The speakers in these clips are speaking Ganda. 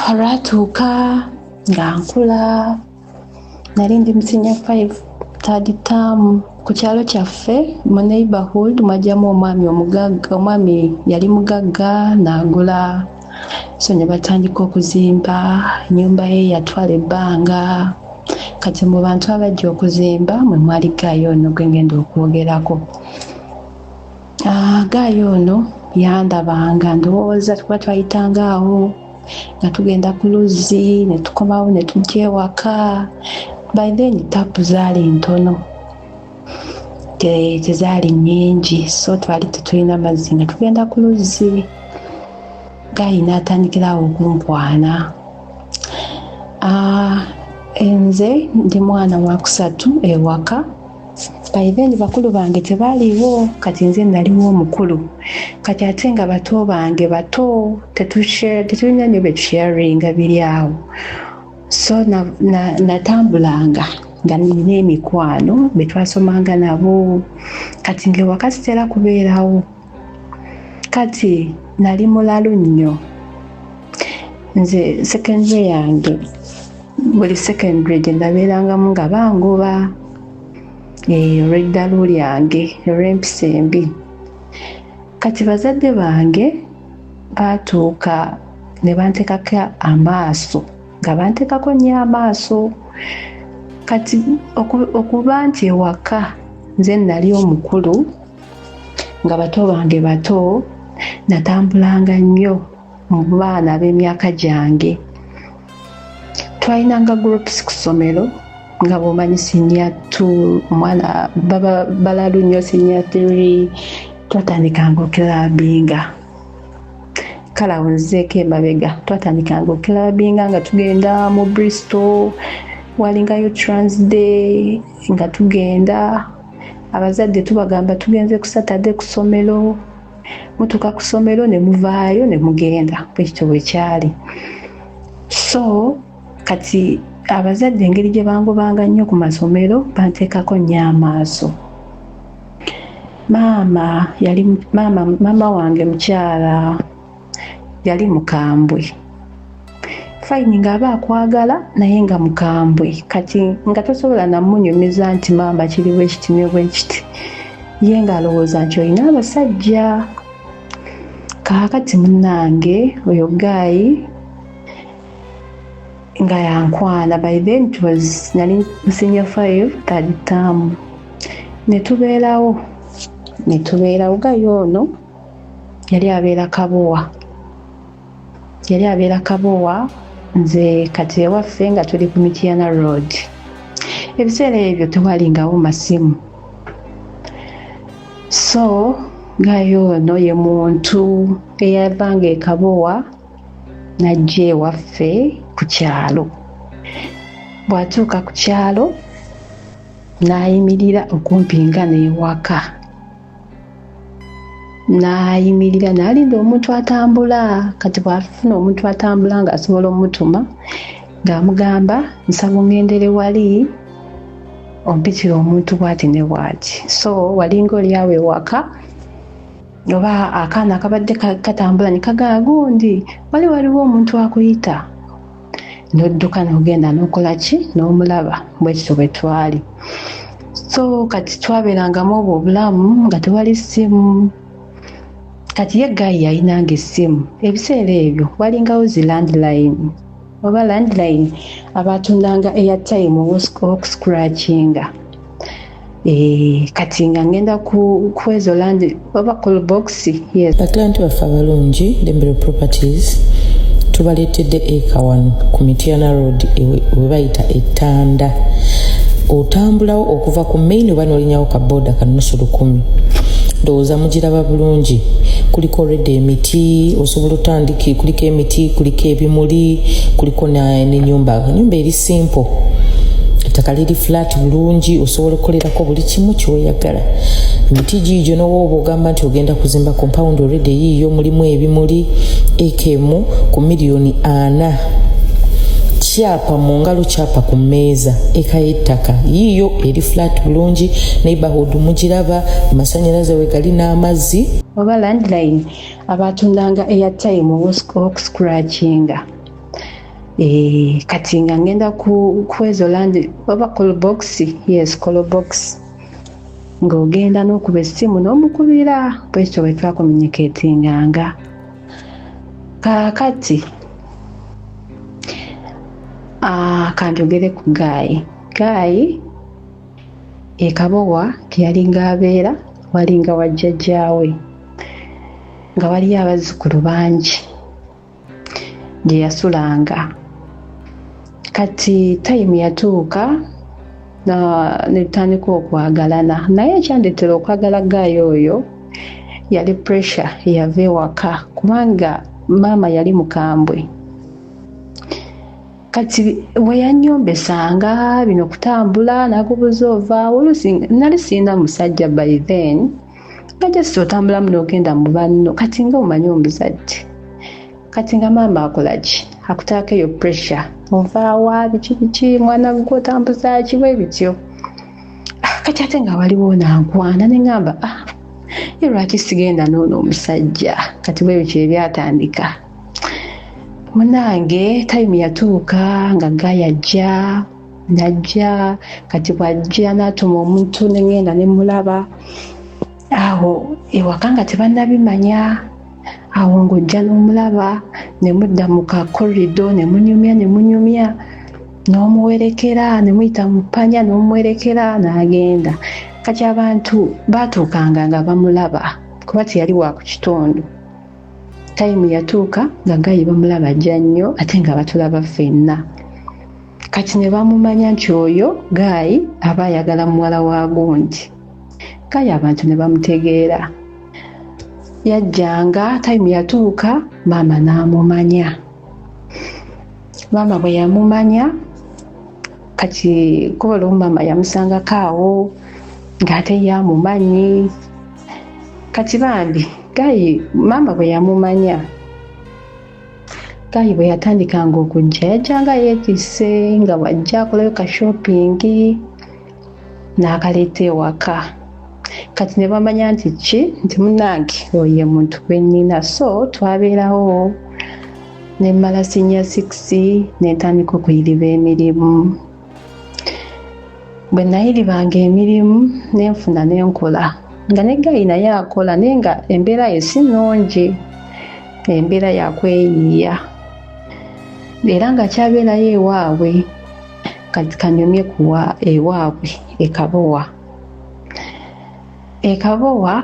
Olwatuuka nga nkula nali ndi mu senior 5 third term ku kyalo kyaffe mu neighborhood mwajjamu omwami omugagga. Omwami yali mugagga n'agula, so ne batandika okuzimba. Ennyumba ye yatwala ebbanga, kati mu bantu abajja okuzimba mwe mwali Gaayo ono gwe ngenda okwogerako. Gaayo ono yandabanga, ndowooza tuba twayitanga awo nga tugenda ku luzzi ne tukomawo ne tujja ewaka. By then tapu zaali ntono, tezaali nnyingi, so twali tetulina mazzi nga tugenda ku luzzi. Gaayi n'atandikirawo okunkwana. Nze ndi mwana wa kusatu ewaka. By then bakulu bange tebaaliwo, kati nze naliwo omukulu. Kati ate nga bato bange bato, tetulina ne betusharinga biri awo. So natambulanga nga nina emikwano be twasomanga nabo, kati ng'ewaka sitera kubeerawo. Kati nali mulalu nnyo. Nze secondary yange, buli secondary gye ndabeerangamu nga bangoba olw'eddalu lyange olw'empisa embi. Kati bazadde bange baatuuka ne banteekako amaaso, nga banteekako nnyo amaaso. Kati okuba nti ewaka nze nali omukulu nga bato bange bato, natambulanga nnyo mu baana b'emyaka gyange. Twalinanga groups ku ssomero nga bw'omanyi senior 2, omwana baba balalu nnyo senior 3, twatandikanga okirabinga. Kale awo nzeeko emabega, twatandikanga okirabinga nga tugenda mu Bristol, walingayo Transday nga tugenda. Abazadde tubagamba tugenze ku Saturday ku ssomero, mutuuka ku ssomero ne muvaayo ne mugenda, bwekityo bwe kyali. So kati abazadde engeri gye bangobanga nnyo ku masomero banteekako nnyo amaaso. Maama wange mukyala yali mukambwe. Fine ng'aba akwagala naye nga mukambwe, kati nga tosobola namunyumiza nti maama kiri bwe kiti ne bwe kiti. Ye ng'alowooza nti olina abasajja. Kaakati munnange oyo Gaayi nga yankwana. By then nali senior 5 third term. Ne tubeerawo. Gaayi ono yali abeera Kabowa. Nze kati ewaffe nga tuli ku Mityana Road. Ebiseera ebyo tewalingawo masimu. So Gaayi ono ye muntu eyavanga e Kabowa n'ajja ewaffe ku kyalo. Bw'atuuka ku kyalo n'ayimirira okumpinga n'ewaka. N'ayimirira n'alinda omuntu atambula. Kati bw'afuna omuntu atambula ng'asobola omutuma ng'amugamba nsaba ongendere wali ompitira omuntu bw'ati ne bw'ati. So walinga oli awo ewaka, oba akaana akabadde katambula ne kagamba gundi waliwo omuntu akuyita, n'odduka n'ogenda n'okola ki, n'omulaba. Bwekityo bwe twali. So kati twabeerangamu obwo obulamu nga tewali ssimu. Kati ye Gaayi yalinanga essimu. Ebiseera ebyo walingawo zi landline, oba landline abatundanga airtime okuscratchinga. Kati nga ngenda ku ezo oba call box. Yes. Baklanti baffe abalungi, Lembero Properties tubaleetedde eka 1 ku Mityana Road we bayita Ettanda. Otambulawo okuva ku main oba n'olinyawo ka boda ka nusu 10. Ndowooza mugiraba bulungi. Kuliko already emiti, osobola otandika, kuliko emiti, kuliko ebimuli, kuliko n'ennyumba. Ennyumba eri simple. Ettaka liri flat bulungi, osobola okukolerako buli kimu ky'oyagala. Emiti giigyo n'oba ogamba nti ogenda kuzimba compound already yiiyo mulimu ebimuli. Ekemu ku $4,000,000. Kyapa mu ngalo, kyapa ku mmeeza. Eka y'ettaka yiiyo eri flat bulungi, neighborhood mugiraba, amasannyalaze we gali n'amazzi. Oba landline abatundanga airtime okuscratchinga. kati nga ngenda kwezo land oba call box, yes call box, ng'ogenda n'okuba essimu n'omukubira, bwekityo bwe twakomuniketinganga. Kaakati kanjogere ku Gayi Kabowa keyalinga abeera walinga wa jjajjaawe nga waliyo abazzukulu bangi gye yasulanga. Kati time yatuuka ne tutandika okwagalana, naye ekyandeetera okwagala Gayi oyo yali pressure eyava ewaka kubanga maama yali mukambwe. Kati bwe yannyombesanga bino kutambula nakubuza ova, oluusi nali sirina musajja by then nga just otambulamu n'ogenda mu banno, kati nga omanyi omuzadde, kati nga maama akola ki, akutaako eyo pressure, ovaawa biki mwana gwe otambuza ki bwe bityo. Kati ate nga waliwo nankwana ne ŋŋamba ye lwaki sigenda n'ono omusajja, kati bwe bityo ebyatandika. Munange time yatuuka nga Gayi najja, kati bw'ajja n'atuma omuntu ne ŋŋenda ne mulaba. Awo ewaka nga tebannabimanya, awo ng'ojja n'omulaba ne mudda mu ka corridor ne munyumya n'omuwerekera, ne muyita mu ppanya n'omuwerekera n'agenda. Kati abantu baatuukanga nga bamulaba kuba teyali wa ku kitundu. Time yatuuka nga Gayi bamulaba ajja nnyo ate nga batulaba ffenna. Kati ne bamumanya nti oyo Gayi aba ayagala muwala wa gundi. Gayi abantu ne bamutegeera. Yajjanga time yatuuka maama n'amumanya. Maama bwe yamumanya, kati kuba olumu maama yamusangako awo ng'ate yamumanyi. Kati bambi Gayi maama bwe yamumanya, Gayi bwe yatandikanga okujja yajjanga yeetisse nga bw'ajja akolayo ka shopping n'akaleeta ewaka. Kati ne bamanya nti nti munnange oyo muntu gwe nnina, so twabeerawo ne mmala senior 6 ne ntandika okuyiriba emirimu. Bwe nayiribanga emirimu ne nfuna ne nkola nga ne Gayi naye akola naye nga embeera ye si nnungi, embeera yakweyiiya era nga kyabeerayo ewaabwe. Kati kanyumye kuwa ewaabwe Kabowa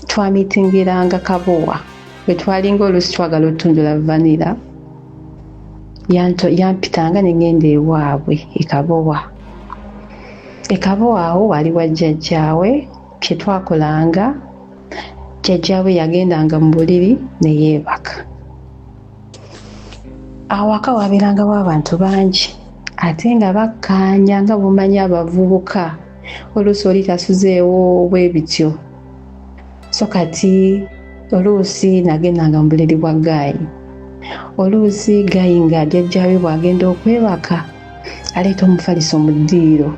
twamitingiranga Kabowa bwe twalinga oluusi twagala otundula vanilla, yampitanga ne ngenda ewaabwe Kabowa awo wali wa jjajjaawe. Kye twakolanga, jjajjaawe yagendanga mu buliri ne yeebaka. Awaka waabeerangawo abantu bangi ate nga bakkaanya nga bumanyi abavubuka, oluusi oli tasuzeewo bwe bityo. So kati oluusi nagendanga mu buliri bwa Gayi, oluusi Gayi nga jjajjaawe bw'agenda okwebaka aleeta omufaliso mu ddiiro.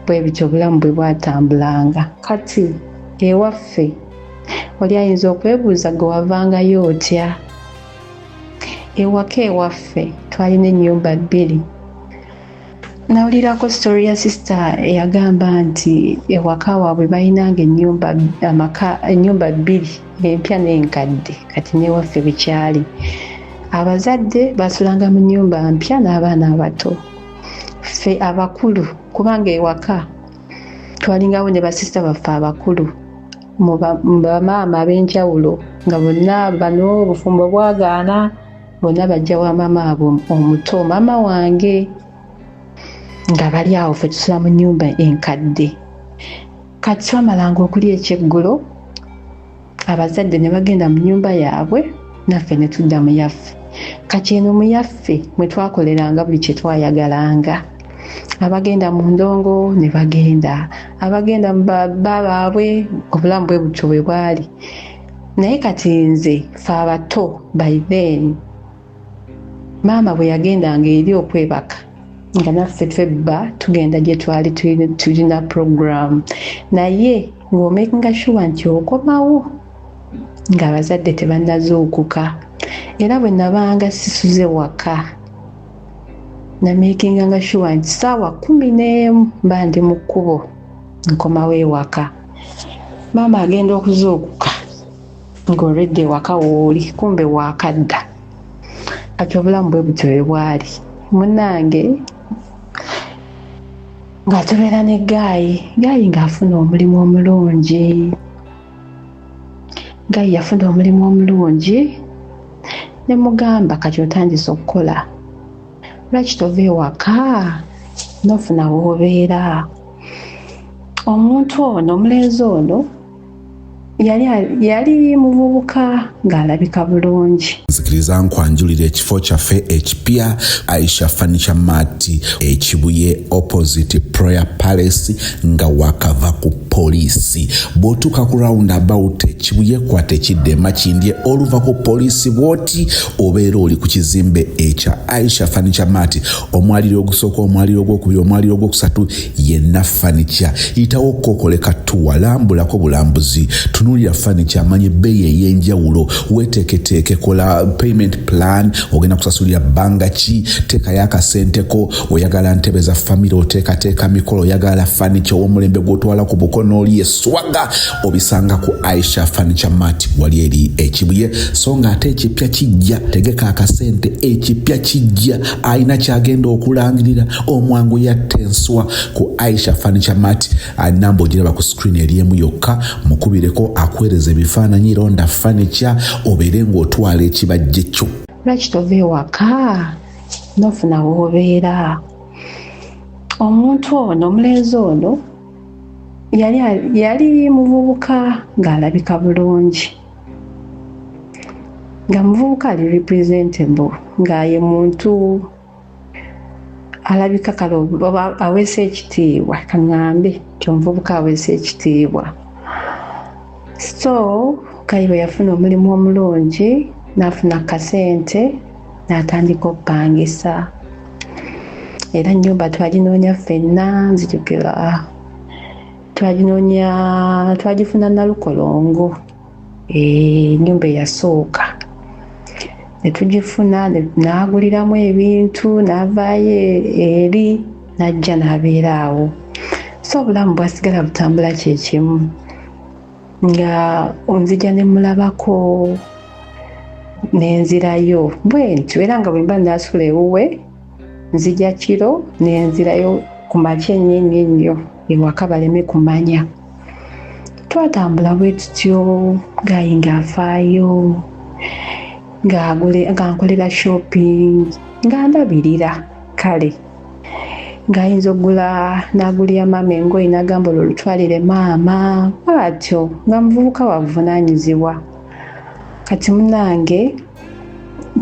Bwe bityo obulamu bwe bwatambulanga. Kati ewaffe oli ayinza okwebuuza gwe wavangayo otya? Ewaka ewaffe twalina ennyumba 2. Nawulirako story ya sister eyagamba nti ewaka waabwe balinanga ennyumba 2 empya n'enkadde. Kati n'ewaffe bwekyali, abazadde basulanga mu nnyumba mpya n'abaana abato. Ffe abakulu kubanga ewaka twalingawo ne basista baffe abakulu mu bamaama ab'enjawulo nga bonna bano obufumbo bwagaana, bonna bajja wa maama abo omuto, maama wange, nga bali awo ffe tusula mu nnyumba enkadde. Kati twamalanga okulya ekyeggulo, abazadde ne bagenda mu nnyumba yaabwe naffe ne tudda mu yaffe. Kati eno mu yaffe mwe twakoleranga buli kye twayagalanga. Abagenda mu ndongo ne bagenda, abagenda mu baabwe, obulamu bwe butyo bwe bwali. Naye kati nze ffe abato by then, maama bwe yagendanga eri okwebaka nga naffe twebba tugenda gye twali tulina program, naye ng'omakinga sure nti okomawo ng'abazadde tebannazuukuka. era bwe nabanga sisuze waka nameekinganga sure nti ssaawa 11 mba ndi mu kkubo nkomawo ewaka. Maama agenda okuzuukuka ng'olwedde ewaka wooli, kumbe waakadda. Kati obulamu bwe butyo bwe bwali. Munnange ng'atubeera ne Gaayi ng'afuna omulimu omulungi. Gaayi yafuna omulimu omulungi ne mugamba kati otandise okukola. Lwaki tova ewaka n'ofuna w'obeera? Omuntu ono, omulenzi ono yali muvubuka ng'alabika bulungi. Nzikiriza nkwanjulira ekifo kyaffe ekipya Aisha Furniture Mart ekibuye opposite Prayer Palace nga wakava ku poliisi. Bw'otuuka ku roundabout ekibuye kwata ekidde makindye oluva ku poliisi bw'oti obeera oli ku kizimbe ekya Aisha Furniture Mart. Omwaliro ogusooka, omwaliro ogwokubiri, omwaliro ogwokusatu yenna furniture. Yitawo kokoleka tuwa, lambulako bulambuzi, tunuulira furniture, amanye ebbeeyi ey'enjawulo, weeteeketeeke, kola payment plan, ogenda kusasulira bbanga ki, teekayo akasenteko, oyagala ntebe za famire, oteekateeka mikolo, oyagala furniture w'omulembe gw'otwala ku bukono oli eswaga, obisanga ku Aisha Furniture Mart wali eri ekibuye. So nga ate ekipya kijja, tegeka akasente, ekipya kijja, alina kyagenda okulangirira, omwangu yatta enswa ku Aisha Furniture Mart. Namba ogiraba ku screen eriemu yokka, mukubireko akwereza ebifaananyi, ronda furniture, obeere ng'otwala ekibajje kyo. Lwaki tova ewaka n'ofuna w'obeera? Omuntu ono, omulenzi ono yali muvubuka ng'alabika bulungi. Nga muvubuka ali representable, ng'aye muntu alabika kale oba aweesa ekitiibwa, kaŋŋambe omuvubuka aweesa ekitiibwa. So Gaayi bwe yafuna omulimu omulungi n'afuna kasente n'atandika okupangisa. Era ennyumba twaginoonya ffenna, nzijukira twagifuna Nalukolongo, ennyumba eyasooka ne tugifuna, n'aguliramu ebintu, n'avaayo eri n'ajja n'abeera awo. So obulamu bwasigala butambula kyekimu, nga onzija ne mulabako n'enzirayo bwentyo. Era nga bwe mba naasula ewuwe nzija kiro n'enzirayo ku makya ennyo ewaka baleme kumanya. Twatambula bwe tutyo, Gaayi ng'afaayo, ng'ankolera shopping, ng'andabirira kale. Ng'ayinza okugula, n'agulira maama engoye n'agamba olutwalire maama, bw'atyo nga muvubuka wavunaanyizibwa. Kati munnange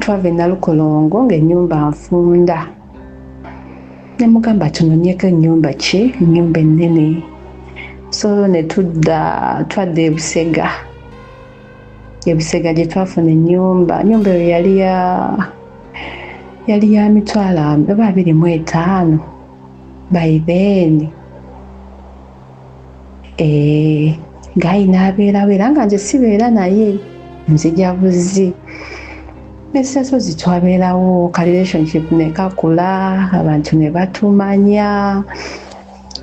twava e Nalukolongo ng'ennyumba nfunda. Ne mugamba tunoonyeko ennyumba ki, ennyumba ennene. So ne twadda Ebusega gye twafuna ennyumba. Ennyumba eyo yali ya mitwalo 25 by then. Gaayi n'abeerawo era nga nze sibeera naye, nzija buzzi. N'essasozi twabeerawo, ka relationship ne kakula, abantu ne batumanya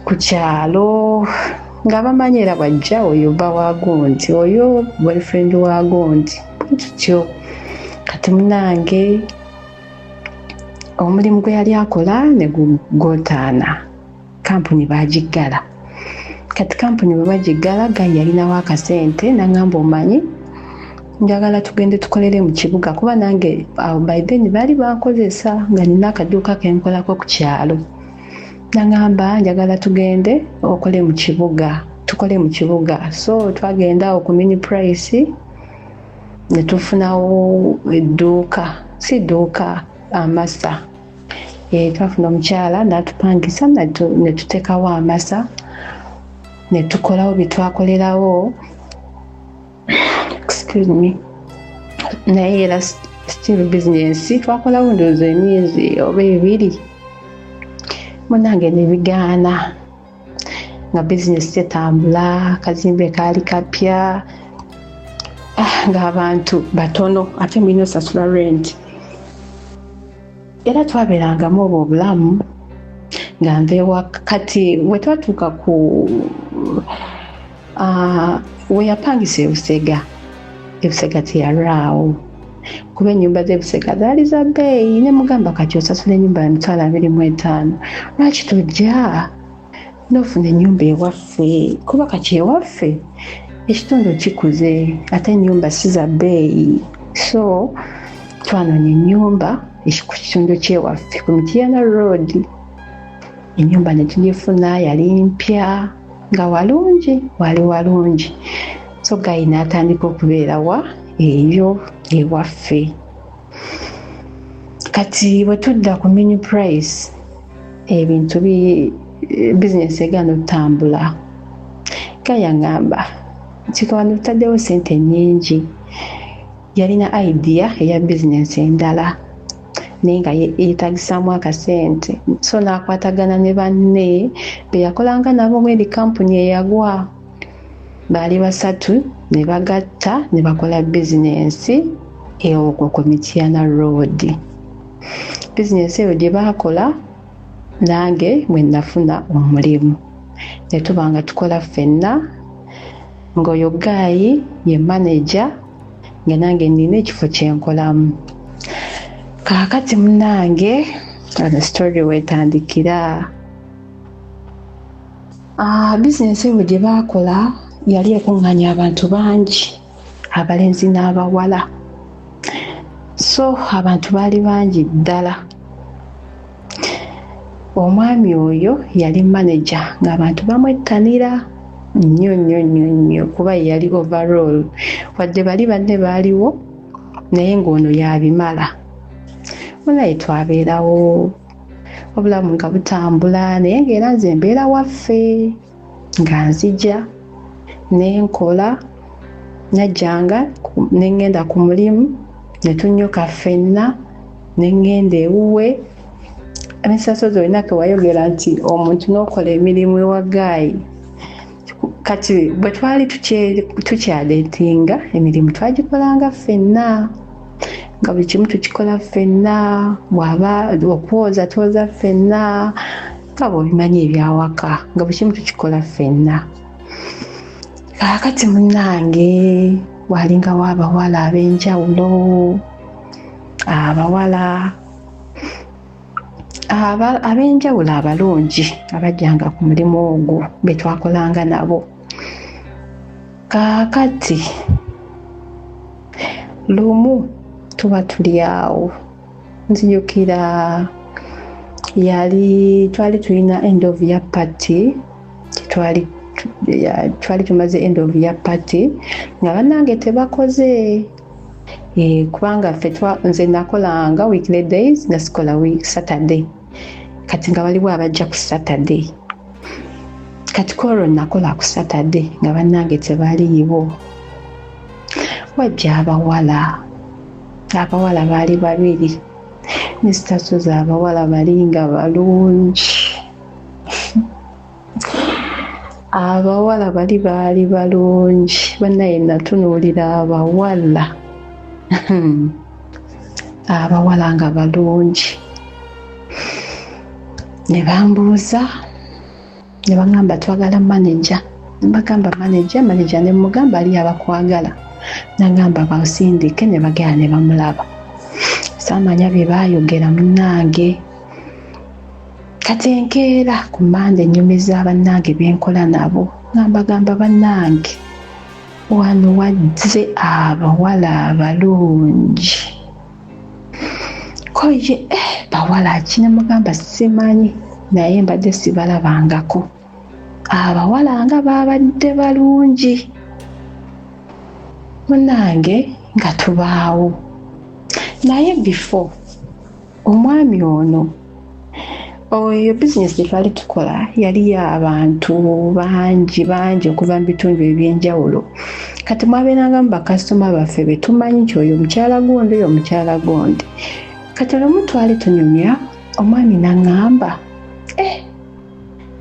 ku kyalo, nga bamanyi era bw'ajja oyo bba waagundi, oyo boyfriend waagundi, tutyo. Kati munnange omulimu gwe yali akola ne gwotaana, kampuni baagiggala. Kati kampuni bwe bagiggala, Gaayi yalinawo akasente n'aŋŋamba omanyi njagala tugende tukolere mu kibuga, kuba nange awo by then baali bankozesa nga nina akaduuka kenkolako ku kyalo. N'aŋŋamba njagala tugende tukole mu kibuga. So twagenda awo ku mini price ne tufunawo edduuka, si dduuka, amasa. Twafuna omukyala n'atupangisa ne tuteekawo amasa ne tukolawo bye twakolerawo. Excuse me. Naye era still business twakolawo ndowooza emyezi oba 2. Munnange ne bigaana nga business tetambula, kazimbe kaali kapya. ng'abantu batono ate mulina osasula rent. Era twabeerangamu obwo obulamu nga nva ewaka. Kati bwe twatuuka ku we yapangisa ebusega teyalwawo kuba ennyumba z'ebusega zaali za bbeeyi. Ne mugamba kati osasula ennyumba ya $25,000, lwaki tojja n'ofuna ennyumba ewaffe? Kuba kati ewaffe ekitundu kikuze ate ennyumba si za bbeeyi. So twanoonya ennyumba ku kitundu kyewaffe ku Mityana Road. Ennyumba ne tugifuna, yali mpya nga walungi, wali walungi. So Gayi n'atandika okubeera eyo ewaffe. Kati bwe tudda ku menu price ebintu bizinesi egaana otambula, Gayi yaŋŋamba nti wano tutaddewo ssente nnyingi. Yalina idea eya bizinesi endala naye nga yeetagisaamu akasente. So n'akwatagana ne banne be yakolanga nabo mw'eri kampuni eyagwa. Baali 3 ne bagatta ne bakola bizinesi okwo ku Mityana Road. Bizinesi eyo gye baakola nange mwe nafuna omulimu. Ne tuba nga tukola ffenna, ng'oyo Gayi ye manager nga nange nina ekifo kye nkolamu. Kaakati munnange ano story wetandikira. Bizinesi eyo gye baakola yali ekuŋŋaanya abantu bangi, abalenzi n'abawala. So abantu baali bangi ddala. Omwami oyo yali manager ng'abantu bamwettanira nnyo kuba yali overall. Wadde bali banne baaliwo naye ng'ono yabimala. Naye twabeerawo obulamu nga butambula, naye ng'era nze mbeera waffe nga nzija nenkola, najjanga ne ngenda ku mulimu ne tunnyoka ffenna ne ngenda ewuwe. Emisaso zonna ke wayogera nti omuntu n'okola emirimu ewa Gayi. Kati bwe twali tukyaleetinga emirimu twagikolanga ffenna, nga buli kimu tukikola ffenna. Bw'aba okwoza twoza ffenna, nga bw'obimanyi ebyawaka, nga buli kimu tukikola ffenna. Kaakati munnange walingawo abawala ab'enjawulo, ab'enjawulo abalungi abajjanga ku mulimu ogwo be twakolanga nabo. Kaakati lumu tuba tuli awo, nzijukira twali tulina end of year party. Twali tumaze end of year party nga bannange tebakoze. Kubanga nze nakolanga weekly days nga sikola Saturday. Kati nga waliwo abajja ku Saturday. Kati kolwo nakola ku Saturday nga bannange tebaliiwo. Wajja abawala baali 2 ne sitasoza abawala bali nga balungi. Abawala baali balungi. Bannaye natunuulira abawala abawala nga balungi. Ne bambuuza ne baŋŋamba twagala manager. Ne bagamba manager ne mugamba ali abakwagala. Nagamba bawusindike ne bagenda ne bamulaba. Saamanya bye baayogera munnange. Kati enkeera ku Mande nnyumiza bannange byenkola nabo. Ngamba bannange wano wazze abawala abalungi. Koje bawala ki? Ne mugamba simanyi naye mbadde sibalabangako. Abawala nga babadde balungi. Munnange nga tubaawo. Naye before omwami ono oyo bizinesi gye twali tukola yali y'abantu bangi okuva mu bitundu eby'enjawulo. Kati mwabeerangamu bakasitoma baffe be tumanyi nti oyo omukyala gundi oyo omukyala gundi. Kati olumu twali tunyumya, omwami n'aŋŋamba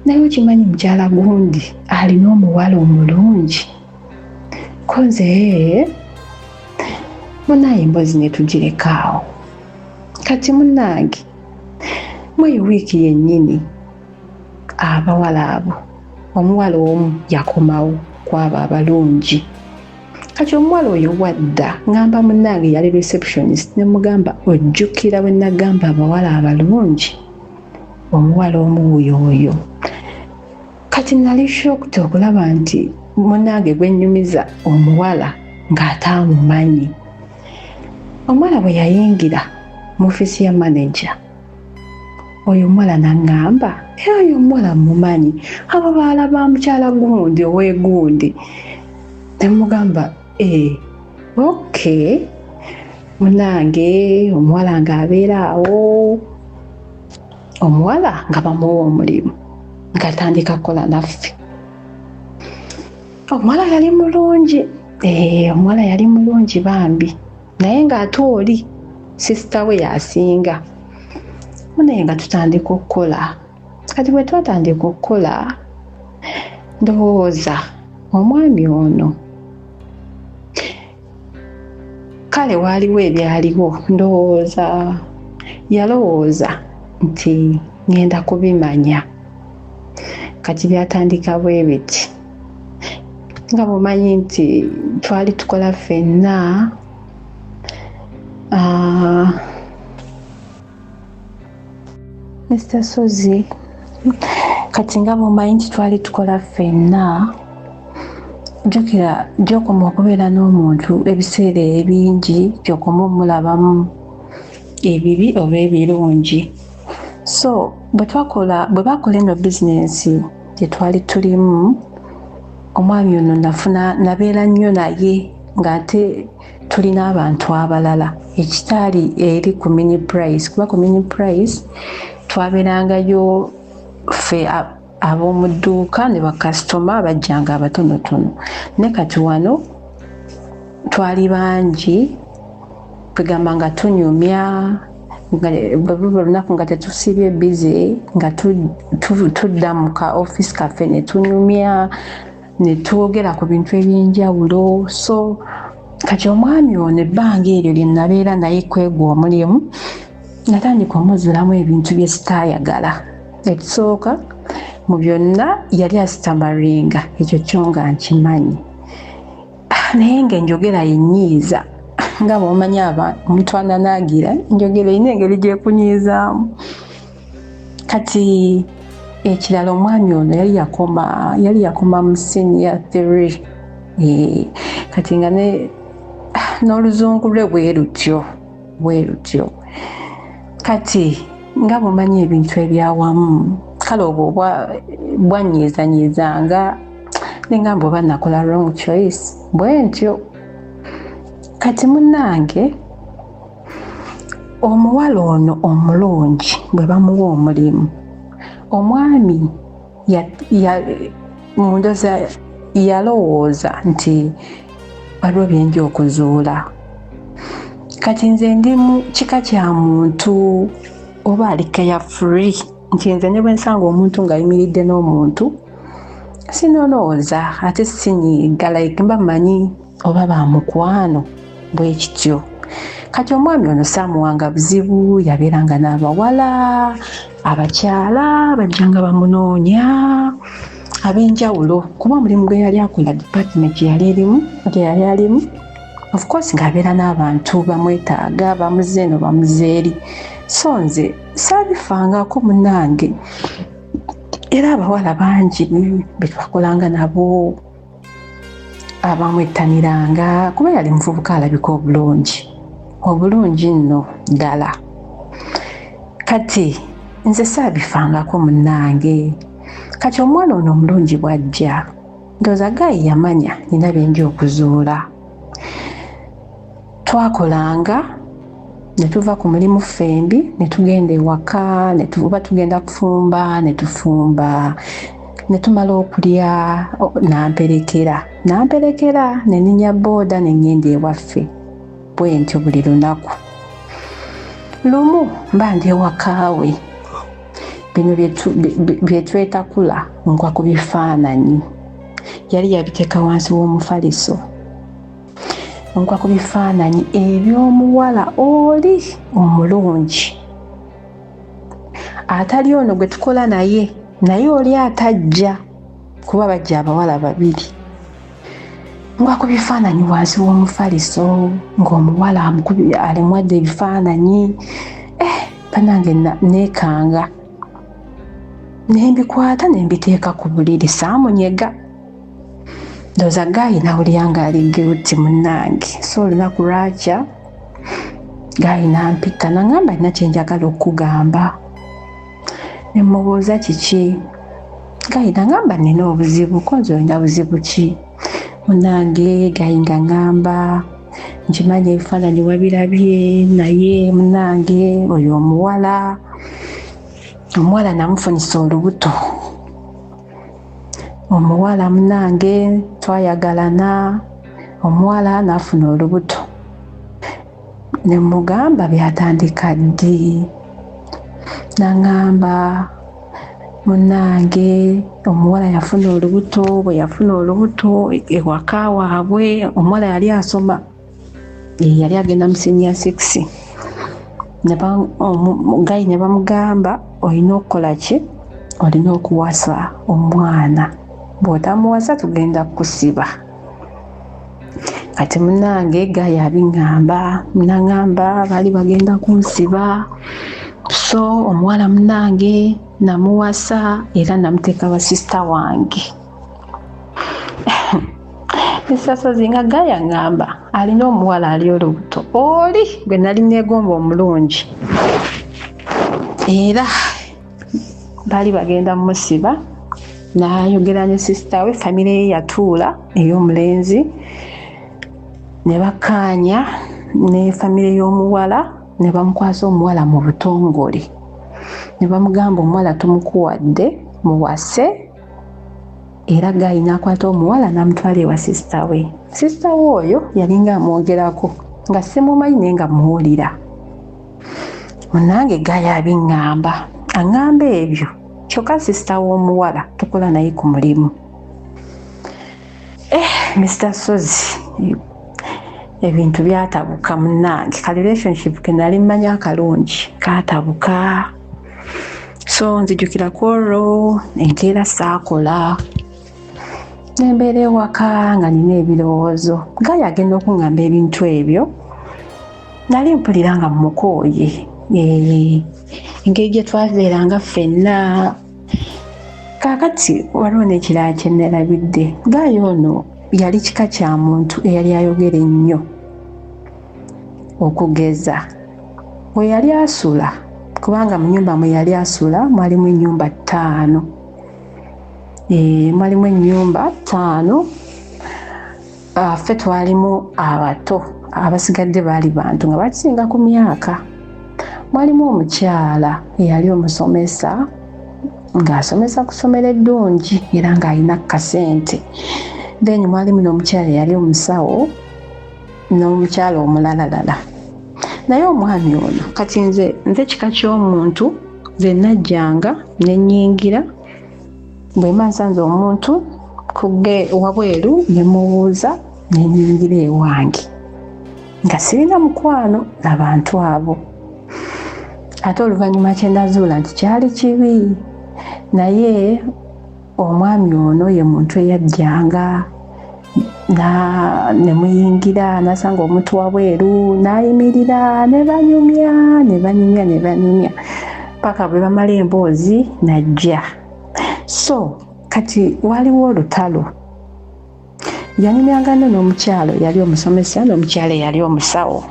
naye okimanyi mukyala gundi alina omuwala omulungi. Kunze munaye embozi ne tugireka awo. Kati munnange mweyo wiiki yennyini abawala abo omuwala omu yakomawo kwabo abalungi. Kati omuwala oyo wadda ngamba munnange yali receptionist ne mugamba ojjukira bwe nagamba abawala abalungi omuwala omuwuyo oyo. Kati nali shocked okulaba nti munnange gwennyumiza omuwala ng'ataamumanyi. Omuwala bwe yayingira mu ofiisi ya manager oyo omuwala n'aŋŋamba oyo omuwala mumanyi abo baala ba mukyala gundi ow'egundi. Ne mugamba okay munnange omuwala ng'abeera awo, omuwala nga bamuwa omulimu ng'atandika kukola naffe. Omuwala yali mulungi, omuwala yali mulungi bambi, naye ng'ate oli sisita we yasinga. Munaye nga tutandika okukola. Kati bwe twatandika okukola ndowooza omwami ono kale waaliwo ebyaliwo, ndowooza yalowooza nti ngenda kubimanya. Kati byatandika bwe biti. Nga bumanyi nti twali tukola ffenna Mr. Sozi, kati nga bumanyi nti twali tukola ffenna, jjukira gy'okoma okubeera n'omuntu ebiseera ebingi gy'okoma omulabamu ebibi oba ebirungi. So bwe bakola eno bizinensi gye twali tulimu, omwami ono nabeera nnyo naye ng'ate tulina abantu abalala ekitaali eri ku mini price, kuba ku mini price twabeerangayo ffe ab'omu dduuka ne bakasitoma bajjanga abatonotono. Ne kati wano twali bangi, kwegamba nga tunyumya, bwe lunaku nga tetusibye bize nga tudda mu ka office kaffe ne tunyumya ne twogera ku bintu eby'enjawulo. So kati omwami ono ebbanga eryo lye nabeera naye kwegwa omulimu natandika omuzulamu ebintu bye sitaayagala. Ekisooka mu byonna yali asitamaringa, ekyo kyo nga nkimanyi, naye ng'enjogera yenyiiza nga bw'omanyi omuntu ananaagira enjogera erina engeri gyekunyiizaamu. Kati ekirala omwami ono yali yakoma mu senior 3. Kati nga n'oluzungu lwe bwe lutyo. Kati nga bw'omanyi ebintu ebyawamu kale obwo bwanyiizanyiizanga nengamba oba nakola wrong choice bwe ntyo. Kati munnange omuwala ono omulungi bwe bamuwa omulimu, omwami mundoza yalowooza nti waliwo byenja okuzuula. Kati nze ndi mu kika kya muntu oba ali carefree, nti nze ne bwe nsanga omuntu ng'ayimiridde n'omuntu sinonooza ate sinyiiga, like mba manyi oba ba mukwano bwe kityo. Kati omwami ono saamuwanga buzibu, yabeeranga n'abawala abakyala bajjanga bamunoonya ab'enjawulo, kuba omulimu gwe yali akola department gye yali alimu, of course ng'abeera n'abantu bamwetaaga, bamuze eno bamuze eri. So nze saabifangako munnange, era abawala bangi be twakolanga nabo abamwettaniranga, kuba yali muvubuka alabika obulungi nno ddala. Kati nze saabifangako munnange. Kati omwana ono omulungi bw'ajja, ndowooza gayi yamanya nina byenja okuzuula. Twakolanga ne tuva ku mulimu ffembi ne tugenda ewaka, oba tugenda kufumba ne tufumba, ne tumala okulya namperekera ne nninya booda ne ngenda ewaffe bwe ntyo buli lunaku. Lumu mba ndi ewaka we, bino bye twetakula nkwa ku bifaananyi, yali yabiteeka wansi w'omufaliso. nkwa ku bifaananyi eby'omuwala oli omulungi atali ono gwe tukola naye oli atajja kuba bajja abawala babiri. Nkwa ku bifaananyi wansi w'omufaliso ng'omuwala alemwadde ebifaananyi. Bannange neekanga nembikwata nembiteeka ku buliri saamunyega. Ndowooza Gayi nawulira ng'ali guilty munnange, so olunaku lwakya Gayi nampita n'aŋŋamba nina kye njagala okugamba. Ne mubuuza kiki? Gayi n'aŋŋamba nina obuzibu. Kunze olina buzibu ki? Munnange Gayi ng'aŋŋamba nkimanyi ebifaananyi wabirabye naye munnange oyo omuwala namufunisa olubuto. Omuwala munnange twayagalana, omuwala n'afuna olubuto. Ne mugamba byatandika ddi? N'aŋŋamba munnange omuwala yafuna olubuto, bwe yafuna olubuto ewaka waabwe omuwala yali asoma, yali agenda mu senior 6. Gayi ne bamugamba olina okukola ki? Olina okuwasa omwana, bw'otamuwasa tugenda kusiba. Kati munnange Gayi abiŋŋamba, n'aŋŋamba baali bagenda kunsiba, so omuwala munnange namuwasa era namuteeka wa sisita wange. Esasozi nga Gayi aŋŋamba alina omuwala ali olubuto oli gwe nali neegomba omulungi, era baali bagenda musiba. N'ayogera ne sisita we, famire ye yatuula ey'omulenzi, ne bakkaanya ne famire y'omuwala ne bamukwasa omuwala mu butongole. Ne bamugamba omuwala tumukuwadde muwase, era Gayi n'akwata omuwala n'amutwala ewa sisita we. Sisita we oyo yalinga amwogerako nga simumanyi naye nga muwulira. Munnange Gayi abiŋŋamba, aŋŋamba ebyo kyokka sisita w'omuwala tukola naye ku mulimu. Mr. Sozi ebintu byatabuka munnange, ka relationship ke nali mmanyi akalungi kaatabuka. So nzijukira ku olwo enkeera saakola, nembeera ewaka nga nina ebirowoozo. Gayi agenda okuŋŋamba ebintu ebyo, nali mpulira nga mukooye. Engeri gye twabeeranga ffenna. Kaakati waliwo n'ekirala kye nerabidde. Gayi ono yali kika kya muntu eyali ayogera ennyo, okugeza we yali asula, kubanga mu nnyumba mwe yali asula mwalimu ennyumba 5. Mwalimu ennyumba 5. Ffe twalimu abato, abasigadde baali bantu nga bakisinga ku myaka. Mwalimu omukyala eyali omusomesa, ng'asomesa ku ssomero eddungi era ng'alina kasente. Then mwalimu n'omukyala eyali omusawo n'omukyala omulalalala. Naye omwami ono, kati nze kika ky'omuntu, nze najjanga ne nnyingira, bwe mba nsanze omuntu wabweru ne mubuuza ne nnyingira ewange nga sirina mukwano n'abantu abo. Ate oluvannyuma kye nazuula nti kyali kibi, naye omwami ono ye muntu eyajjanga ne muyingira, n'asanga omuntu wabweru n'ayimirira ne banyumya paka bwe bamala emboozi najja. So kati waliwo olutalo, yanyumyanga n'omukyalo yali omusomesa n'omukyala yali omusawo.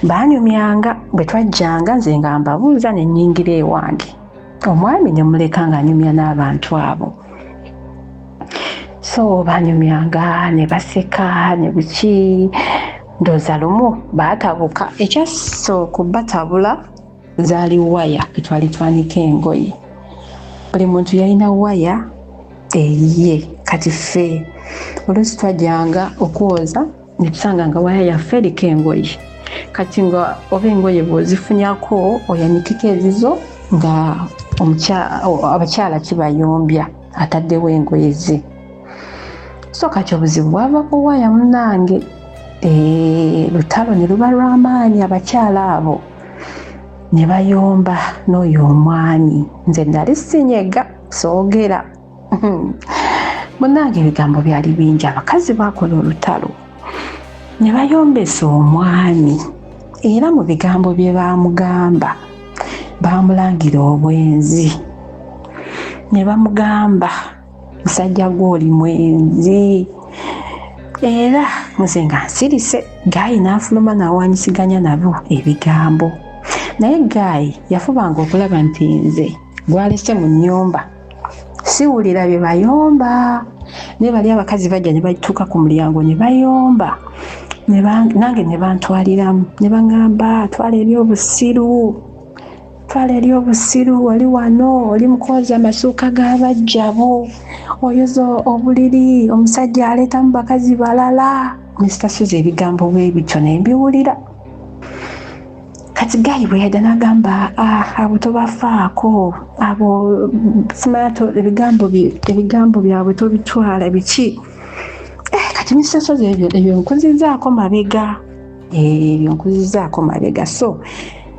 Banyumyanga, bwe twajjanga nze nga mbabuuza ne nnyingira ewange, omwami ne muleka ng'anyumya n'abantu abo. So banyumyanga ne baseka ne buki, ndowooza lumu baatabuka. Ekyasooka batabula zaali waya etwali twanika engoye. Buli muntu yalina waya eyiye. Kati ffe oluusi twajjanga okwoza ne tusanga nga waya yaffe eriko engoye. Kati nga oba engoye bw'ozifunyako oyanikika ezizo nga abakyala kibayombya ataddewo engoye ze. So kati obuzibu bwava ku waya munnange. lutalo ne luba lw'amaanyi. Abakyala abo ne bayomba n'oyo omwami. Nze nali sinyega soogera. Munnange ebigambo byali bingi. Abakazi baakola olutalo ne bayombesa omwami, era mu bigambo bye baamugamba baamulangira obwenzi. Ne bamugamba, musajja gw'oli mwenzi. Era nze nga nsirise. Gaayi n'afuluma n'awanyisiganya nabo ebigambo. Naye Gaayi yafubanga okulaba nti nze gwalese mu nnyumba siwulira bye bayomba. Ne bali abakazi bajja ne batuuka ku mulyango ne bayomba. Nange ne bantwaliramu ne baŋŋamba, twala eri obusiru, oli wano oli mukwoza amasuuka g'abajjabo, oyoza obuliri, omusajja aleetamu bakazi balala. Mr. Suze ebigambo bwe bityo ne mbiwulira. Kati Gaayi bwe yadda n'agamba, abo tobafaako, abo simato ebigambo byabwe tobitwala biki. Kati Mr. Suze ebyo nkuzizaako mabega. So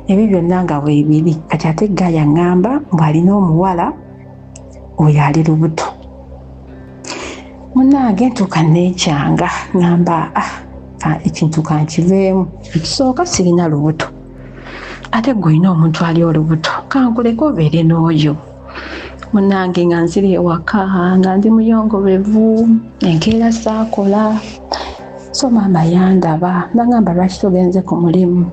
ebyo byonna nga weebiri. Kati ate Gaayi aŋŋamba mbu alina omuwala oyo ali lubuto. Munnange ntuuka neekyanga ŋŋamba ekintu kankiveemu. Ekisooka sirina lubuto, ate gwe olina omuntu ali olubuto, kankuleka obeere n'oyo. Munnange nga nziri ewaka nga ndi muyongobevu, enkeera saakola. So maama yandaba n'aŋŋamba, lwaki togenze ku mulimu?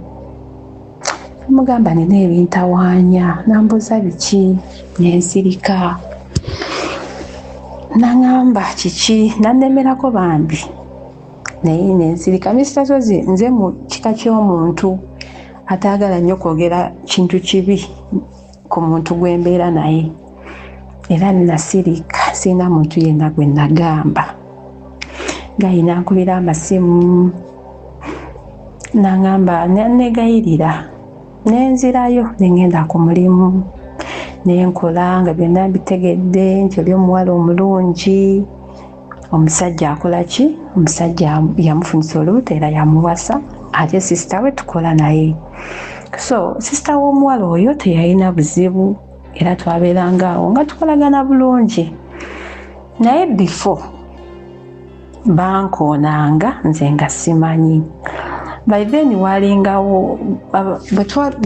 Mugamba nina ebintawaanya. Nambuuza biki? Nensirika. N'aŋŋamba kiki? Nannemerako bambi naye nensirika. Mr. Suze nze mu kika ky'omuntu ataagala nnyo kwogera kintu kibi ku muntu gwe mbeera naye, era nasirika, sirina muntu yenna gwe nagamba. Gaayi nankubira amasimu n'aŋŋamba negayirira, nenzirayo nengenda ku mulimu nenkola nga byonna bitegedde nti oli omuwala omulungi. Omusajja akola ki? Omusajja yamufunisa olubuto era yamuwasa, ate sisita we tukola naye. So sisita w'omuwala oyo teyalina buzibu era twabeeranga awo nga tukolagana bulungi. Naye before bankoonanga nze nga simanyi. By then walingawo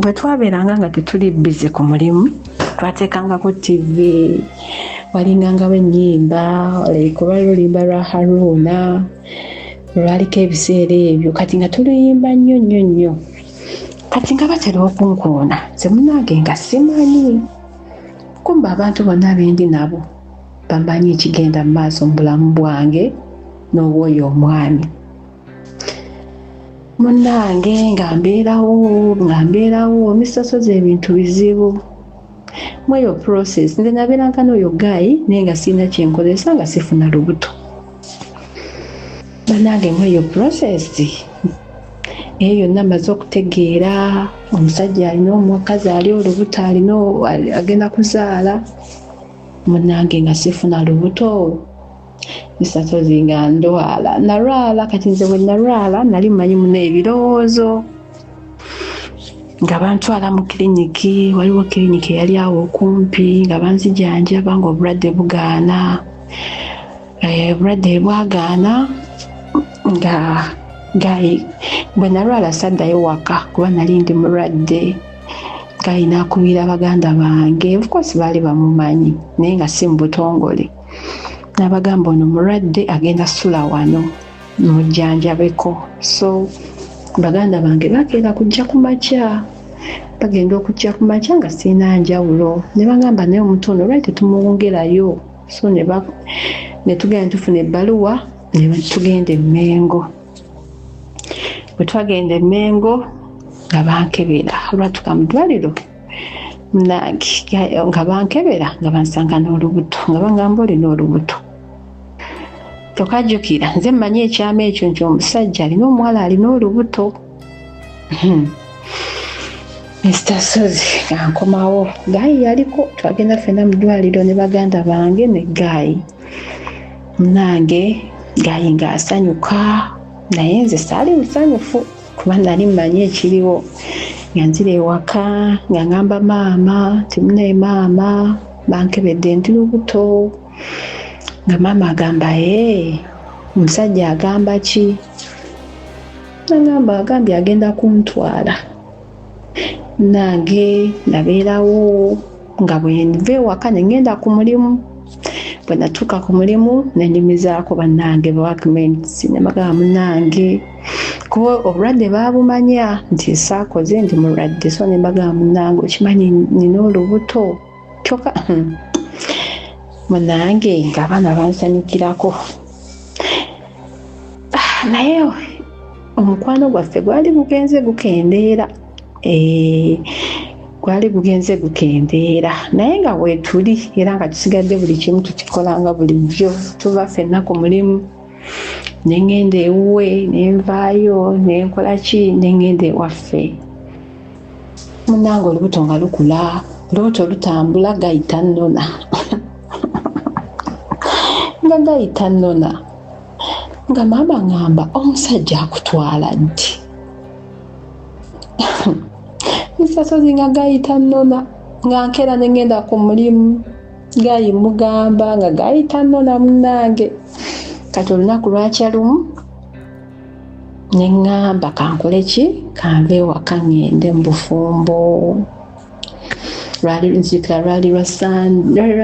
bwe twabeeranga nga tetuli busy ku mulimu, twateekangako TV, walingangawo ennyimba, kuba lulimba lwa Haruna, lwaliko ebiseera ebyo. Kati nga tuluyimba nnyo. Kati nga batera okunkoona, nze munnange nga simanyi. Kumba abantu bonna bendi nabo bamanyi ekigenda mu maaso mu bulamu bwange n'obwoyo omwami. Munnange nga mbeerawo Mr. Suze ebintu bizibu. Mweyo process nze nabeeranga n'oyo Gaayi naye nga sirina kyenkozesa nga sifuna lubuto. Bannange mweyo process eyo yonna maze okutegeera omusajja alina omukazi ali olubuto, agenda kuzaala. Munnange nga sifuna lubuto. Mr. Suze nga nalwala. Kati nze bwe nalwala nali mmanyi muno ebirowoozo nga bantwala mu kiriniki. Waliwo kiriniki eyali awo okumpi nga banzijanjaba nga obulwadde bugaana. Obulwadde bwagaana nga Gaayi bwe nalwala saddayo waka kuba nali ndi mulwadde. Gaayi n'akubira baganda bange, of course baali bamumanyi naye nga si mu butongole. N'abagamba ono mulwadde agenda sula wano mujjanjabeko. So baganda bange bakeera kujja ku makya, bagenda okujja ku makya nga sirina njawulo. Ne bagamba naye omuntu ono lwaki tetumuwongerayo? So ne tugenda tufuna ebbaluwa ne tugenda e Mmengo. Bwe twagenda e Mmengo nga bankebera olwatuuka mu ddwaliro nga bankebera nga bansanga n'olubuto nga bangamba olina olubuto. Tokajjukira nze mmanyi ekyama ekyo nti omusajja alina omuwala alina olubuto. Mr. Suze nga nkomawo, Gaayi yaliko, twagenda ffenna mu ddwaliro ne baganda bange ne Gaayi. Munnange Gaayi ng'asanyuka naye nze saali musanyufu kuba nali mmanyi ekiriwo. Nga nzira ewaka nga ngamba maama timunaye maama bankebedde ndi lubuto. Nga maama agamba omusajja agamba ki? Agambye agenda kuntwala. Nange nabeerawo nga bwe nva ewaka ne ngenda ku mulimu. Bwe natuuka ku mulimu ne nyumizaako bannange workmates ne bagamba munnange kuba obulwadde baabumanya nti saakoze ndi mulwadde, so ne bagamba munnange okimanyi nina olubuto kyokka munnange ng'abaana bansanyukirako. Naye omukwano gwaffe gwali gugenze gukendeera. Gwali gugenze gukendeera naye nga weetuli era nga tusigadde buli kimu tukikolanga bulijjo. Tuva ffenna ku mulimu ne ngenda ewuwe ne nvaayo ne nkola ki ne ngenda ewaffe. Munnange olubuto nga lukula, olubuto lutambula gayita nnona. Nga gayita nnona. Nga maama ngamba omusajja akutwala ddi? Musasozi nga gayita nnona nga nkeera ne ngenda ku mulimu gayimugamba nga gayita nnona munnange. Kati olunaku lwakya lumu ne ŋŋamba kankole ki? Kanve ewaka ŋŋende mu bufumbo. Lwali lwa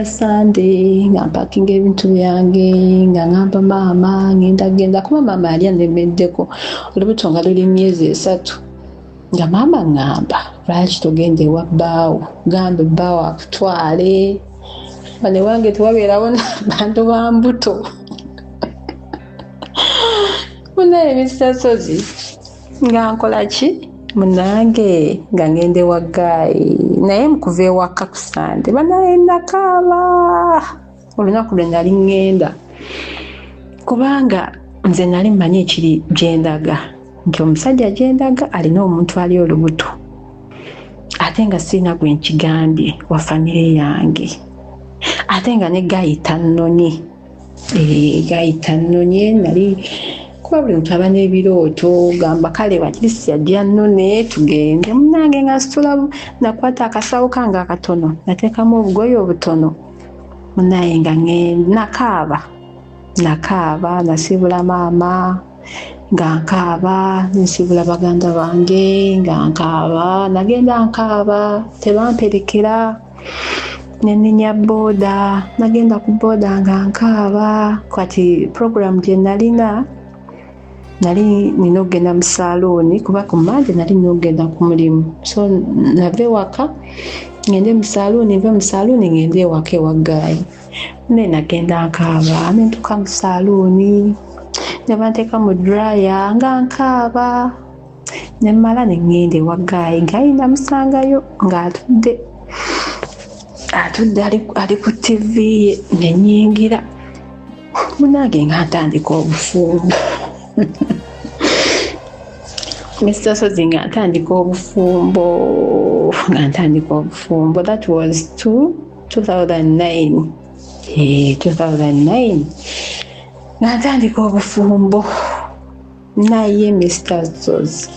Sunday nga mpakinga ebintu byange nga ŋŋamba maama ŋŋenda kuba maama yali annemeddeko olubuto nga luli myezi 3. Nga maama ŋŋamba lwaki togenda ewa bbaawo, gamba bbaawo akutwale. Bane wange tewabeerawo bantu ba mbuto. Munaye ebisasozi nga nkola ki? Munnange nga ngende wa Gaayi naye mukuva ewaka ku Sande banaye nakaaba olunaku lwe nali ŋŋenda kubanga nze nali mmanyi ekiri gyendaga nti omusajja gyendaga alina omuntu ali olubuto ate nga sirina gwe nkigambye wa famire yange ate nga ne gayita nnonye. Gayita nnonye nali kuba buli muntu aba n'ebirooto gamba kale wakirisi yajja nnone tugende. Munnange nga situla nakwata akasawo kange akatono nateekamu obugoye obutono. Munaye nga nakaaba nasiibula maama nga nkaaba nsiibula baganda bange nga nkaaba nagenda nkaaba tebamperekera neninya booda nagenda ku booda nga nkaaba. Kati program gye nalina nali nina okugenda mu saluuni kuba ku Mande nali nina okugenda ku mulimu, so nava ewaka ngende mu saluuni, nve mu saluuni ngende ewaka ewa Gaayi. Naye nagenda nkaaba nentuuka mu saluuni ne banteeka mu dryer nga nkaaba ne mmala ne ngenda ewa Gaayi. Gaayi namusangayo ng'atudde ali ku TV ye ne nnyingira. Munnange nga ntandika obufumbo. Mr. Sozi nga ntandika obufumbo. That was 2009. 2009 nga ntandika obufumbo naye Mr. Sozi.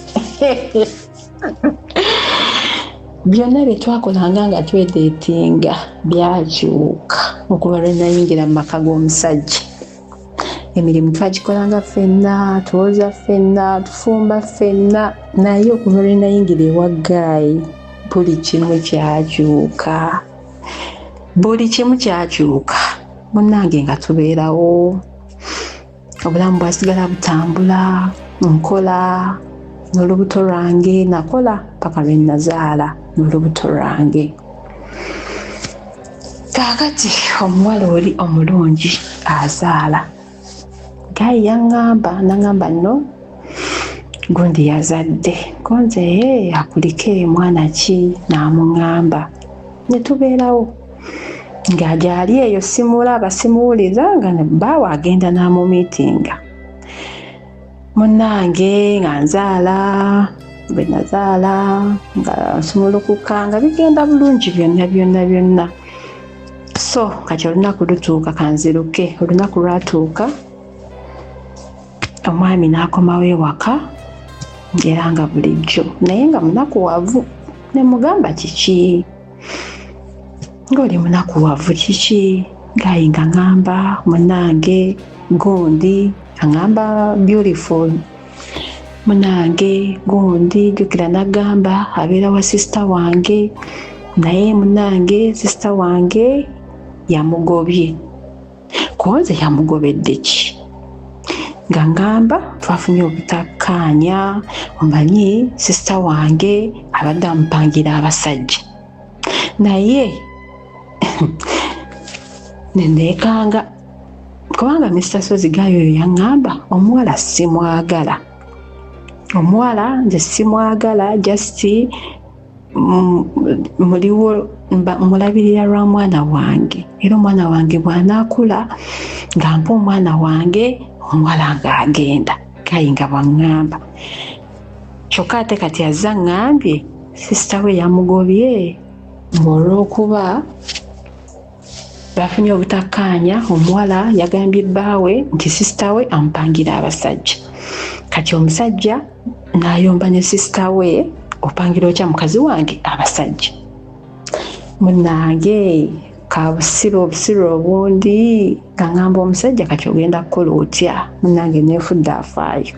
Byonna bye twakolanga nga twedeetinga byakyuka okuva lwe nayingira mu maka g'omusajja. Emirimu twagikolanga ffenna, tuwoza ffenna, tufumba ffenna, naye okuva lwe nayingira ewa Gaayi buli kimu kyakyuka. Munnange nga tubeerawo, obulamu bwasigala butambula, nkola n'olubuto lwange, nakola paka lwe nazaala n'olubuto lwange. Kaakati omuwala oli omulungi azaala. Gaayi nangamba nno gundi yazadde. Kunze akuliko mwana ki? N'amuŋŋamba. Ne tubeerawo ng'agyali eyo simulaba simuwuliza nga bbaawe agenda n'amumiitinga. Munnange nga nzaala, bwe nazaala nga nsumulukuka nga bigenda bulungi byonna. So kati olunaku lutuuka kanziruke. Olunaku lwatuuka omwami n'akomawo ewaka era nga bulijjo naye nga munakuwavu. Ne mugamba kiki? Ng'oli munakuwavu kiki? Gayinga ngamba munange gundi angamba beautiful. Munange gundi jjukira nagamba abeera wa sisita wange naye munange sisita wange yamugobye. Kunze yamugobedde ki? Nga ngamba twafunye obutakkaanya, omanyi sisita wange abadde amupangira abasajja naye nenekanga kubanga Mr. Sozigayo oyo yaŋŋamba omuwala simwagala. Omuwala nze simwagala just muliwo mulabirira lwa mwana wange era omwana wange bw'anaakula nga mpa omwana wange omuwala ng'agenda Gayinga bw'aŋŋamba. Kyokka ate kati azza ŋŋambye sisita we yamugobye olw'okuba bafunye obutakkaanya. Omuwala yagambye bbaawe nti sisita we amupangira abasajja. Kati omusajja n'ayomba ne sisita we, opangira otya mukazi wange abasajja? Munnange kabusiru obusiru obundi nga ngamba omusajja kati ogenda kukola otya? Munnange neefudde afaayo.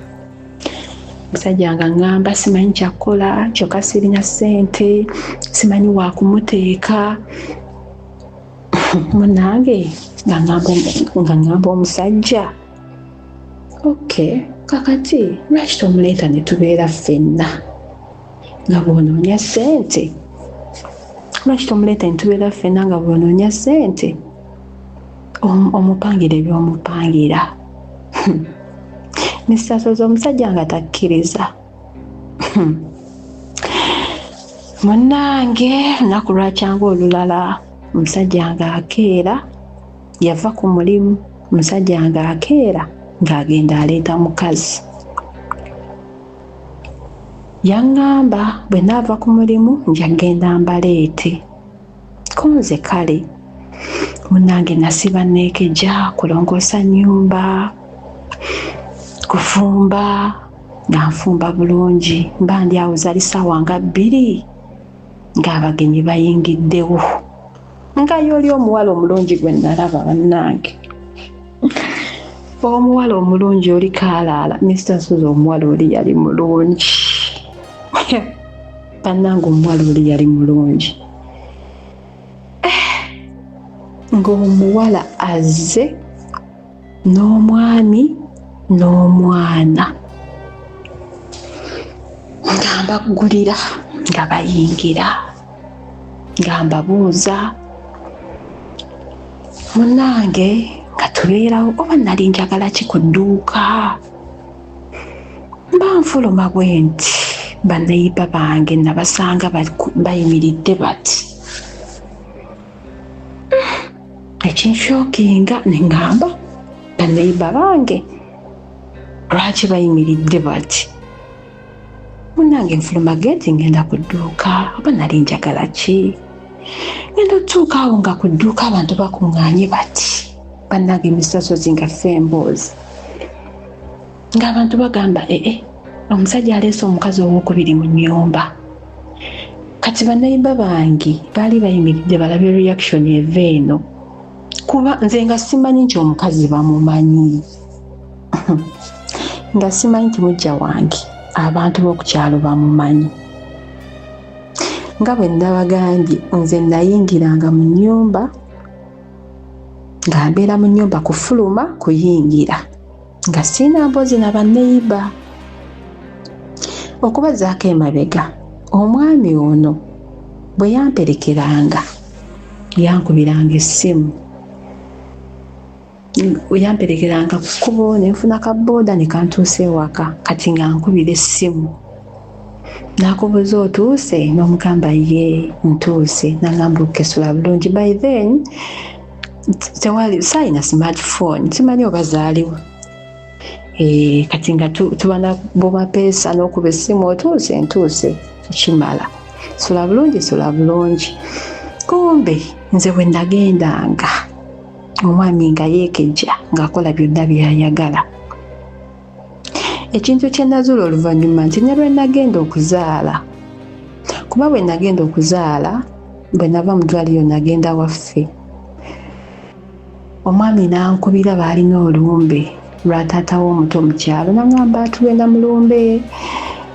Omusajja nga ngamba simanyi kyakukola, kyokka sirina ssente, simanyi wakumuteeka. Munnange nga ngamba omusajja okay kakati lwaki tomuleeta ne tubeera ffenna nga bw'onoonya ssente? Lwaki tomuleeta ne tubeera ffenna nga bw'onoonya ssente? Omupangira ebyomupangira. Mr. Sozi omusajja nga takkiriza. Munnange lunaku lwakyanga olulala omusajja nga akeera yava ku mulimu. Omusajja nga akeera ng'agenda aleeta mukazi. Yaŋŋamba bwe naava ku mulimu nja genda mbaleete. Kunze kale munnange nasiba neekeja kulongoosa nnyumba, kufumba nga nfumba bulungi. Mba ndi awo zali ssaawa nga 2 ng'abagenyi bayingiddewo. Nga y'oli omuwala omulungi gwe nalaba bannange. Omuwala omulungi oli kaalaala. Mr. Sozi omuwala oli yali mulungi. Bannange omuwala oli yali mulungi. Ng'omuwala azze n'omwami n'omwana nga mbaggulira nga bayingira nga mbabuuza. Munnange nga tubeerawo oba nali njagala ki ku dduuka? Mba nfuluma bwe nti bannayiba bange nabasanga bayimiridde bati. Ekinshokinga ne ngamba bannayiba bange lwaki bayimiridde bati? Munnange nfuluma geeti ngenda ku dduuka oba nali njagala ki? Ngenda otuuka awo nga ku dduuka abantu bakuŋŋaanye bati. Bannange Mr. Sozi nga ffe emboozi ng'abantu bagamba omusajja aleese omukazi owokubiri mu nnyumba. Kati bannayiba bange baali bayimiridde balabe reaction eva eno kuba nze nga simanyi nti omukazi bamumanyi. Nga simanyi nti mujja wange abantu b'oku kyalo bamumanyi. Nga bwe nabagambye nze nayingiranga mu nnyumba nga mbeera mu nnyumba kufuluma kuyingira nga sirina mboozi na bannayiba. Okubazaako emabega omwami ono bwe yamperekeranga yankubiranga essimu. Yamperekeranga ku kkubo ne nfuna kabooda ne kantuusa ewaka kati nga nkubira essimu. Nakubuuza otuuse? N'omugamba ye ntuuse. Nagamba okesula bulungi. By then tewali sayina smartphone simanyi oba zaaliwo. Kati nga tubana bumapeesa n'okuba essimu otuuse ntuuse kimala. Sula bulungi sula bulungi. Kumbe nze bwe nagendanga omwami nga yeekejja ng'akola byonna by'ayagala. ekintu kye nazuula oluvannyuma nti ne lwe nagenda okuzaala, kuba bwe nagenda okuzaala bwe nava mu ddwaliro nagenda waffe, omwami n'ankubira baalina olumbe lwa taata w'omuto mu kyalo, n'aŋŋamba tugenda mu lumbe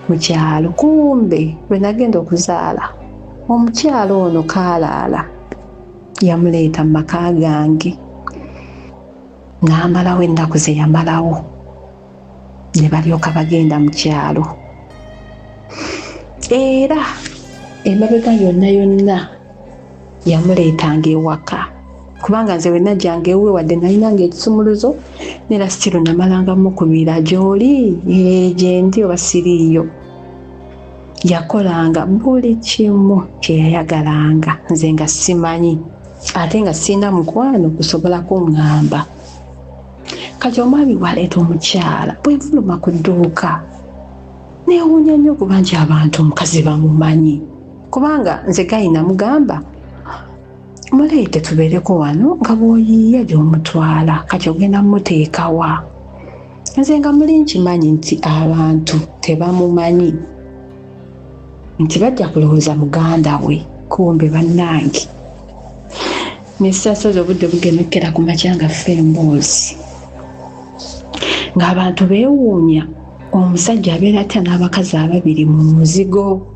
mu kyalo. Kumbe lwe nagenda okuzaala omukyalo ono kaalaala yamuleeta mu maka gange n'amalawo ennaku ze yamalawo, ne balyoka bagenda mu kyalo. Era emabega yonna yonna yamuleetanga ewaka, kubanga nze we najjanga ewe wadde nalinanga ekisumuluzo ne lasitiro namalanga mukubira gy'oli gye ndi oba siriiyo. Yakolanga buli kimu kye yayagalanga nze nga simanyi ate nga sina mukwano kusobola kuŋŋamba. Kati omwami bw'aleeta omukyala bwe nfuluma ku dduuka neewuunya nnyo okuba nti abantu omukazi bamumanyi, kubanga nze gayi namugamba muleete tubeereko wano nga bw'oyiiya gy'omutwala kati ogenda mmuteekawa. Nze nga muli nkimanyi nti abantu tebamumanyi, nti bajja kulowooza muganda we, kumbe bannange. N'essaso obudde bugemekera ku makya nga ffe emboozi, ng'abantu beewuunya omusajja abeera atya n'abakazi ababiri mu muzigo.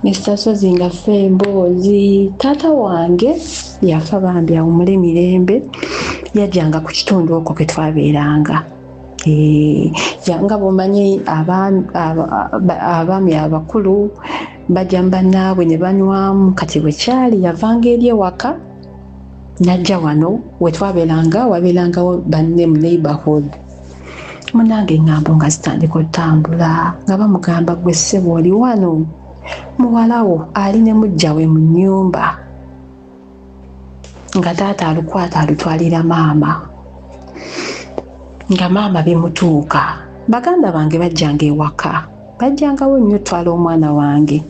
N'essasozi nga ffe emboozi. Taata wange yafa bambi awumule mirembe, yajjanga ku kitundu okwo kwe twabeeranga. Nga bw'omanyi abaami abakulu bajja mu bannaabwe ne banywamu, kati bwe kyali yavanga eri ewaka n'ajja wano we twabeeranga, wabeerangawo banne mu neighborhood. Munnange eŋŋambo nga zitandika otambula nga bamugamba gwe ssebo oli wano, muwalawo ali ne mujja we mu nnyumba, nga taata alukwata alutwalira maama, nga maama bimutuuka. Baganda bange bajjanga ewaka, bajjangawo nnyo twala omwana wange,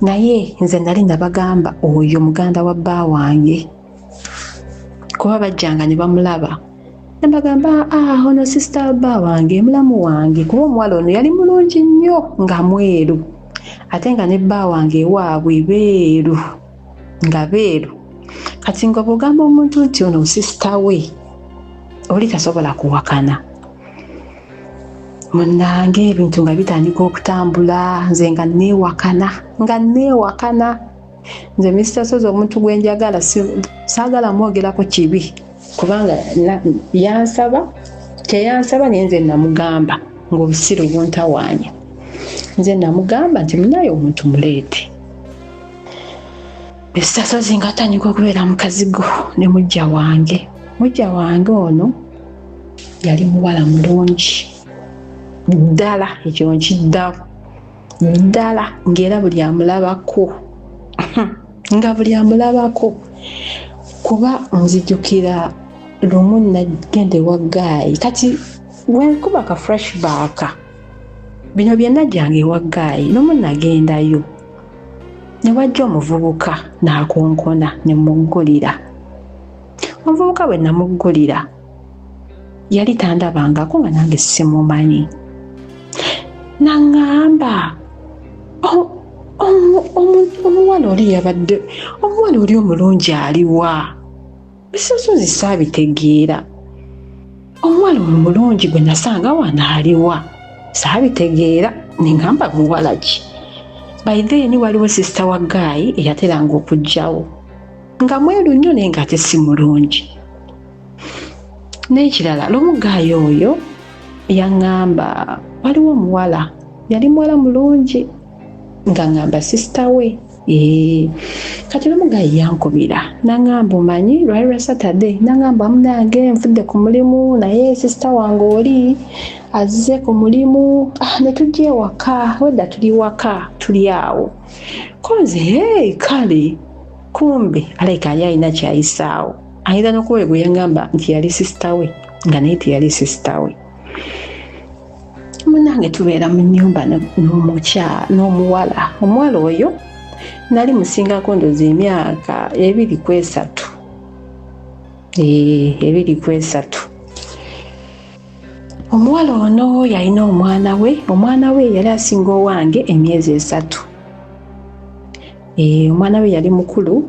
naye nze nali nabagamba oyo muganda wa bba wange, kuba bajjanga ne bamulaba ne bagamba ono sisita bba wange mulamu wange, kuba omuwala ono yali mulungi nnyo nga mweru, ate nga ne bba wange ewaabwe beeru nga beeru. Kati nga bw'ogamba omuntu nti ono sisita we oli tasobola kuwakana. Munnange ebintu nga bitandika okutambula, nze nga neewakana. Nze Mr. Sozi omuntu gwe njagala saagala mwogerako kibi, kubanga kyeyansaba naye nze namugamba ng'obusiru buntawaanya. Nze namugamba nti munayo omuntu muleete. Mr. Sozi nga atandika okubeera mu kazigo ne mujja wange. Mujja wange ono yali muwala mulungi ddala, ekyo nkiddamu ddala, ng'era buli amulabako kuba nzijukira lumu nagenda ewa Gaayi. Kati wenkuba ka flashback bino bye najjanga ewa Gaayi, lumu nagendayo ne wajja omuvubuka n'akonkona ne muggulira. Omuvubuka bwe namuggulira yali tandabangako nga nange simumanyi, n'aŋŋamba omuwala oli yabadde omuwala oli omulungi aliwa? Bisosozi saabitegeera, omuwala omulungi gwe nasanga wano aliwa? Saabitegeera, neŋŋamba muwala ki? By then waliwo sisita wa Gaayi eyateranga okujjawo nga mweru nnyo naye nga ate si mulungi. N'ekirala lumu Gaayi oyo yaŋŋamba waliwo omuwala, yali muwala mulungi, nga ŋŋamba sisita we. Kati lumu Gaayi yankubira n'aŋŋamba omanyi lwali lwa Saturday, n'aŋŋamba munange nfudde ku mulimu naye sisita wange oli azze ku mulimu, ne tujja ewaka, wedda tuli waka tuli awo. Kunze kale kumbe aleka yali alina kyayisaawo, ayinza n'okuba gwe yaŋŋamba nti yali sisita we nga naye teyali sisita we. Munnange tubeera mu nnyumba n'omuwala. Omuwala oyo nali musingako ndoza emyaka 2 ku 3. Omuwala ono yalina omwana we yali asinga owange emyezi 3. Omwana we yali mukulu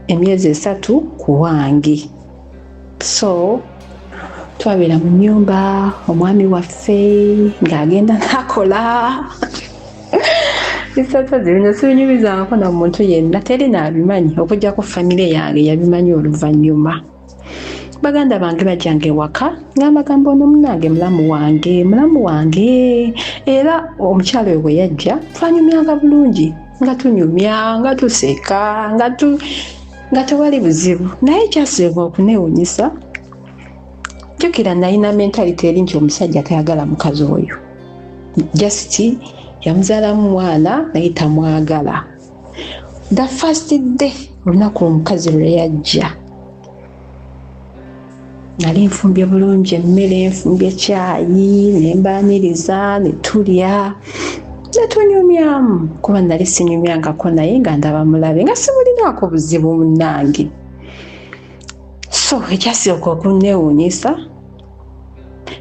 emyezi 3 ku wange. So twabeera mu nnyumba omwami waffe ng'agenda nakola bisatu bino sibinyumizangako na muntu yenna, teri naabimanyi okujja ku famire yange yabimanyi oluvannyuma. Baganda bange bajjanga ewaka ng'amagamba ono munange mulamu wange era omukyalo we bwe yajja twanyumyanga bulungi nga tunyumya nga tuseka nga tewali buzibu. Naye kyasinga okuneewuunyisa, jjukira nalina mentality eri nti omusajja tayagala mukazi oyo, just yamuzaalamu mwana naye tamwagala. The first day olunaku omukazi lwe yajja nali nfumbye bulungi emmere, nfumbye caayi nembaaniriza ne tulya ne tunyumyamu, kuba nali sinyumyangako naye nga ndaba mulabe nga sibulinaako buzibu munnange. So ekyasooka okunneewuunyisa,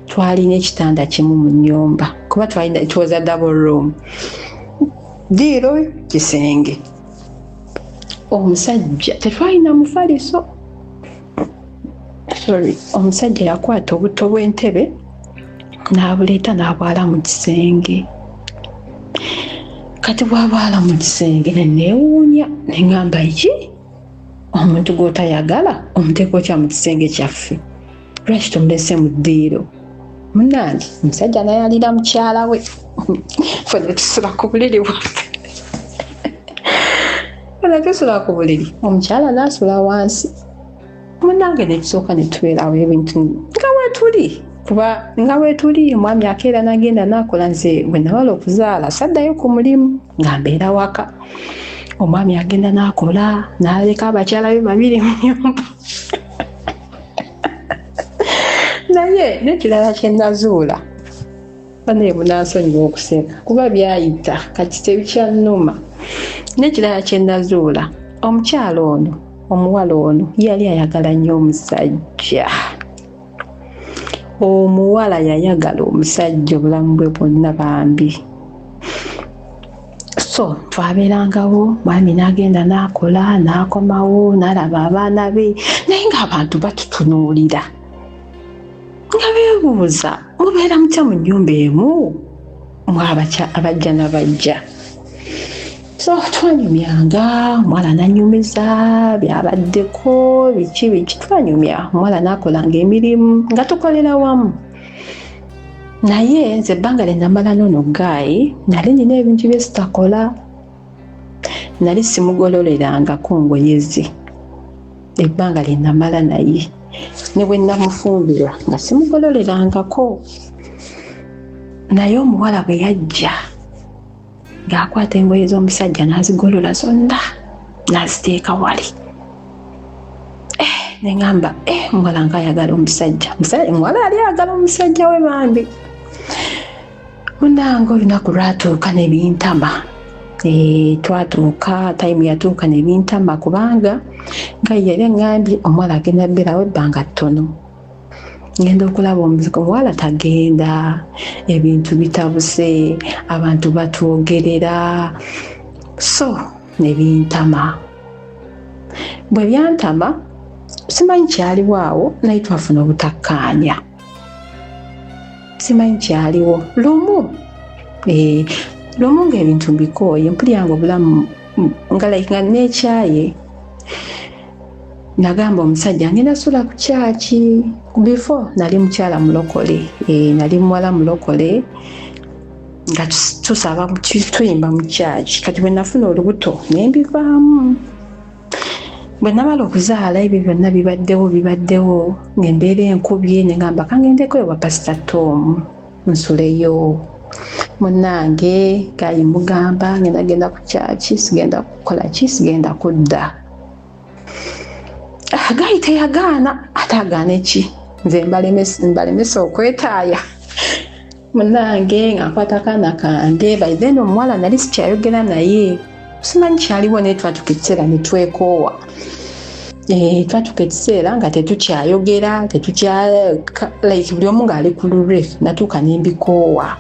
twalina ekitanda kimu mu nnyumba kuba it was a double room, diiro kisenge. Omusajja tetwalina mufaliso, omusajja yakwata obuto bw'entebe n'abuleeta n'abwala mu kisenge. Kati bw'abwala mu kisenge neewuunya ne ŋŋamba iki omuntu gw'otayagala omuteeko kya mu kisenge kyaffe, lwaki tumulese mu ddiiro? Munnange omusajja nayalira mukyala we ffe ne tusula ku buliri bwaffe tusula ku buliri, omukyala n'asula wansi, munnange ne tusooka ne tubeerawo ebintu nga weetuli. Omwami akeera n'agenda n'akola, nze bwe nawala okuzaala saddayo ku mulimu nga mbeera waka. Omwami agenda n'akola n'aleka abakyala be 2 mu nnyumba naye n'ekirala kye nazuula, banaye munansonyiwa okuseka kuba byayita kati tebikyannuma. N'ekirala kye nazuula, omukyala ono, omuwala ono yali ayagala nnyo omusajja. Omuwala yayagala omusajja obulamu bwe bwonna bambi. So twabeerangawo, mwami n'agenda n'akola n'akomawo n'alaba abaana be, naye ng'abantu batutunuulira nga beebuuza, mubeera mutya mu nnyumba emu abajja n'abajja? So twanyumyanga, omuwala n'anyumiza byabaddeko biki twanyumya, omuwala n'akolanga emirimu nga tukolera wamu. Naye nze ebbanga lye namala n'ono Guy nali nina ebintu bye sitakola, nali simugololerangako ngoye ze ebbanga lye namala naye, ne bwe namufumbira nga simugololerangako. Naye omuwala bwe yajja ng'akwata engoye z'omusajja n'azigolola zonna n'aziteeka wali, ne ŋŋamba omuwala ng'ayagala omusajja, omuwala ali ayagala omusajja we bambi. Munnange olunaku lwatuuka ne bintama, twatuuka tayimu yatuuka ne bintama kubanga nga yali aŋŋambye omuwala agenda beerawo ebbanga ttono, ngenda okulaba omuwala tagenda, ebintu bitabuse, abantu batwogerera. So ne bintama. Bwe byantama simanyi kyaliwo awo, naye twafuna obutakkaanya, simanyi kyaliwo. Lumu ng'ebintu mbikooye, mpuliranga obulamu nga n'ekyaye, nagamba omusajja ngenda sula ku kyaki. Before nali mukyala mulokole, nali muwala mulokole nga tusaba tuyimba mu kyaki. Kati bwe nafuna olubuto ne mbivaamu. Bwe namala okuzaala ebyo byonna bibaddewo ng'embeera enkubye, ne ngamba kangendeko ewa Pastor Tom nsuleyo. Munnange Gayi mugamba ngenda ku kyaki, sigenda kukola ki, sigenda kudda. Gayi teyagaana, ate agaana eki? Nze mbalemesa okwetaaya. Munnange ng'akwata akaana kange, by then omuwala nali sikyayogera naye, simanyi kyaliwo naye twatuka ekiseera ne twekoowa. twatuka ekiseera nga tetukyayogera like buli omu ng'ali ku lulwe, natuuka nembikoowa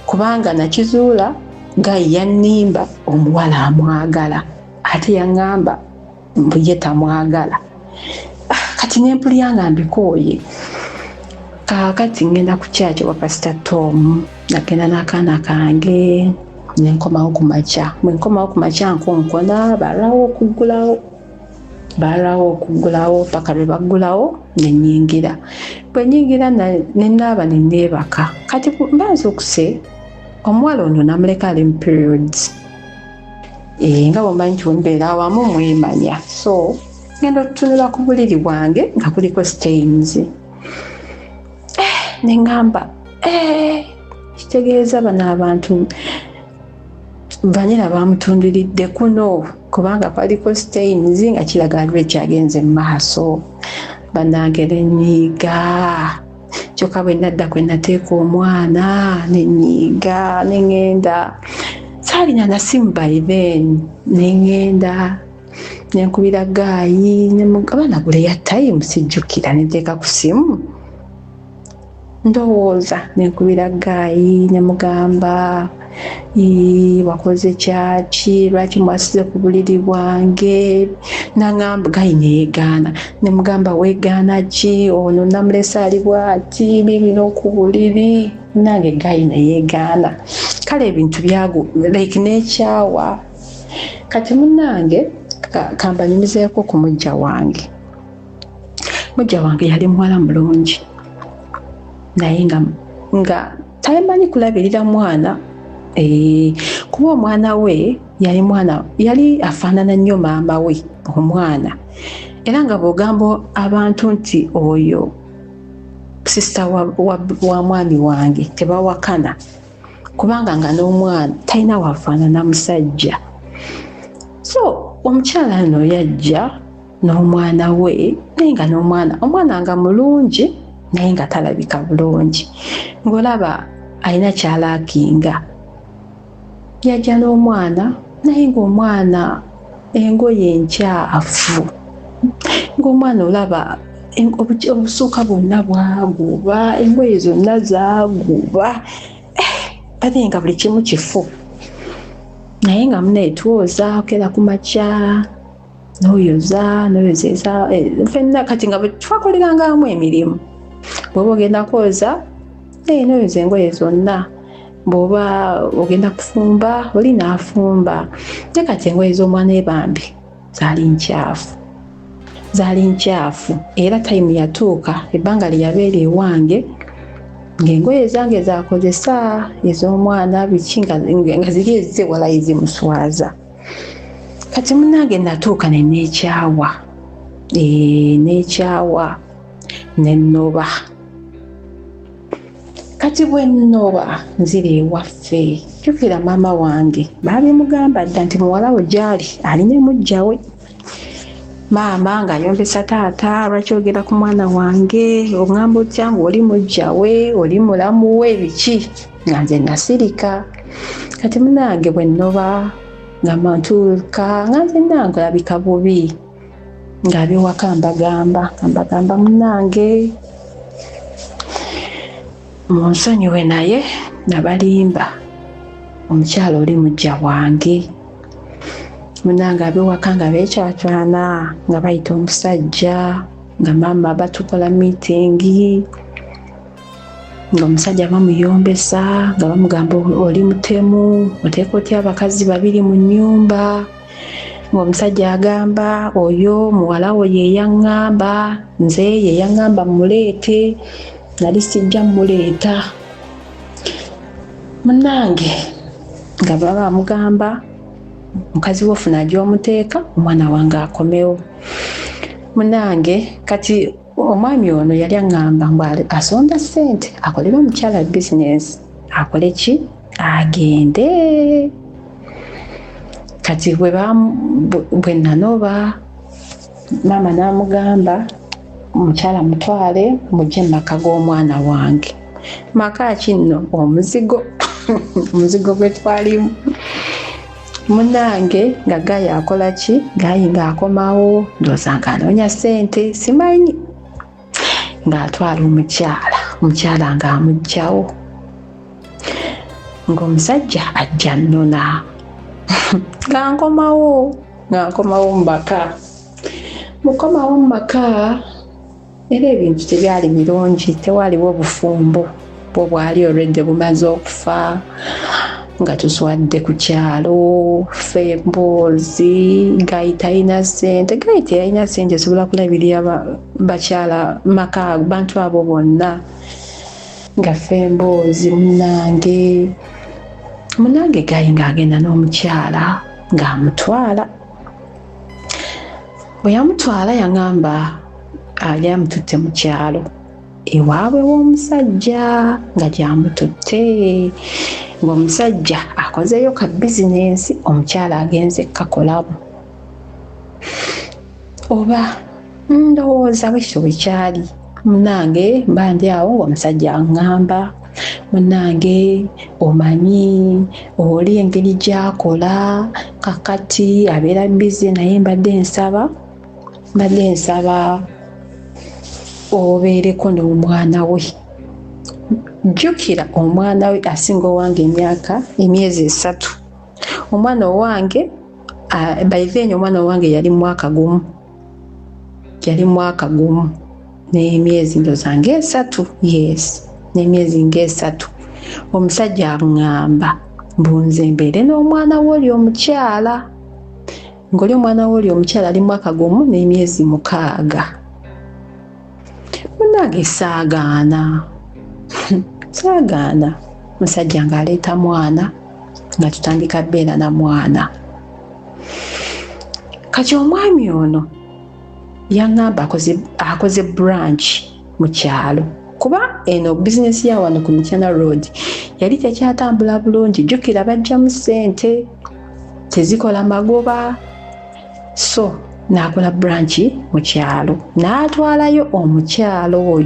kubanga nakizuula Gayi yannimba omuwala amwagala ate yaŋŋamba mbu ye tamwagala. Kati nempulira nga mbikooye. Kaakati ngenda ku kyaki wa Pastor Tom, nagenda n'akaana kange nenkomawo ku makya. Bwe nkomawo ku makya nkonkona balwawo okuggulawo paka lwe baggulawo nenyingira. Bwe nyingira nenaaba neneebaka. Kati mbazuukuse omuwala ono namuleka ali mu periods. Nga bw'omanyi nti mbeera awamu mwemanya. So ngenda okutunula ku buliri bwange nga kuliko stains. Nengamba kitegeeza bano abantu banyina bamutundiridde kuno kubanga kwaliko stains nga kiraga aliwo ekyagenze mu maaso. Bannange nenyiiga. Kyokka bwe nadda kwe nateeka omwana nenyiiga neŋŋenda. Saalina na simu by then. Neŋŋenda nenkubira Gayi abaana gule ya time sijjukira neteeka ku simu. Ndowooza nenkubira Gayi nemugamba wakoze kyaki, lwaki mwasize ku buliri bwange? Naŋŋamba Gayi neyeegaana. Nemugamba weegaana ki? Ono namulese ali bw'ati bibino ku buliri. Nange Gayi neyeegaana. Kale ebintu byago like nekyawa. Kati munnange kambanyumizeeko ku mujja wange. Mujja wange yali muwala mulungi naye nga tamanyi kulabirira mwana. Kuba omwana we yali afaanana nnyo maama we omwana, era nga bw'ogamba abantu nti oyo sisita wa mwami wange tebawakana kubanga nga n'omwana talina wafaanana musajja. So omukyala no yajja n'omwana we naye nga omwana nga mulungi naye nga talabika bulungi, ng'olaba alina kyalaakinga. Yajja n'omwana naye ng'omwana engoye enkyafu, ng'omwana olaba obusuuka bwonna bwaguba, engoye zonna zaaguba, ate nga buli kimu kifu. Naye nga muneetwoza okera ku makya noyozeza ffenna kati nga twakolerangamu emirimu. Bw'oba ogenda kwoza noyoza engoye zonna, bw'oba ogenda kufumba oli naafumba. Te kati engoye z'omwana ebambi zaali nkyafu era tayimu yatuuka ebbanga lye yabeera ewange ng'engoye zange zakozesa ez'omwana biki nga ziri ezze wala ezimuswaza. Kati munnange natuuka neneekyawa nennoba. Kati bwe nnoba nzira ewaffe, jjukira maama wange baabimugamba dda nti muwala we gy'ali alina mujja we. Maama ng'ayombesa taata, lwaki ogera ku mwana wange oŋŋamba otya ngu oli mujja we, oli mulamu we, biki? Nga nze nasirika. Kati munnange bwe nnoba nga mantuuka nga nze nange olabika bubi ng'abyewaka mbagamba munnange munsonyiwe naye nabalimba omukyala oli mujja wange. Munnange abyewaka nga beekyatwana nga bayita omusajja nga maama batukola miitingi ng'omusajja bamuyombesa nga bamugamba oli mutemu, oteeka otya abakazi 2 mu nnyumba. Ng'omusajja agamba oyo muwala we yeyaŋŋamba, nze yeyaŋŋamba muleete, nali sijja muleeta. Munnange nga baba bamugamba mukazi we ofuna gy'omuteeka omwana wange akomewo. Munnange kati omwami ono yali aŋŋamba mbu asonda ssente akolere omukyala bizinesi, akole ki? Agende. Kati bwe nanoba maama n'amugamba omukyala mutwale mujje mu maka g'omwana wange. Maka ki nno? Omuzigo omuzigo gwe twalimu. Munange nga Gayi akola ki? Gayi ng'akomawo ndowooza ng'anoonya ssente simanyi ng'atwala omukyala ng'amuggyawo ng'omusajja ajja nnona ng'ankomawo mu maka. Mukomawo mu maka era ebintu tebyali birungi, tewaliwo bufumbo bwo bwali olwedde bumaze okufa nga tuswadde ku kyalo ffe emboozi. Gayi talina ssente, Gayi teyalina ssente esobola kulabirira bakyala maka bantu abo bonna nga ffe emboozi. Munange Gayi ng'agenda n'omukyala ng'amutwala. Bwe yamutwala yaŋŋamba yali amututte mu kyalo ewaabwe w'omusajja nga gy'amututte, ng'omusajja akozeyo ka bizinensi omukyala agenze kakolamu. Oba ndowooza bwekityo bwe kyali. Munange mba ndi awo ng'omusajja aŋŋamba, munange omanyi oli engeri gy'akola kakati abeera bizi, naye mbadde nsaba obeereko n'omwana we. Jjukira omwana we asinga owange emyezi 3. Omwana owange bayivenyo omwana owange yali mwaka gumu n'emyezi ndowooza ng'esatu. Yes, n'emyezi ng'esatu. Omusajja aŋŋamba mbunze mbeere n'omwana we oli omukyala, ng'oli omwana we oli omukyala ali mwaka gumu n'emyezi 6. Munange saagaana. Musajja ng'aleeta mwana nga tutandika bbeera na mwana. Kati omwami ono yaŋŋamba akoze branch mu kyalo, kuba eno bizinesi ya wano ku Mutana Road yali tekyatambula bulungi. Jjukira bajjamu ssente tezikola magoba, so n'akola branch mu kyalo n'atwalayo omukyalo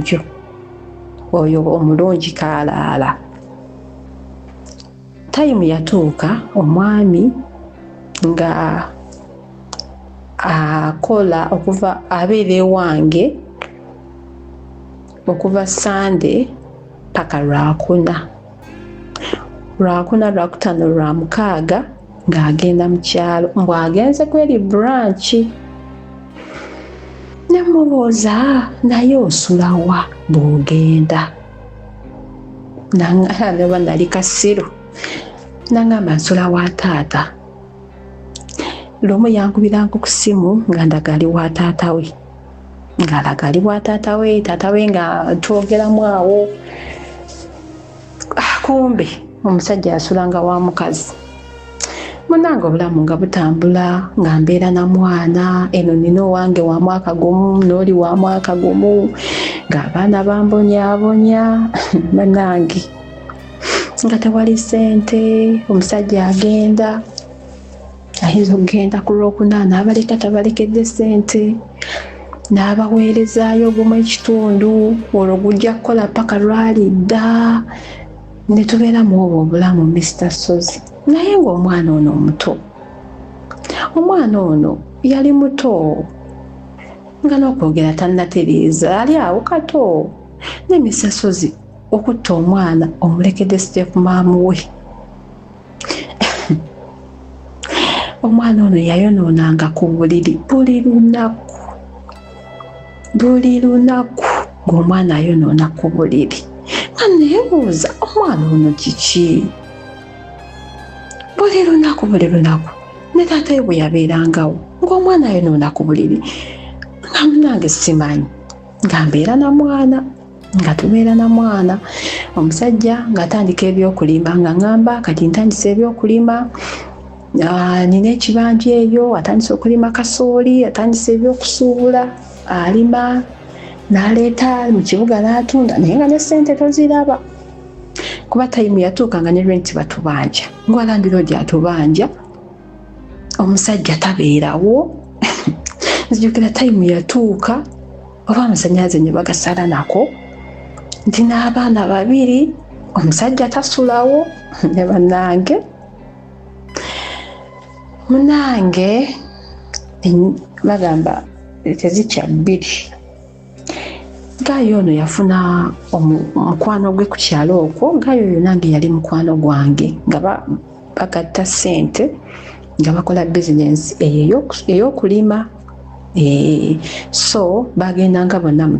oyo omulungi kaalaala. Tayimu yatuuka omwami nga akola abeera ewange okuva Sande paka Lwakuna, Lwakutaano, Lwamukaaga ng'agenda mu kyalo mbw'agenze kweri branch. Namubuuza, naye osulawa bw'ogenda? Naba nali kasiru. N'aŋŋamba nsula wa taata. Lumu yankubiranga ku ssimu nga ndaga ali wa taata we, ng'alaga ali wa taata we nga twogeramu awo. Kumbe omusajja yasulanga wa mukazi. Munange obulamu nga butambula nga mbeera na mwana, eno nina owange wa mwaka gumu n'oli wa mwaka gumu, ng'abaana bambonyaabonya. Munange nga tewali ssente, omusajja agenda ayinza okugenda ku Lwokuna n'abaleka tabalekedde ssente, n'abaweerezaayo ogumu ekitundu, olwo gujja kukola paka lwalidda. Ne tubeeramu obwo obulamu Mr. Sozi. Naye ng'omwana ono omuto, omwana ono yali muto nga n'okwogera tannatereeza, ali awo kato. Ne Mr. Sozi okutta omwana omulekedde step maamu we. Omwana ono yayonoonanga ku buliri buli lunaku ng'omwana ayonoona ku buliri. Nga neebuuza omwana ono kiki? Buli lunaku ne taata we bwe yabeerangawo ng'omwana ayonoona ku buliri. Nga munange simanyi, nga mbeera na mwana, nga tubeera na mwana. Omusajja ng'atandika ebyokulima, nga ŋŋamba kati ntandisa ebyokulima. Nina ekibanja eyo, atandise okulima kasooli, atandise ebyokusuubula, alima n'aleeta mu kibuga n'atunda, naye nga ne ssente toziraba. Kuba tayimu yatuuka nga ne renti batubanja, ng'Olandi Road atubanja, omusajja tabeerawo. Nzijukira tayimu yatuuka oba amasannyalaze ne bagasala nako, nti n'abaana 2, omusajja tasulawo ne bannange. Munange bagamba tezikya bbiri. Gayo ono yafuna omukwano gwe ku kyalo okwo. Gayo oyo nange yali mukwano gwange nga bagatta ssente nga bakola bizinensi ey'okulima. So bagendanga bonna mu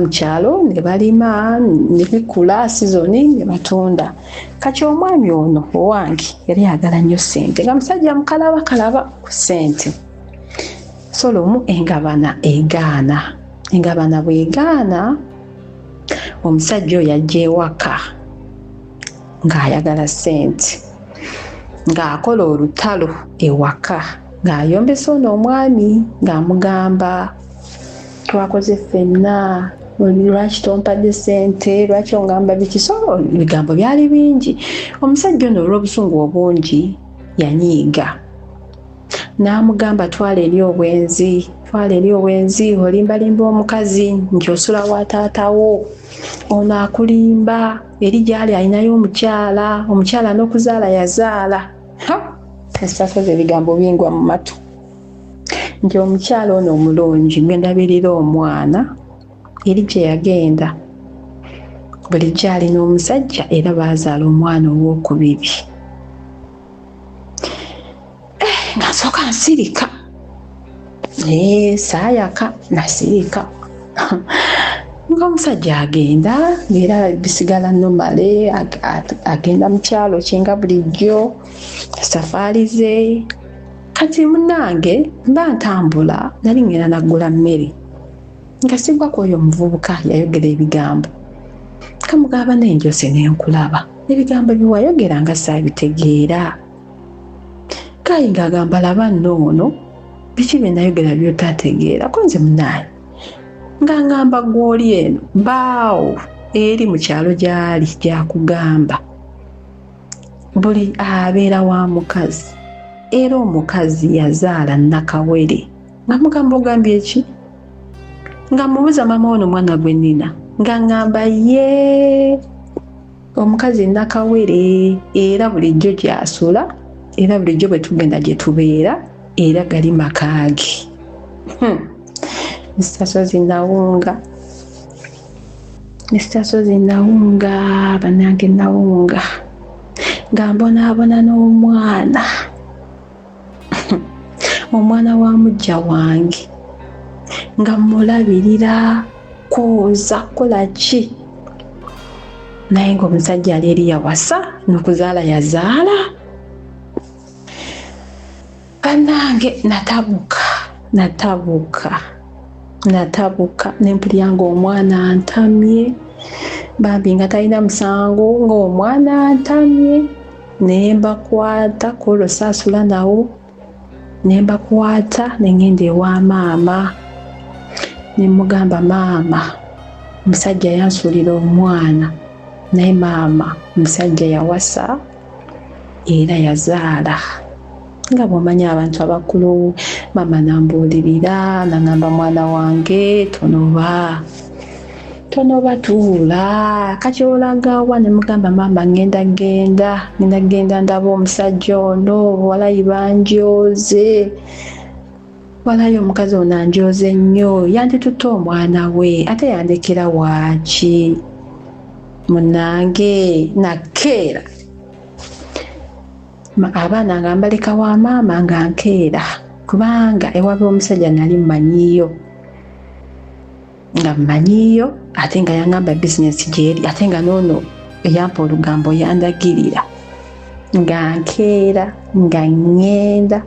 kyalo ne balima ne bikula sizoni ne batunda. Kati omwami ono owange yali ayagala nnyo ssente nga musajja mukalabakalaba ku ssente. So lumu engabana bw'egaana omusajja oyo yajja ewaka ng'ayagala ssente ng'akola olutalo ewaka ng'ayombesa ono omwami ng'amugamba twakoze ffenna lwaki tompadde ssente, lwaki ongamba biki. So ebigambo byali bingi. Omusajja ono olw'obusungu obungi yanyiiga n'amugamba twala eri obwenzi olimbalimba omukazi nti osula wa taatawo ono akulimba eri gyali alinayo omukyala n'okuzaala yazaala. Esasoze ebigambo bingwa mu matu nti omukyala ono omulungi gwendabirira omwana eri gye yagenda bulijjo alina omusajja era baazaala omwana ow'okubiri. Nga nsooka nsirika saayaka nasirika ng'omusajja agenda era bisigala nomale agenda mu kyalo kye nga bulijjo safaari ze. Kati munnange mba ntambula nali ngenda naggula mmere nga sigwa ku oyo omuvubuka yayogera ebigambo kamugamba n'enjose n'enkulaba ebigambo byewayogera nga saabitegeera. Kayi ng'agamba laba nno ono biki bye nayogera by'otategeera. Kunze munnaye ng'angamba gw'oli eno baawo eri mu kyalo gy'ali gyakugamba buli abeera wa mukazi era omukazi yazaala nakawere. Nga mugamba ogambye eki? Nga mubuuza maama ono mwana gwe nnina nga ngamba ye omukazi nakawere era bulijjo gy'asula era bulijjo bwe tugenda gye tubeera era gali makaage. Mr. Sozi Nawunga bannange Nawunga nga mbonaabona n'omwana omwana wa Mujja wange nga mulabirira kwoza kukola ki naye ng'omusajja ali eri yawasa n'okuzaala yazaala. Bannange natabuka nempulya ng'omwana antamye bambi nga talina musango ng'omwana antamye ne mbakwata kwolwo saasula nawo ne mbakwata ne ngenda ewa maama ne mugamba maama omusajja yansuulira omwana naye maama omusajja yawasa era yazaala. Nga bw'omanyi abantu abakulu maama nambuulirira nangamba mwana wange tonoba tuula kati olaga wa ne mugamba maama ngenda ndaba omusajja ono walayi banjooze walayi omukazi ono anjooze nnyo yanditutte omwana we ate yandekera waaki munnange nakeera abaana nga mbaleka wa maama nga nkeera kubanga ewabe omusajja nali mmanyiyo ate nga yangamba bizinesi gyeri ate nga noono eyampa olugambo yandagirira nga nkeera nga ngenda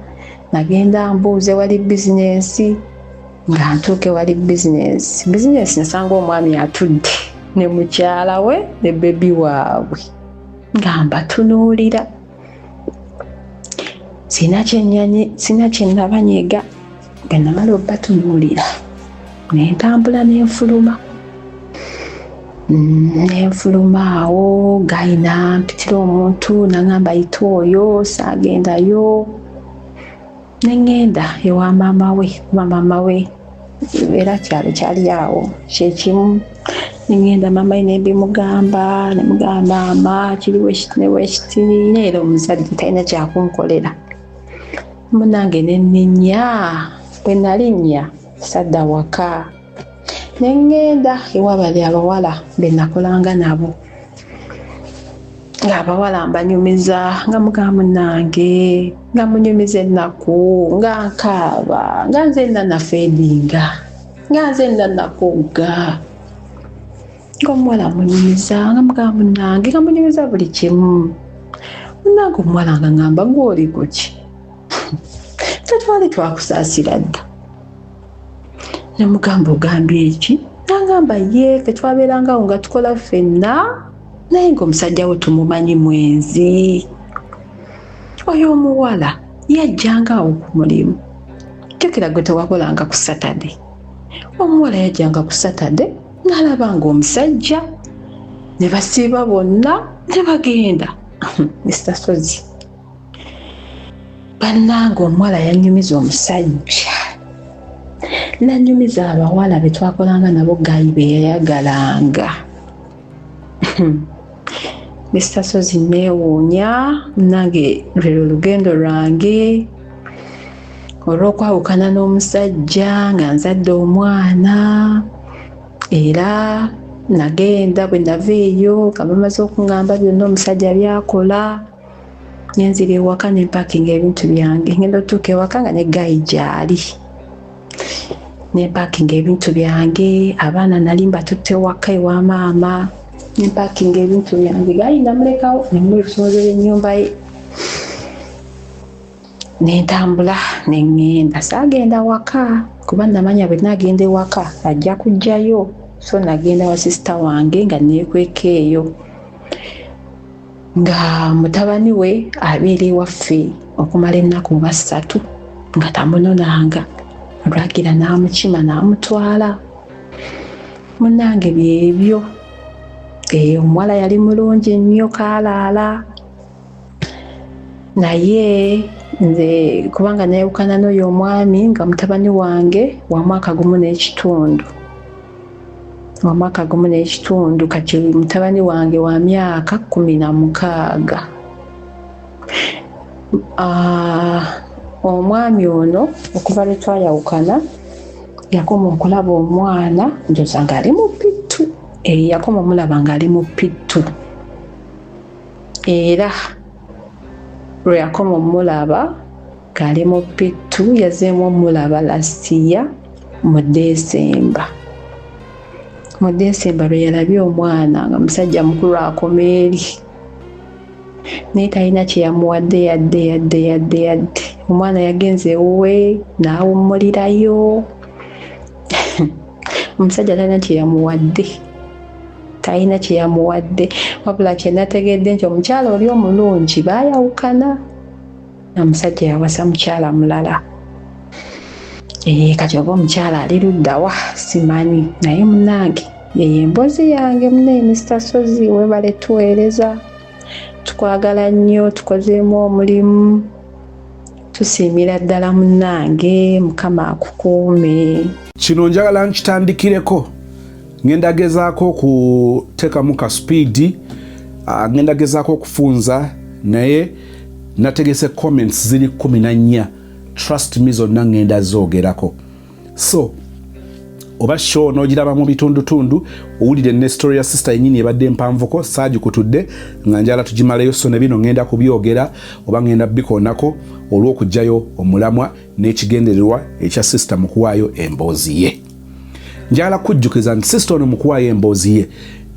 nagenda mbuuze wali bizinesi nga ntuuke wali bizinesi nasanga omwami atudde ne mukyala we ne bebi waabwe nga mbatunuulira. Sina kye nabanyega nga namala obbatunuulira nentambula nenfuluma awo gayina mpitira omuntu nangamba yita oyo saagendayo nengenda ewa maama we era kyalo kyali awo kyekimu ngenda mama ine bimugamba nemugamba ama kiriwe kiti neera omusajja talina kyakunkolera munange nenninya bwe nalinnya sadda waka nengenda ewa bali abawala be nakolanga nabo ng'abawala mbanyumiza nga mugamba nange nga munyumiza ennaku nga nkaaba nga nze nanafeedinga nga nze nanakugga ng'omuwala munyumiza nga mugamba nange nga munyumiza buli kimu munange omuwala nga ngamba gw'oli kuki tetwali twakusaasira dda nemugamba ogambye eki nangamba ye tetwabeerangawo nga tukola ffenna naye ng'omusajja we tumumanyi mwenzi oyo omuwala yajjangawo ku mulimu jjukira gwe tewakolanga ku Saturday omuwala yajjanga ku Saturday n'alabanga omusajja ne basiiba bonna ne bagenda Mr. Sozi bannange omuwala yanyumiza omusajja nanyumiza abawala be twakolanga nabo gayi be yayagalanga Mr. Sozi neewuunya nange lwe olugendo lwange olw'okwawukana n'omusajja nga nzadde omwana era nagenda bwe nava eyo nga bamaze okuŋŋamba byonna omusajja byakola nenzira ewaka ne mpakinga ebintu byange ngenda otuuka ewaka nga ne gayi gyali ne mpakinga ebintu byange abaana nali mbatutte waka ewa maama ne mpakinga ebintu byange gayi namulekawo nemwekusomozera ennyumba ye nentambula nengenda saagenda waka kuba namanya bwe nagenda ewaka ajja kujjayo so nagenda wa sisita wange nga neekweka eyo nga mutabani we abeera ewaffe okumala ennaku 3 nga tamunonanga olwagira n'amukima n'amutwala munange byebyo omuwala yali mulungi ennyo kaalaala naye nze kubanga neewukana n'oyo omwami nga mutabani wange wa mwaka gumu n'ekitundu kati mutabani wange wa myaka 16 omwami ono okuva lwe twayawukana yakoma okulaba omwana njoza ng'ali mu pittu yakoma omulaba ng'ali mu pittu era lwe yakoma omulaba ng'ali mu pittu yazeemu omulaba lasiya mu Desemba lwe yalabye omwana nga musajja mukulu akoma eri naye talina kye yamuwadde yadde omwana yagenze ewuwe n'awummulirayo omusajja talina kye yamuwadde wabula kye nategedde nti omukyala oli omulungi baayawukana omusajja yawasa mukyala mulala kati oba omukyala ali luddawa simanyi naye munange yeye emboozi yange munaye Mr. Sozi webale tuweereza tukwagala nnyo tukozeemu omulimu tusiimira ddala munange mukama akukuume kino njagala nkitandikireko ngenda gezaako okuteekamu ka speedi ngenda gezaako okufunza naye nategese comments ziri 14 trust me zonna ngenda zoogerako so oba show n'ogiraba mu bitundutundu owulire ne story ya sister yennyini ebadde mpanvuko saagikutudde nga njala tugimalayo so ne bino ngenda kubyogera oba ngenda bikoonako olw'okugjayo omulamwa n'ekigendererwa ekya sister mu kuwaayo emboozi ye njagala kujjukiza nti sister ono mu kuwaayo emboozi ye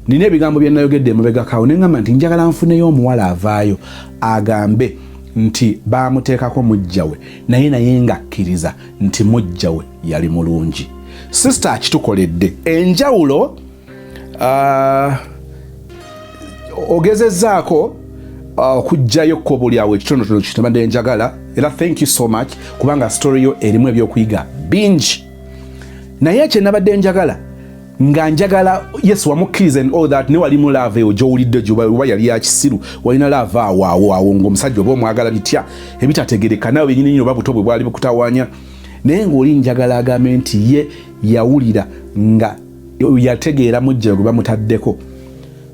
nina ebigambo bye nayogedde emabegakawo ne ngamba nti njagala nfuneyo omuwala avaayo agambe nti baamuteekako mujja we naye nga akkiriza nti mujja we yali mulungi sister akitukoledde enjawulo ogezezzaako okugjayo ko buli awo ekitonotono kitabadde njagala era thank you so much kubanga story yo erimu ebyokuyiga bingi naye kye nabadde njagala nga njagala yes wamukkiriza and all that ne wali mu lava eyo gy'owulidde gy'oba yali ya kisiru walina lava awo ng'omusajja oba omwagala bitya ebitategereka nawe bennyini oba buto bwe bwali bukutawaanya naye ng'oli njagala agambe nti ye yawulira nga yategeera Mujja gwe bamutaddeko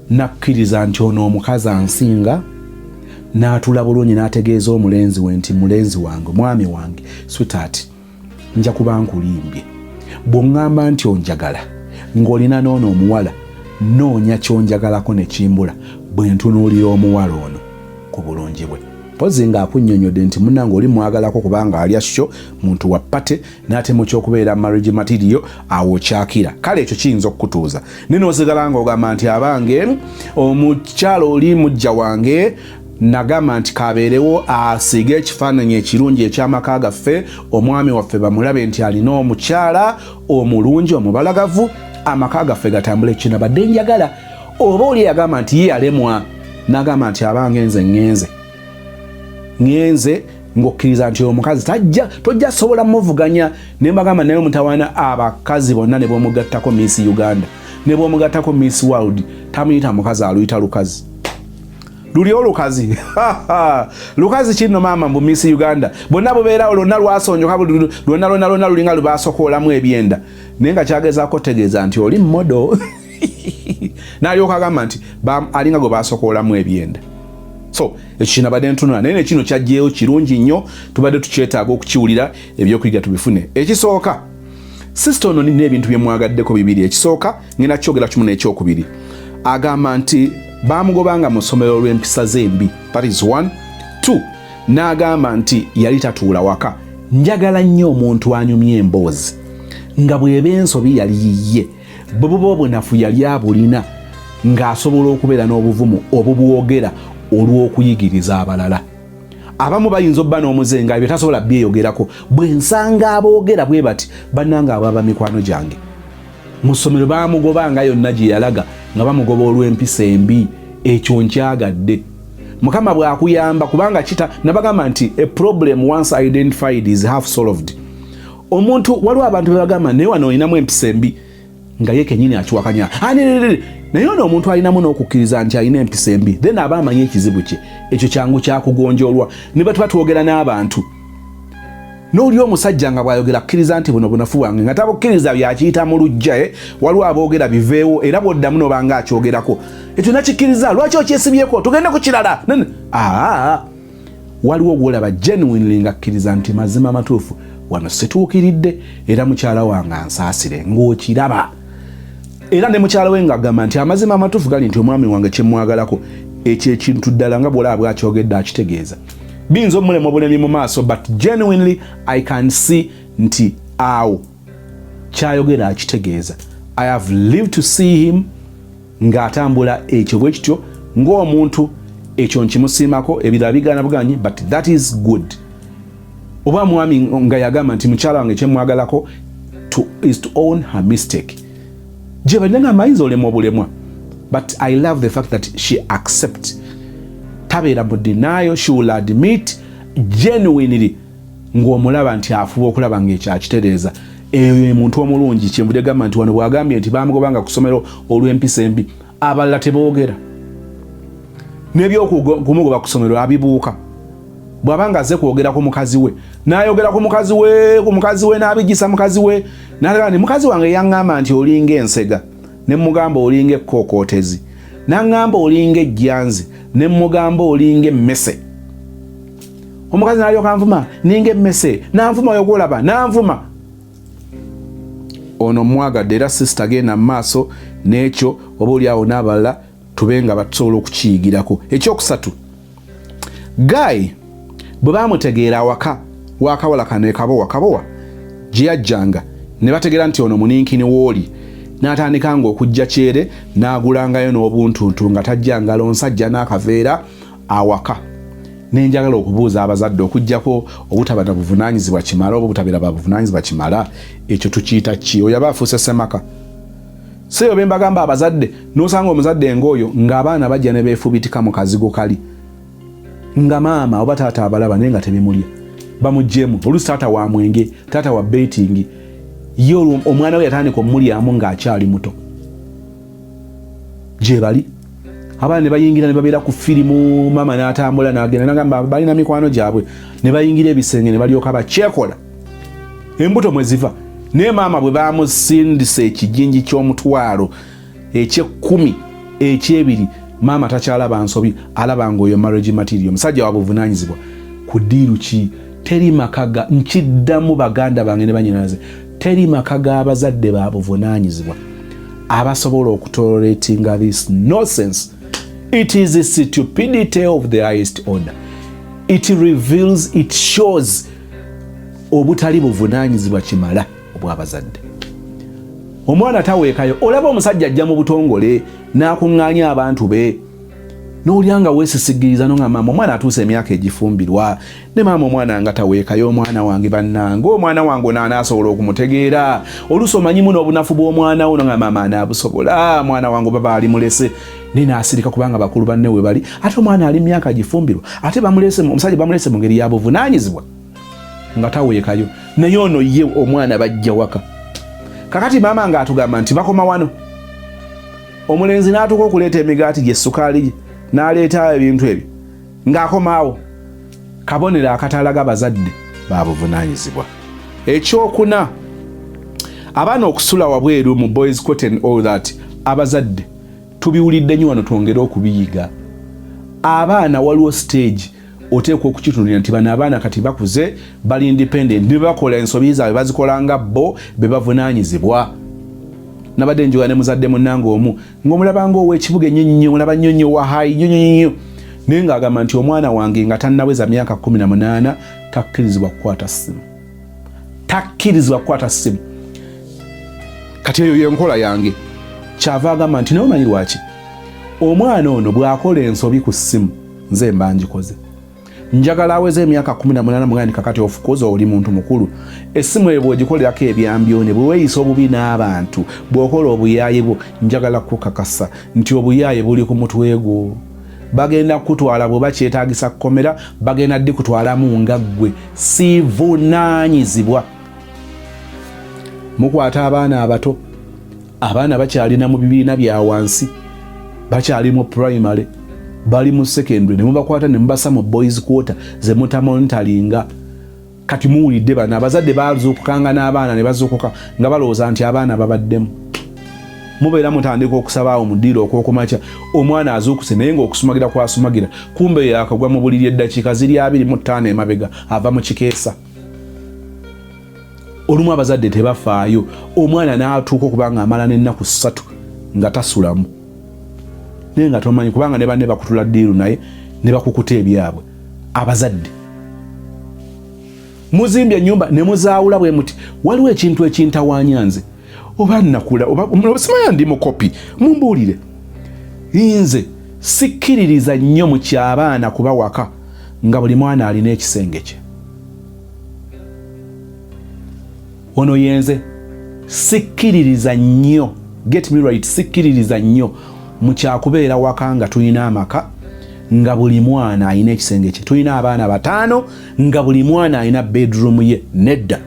nakkiriza nti ono omukazi ansinga n'atula bulungi n'ategeeza omulenzi we nti mulenzi wange mwami wange sweetheart nja kuba nkulimbye bw'oŋŋamba nti onjagala ng'olina n'ono omuwala noonya kyonjagalako ne kimbula bwe ntunuulira omuwala ono ku bulungi bwe mpozi ng'akunnyonnyodde nti munnange oli mwagalako kubanga alya sho muntu wa ppate n'ate mu ky'okubeera marriage material awo kyakira kale ekyo kiyinza okukutuuza nino osigala ng'ogamba nti abange omukyalo oli Mujja wange nagamba nti kabeerewo asiige ekifaananyi ekirungi eky'amaka gaffe omwami waffe bamulabe nti alina omukyala omulungi omubalagavu amaka gaffe gatambule kinabadde njagala oba oli yagamba nti ye yalemwa nagamba nti abange nze ngenze ng'okkiriza nti omukazi tojja sobola muvuganya ne mbagamba naye mutawaana abakazi bonna ne b'omugattako Miss Uganda ne b'omugattako Miss World tamuyita mukazi aluyita lukazi luli olukazi lukazi kino maama mbu Miss Uganda bonna bubeerawo lwonna lwasonjoka lwonna lulinga lubasokoolamu ebyenda naye nga kyagezaako tegeeza nti oli mmodo n'alyoka agamba nti alinga gwe basokoolamu ebyenda so ekyo kinabadde ntunula naye nekino kyajjeewo kirungi nnyo tubadde tukyetaaga okukiwulira ebyokuyiga tubifune ekisooka sisita ono nina ebintu bye mwagaddeko bibiri ekisooka ngenda kyogera kimu n'ekyokubiri agamba nti bamugobanga mu ssomero olw'empisa z'embi that is 1 2 n'agamba nti yali tatuula waka njagala nnyo omuntu anyumya emboozi nga bw'eba ensobi yali yiye bwe buba obunafu yali abulina ng'asobola okubeera n'obuvumu obubwogera olw'okuyigiriza abalala abamu bayinza obba n'omuzenga bye tasobola byeyogerako bwe nsanga aboogera bwe bati bannanga ababa mikwano gyange mu ssomero baamugobanga yonna gye yalaga nga bamugoba olw'empisa embi ekyo nkyagadde mukama bw'akuyamba kubanga nabagamba nti a problem once identified is half solved omuntu waliwo abantu bebagamba naye wano olinamu empisa embi nga ye kenyini akiwakanya naye ono omuntu alinamu n'okukkiriza nti alina empisa embi then aba amanyi ekizibu kye ekyo kyangu kyakugonjoolwa ne batuba twogera n'abantu n'oli omusajja nga bw'ayogera akkiriza nti buno bunafu bwange nga tabukkiriza byakiyita mu lujja waliwo aboogera biveewo era bw'oddamu n'obanga akyogerako ekyo nakikkiriza lwaki okyesibyeko tugende ku kirala waliwo gw'olaba genuinely nga akkiriza nti mazima matuufu wano situukiridde era mukyala wange ansaasire ng'okiraba era ne mukyala we ng'agamba nti amazima amatuufu gali nti omwami wange kyemwagalako ekyo ekintu ddala nga bw'olaba bw'akyogedde akitegeeza binza omulemu obulemi mu maaso but genuinely I can see nti awo kyayogera akitegeeza I have lived to see him ng'atambula ekyo bwe kityo ng'omuntu ekyo nkimusiimako ebirala bigaana buganyi but that is good oba mwami nga yagamba nti mukyala wange kyemwagalako is to own her mistake gye badde nga mayinza olemu obulemwa but I love the fact that she accepts tabeera mu denial she will admit genuinely ng'omulaba nti afuba okulaba ng'ekyakitereeza eyo muntu omulungi kyenvudde gamba nti wano bw'agambye nti bamugobanga ku ssomero olw'empisa embi abalala teboogera n'ebyokumugoba ku ssomero abibuuka bw'abanga azze kwogera ku mukazi we n'ayogera ku mukazi we n'abigisa mukazi we n'alaga nti mukazi wange yaŋŋamba nti olinga ensega ne mugamba olinga ekkokootezi n'aŋŋamba olinga ejjanzi ne mugamba olinga emmese omukazi n'alyoka nvuma ninga emmese nanvuma oyogolaba nanvuma ono mwagadde era sisita genda mu maaso n'ekyo oba oli awo n'abalala tube nga batusobola okukiyigirako ekyokusatu Guy bwe baamutegeera awaka wakawala kano ekabowa gye yajjanga ne bategeera nti ono muninkini w'oli n'atandika ng'okujja kyere n'agulangayo n'obuntuntu nga tajjanga lonsajja n'akaveera awaka nenjagala okubuuza abazadde okujjako obutaba na buvunaanyizibwa kimala oba obutabeera ba buvunaanyizibwa kimala ekyo tukiyita ki oyo aba afuuse semaka seyo be mbagamba abazadde n'osanga omuzadde ng'oyo ng'abaana bajja ne beefubitika mu kazigo kali nga maama oba taata abalaba naye nga tebimulya bamuggyemu oluusi taata wa mwenge taata wa baiting ye omwana we yatandika omulyamu ng'akyali muto gye bali abaana ne bayingira ne babeera ku firimu maama n'atambula n'agenda nagamba balina mikwano gyabwe ne bayingira ebisenge ne balyoka bakyekola embuto mwe ziva ne maama bwe bamusindisa ekijinji ky'omutwalo eky'ekkumi ekyebiri maama takyalaba nsobi alaba ng'oyo marriage material musajja wabuvunaanyizibwa ku ddiiru ki teri makaga nkiddamu baganda bange ne banyinaze teri maka g'abazadde babuvunaanyizibwa abasobola okutoleratinga this nonsense. It is the stupidity of the highest order. It reveals, it shows obutali buvunaanyizibwa kimala obw'abazadde. Omwana taweekayo olaba omusajja ajja mu butongole n'akuŋŋaanya abantu be n'olyanga weesisigiriza no nga maama omwana atuusa emyaka egifumbirwa ne maama omwana nga taweekayo omwana wange bannange omwana wange onanaasobola okumutegeera oluusi omanyimu n'obunafu bw'omwana wo no nga maama anaabusobola mwana wange baba ali mulese ne naasirika kubanga bakulu banne we bali ate omwana ali myaka gifumbirwa ate omusajja bamulese mu ngeri yabuvunaanyizibwa nga taweekayo naye ono ye omwana bajja waka kakati maama ng'atugamba nti bakoma wano omulenzi n'atuuka okuleeta emigaati gye sukaali n'aleeta ebintu ebyo ng'akomaawo kabonero akatalaga abazadde babuvunaanyizibwa. Ekyokuna abaana okusula wabweru mu boys court and all that abazadde tubiwulidde nnyo wano twongere okubiyiga. Abaana waliwo stage oteekwa okukitunulira nti bano abaana kati bakuze bali independent ne bakola ensobi zaabwe bazikolanga bo be bavunaanyizibwa. Nabadde njoga ne muzadde munnange omu ng'omulaba ng'ow'ekibuga ennyo mulaba nnyo wa hayi nnyo naye ng'agamba nti omwana wange nga tannaweza myaka 18 takkirizibwa kukwata ssimu. Takkirizibwa kukwata ssimu. Kati eyo y'enkola yange. Kyava agamba nti naye omanyi lwaki omwana ono bw'akola ensobi ku ssimu nze mba ngikoze. Njagala aweze emyaka 18 mugandi kakati of course oli muntu mukulu. Essimu eyo bw'ogikolerako ebyambyone bwe weeyisa obubi n'abantu bw'okola obuyaaye bwo njagala kukakasa nti obuyaaye buli ku mutwe gwo. Bagenda kutwala bwe bakyetaagisa kukomera bagenda ddi kutwalamu nga ggwe sivunaanyizibwa. Mukwata abaana abato abaana bakyalina mu bibiina bya wansi bakyali mu primary bali mu secondary ne mubakwata ne mubasa mu boys quarter ze mutamontalinga kati muwulidde bano abazadde bazuukukanga n'abaana ne bazuukuka nga balowooza nti abaana babaddemu. Mubeera mutandika okusabaawo mu ddiiro okw'okumakya omwana azuukuse naye ng'okusumagira kwasumagira kumbe yakagwa mu buliri eddakiika ziri 25 emabega ava mu kikeesa. Olumu abazadde tebafaayo omwana n'atuuka okubanga amala n'ennaku 3 nga tasulamu naye nga tomanyi kubanga ne banne bakutula ddiiru naye ne bakukuta ebyabwe. Abazadde muzimbye ennyumba ne muzaawula bwe muti waliwo ekintu ekintawaanya nze oba nnakula oba simanya ndi mukopi mumbuulire. Nze sikkiririza nnyo mu kyabaana kuba waka nga buli mwana alina ekisenge kye. Ono yenze sikkiririza nnyo, get me right, sikkiririza nnyo mu kyakubeera waka nga tulina amaka nga buli mwana alina ekisenge kye. Tulina abaana 5 nga buli mwana alina bedroom ye. Nedda.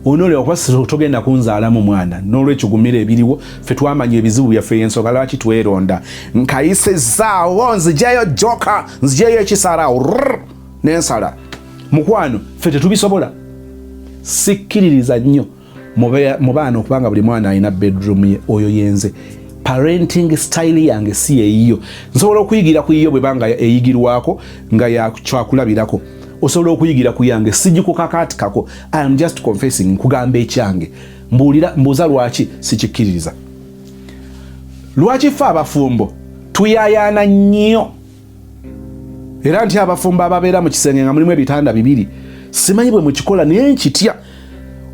Ono leo kwasi togenda kunzaalamu mwana n'olwekyo gumira ebiriwo ffe twamanya ebizibu byaffe y'ensonga lwaki tweronda nkayisezaawo nzijayo joka nzijayo ekisala n'ensala mukwano ffe tetubisobola. Sikkiririza nnyo mu baana okubanga buli mwana alina bedroom ye. Oyo yenze parenting style yange si eyiyo. Nsobola okuyigira ku yiyo bwe banga eyigirwako nga yakyakulabirako. Osobola okuyigira ku yange sigikukakaatikako. I am just confessing nkugamba ekyange. Mbuuza lwaki sikikkiririza. Lwaki ffe abafumbo tuyaayaana nnyo era nti abafumbo ababeera mu kisenge nga mulimu ebitanda 2 simanyi bwe mukikola naye nkitya.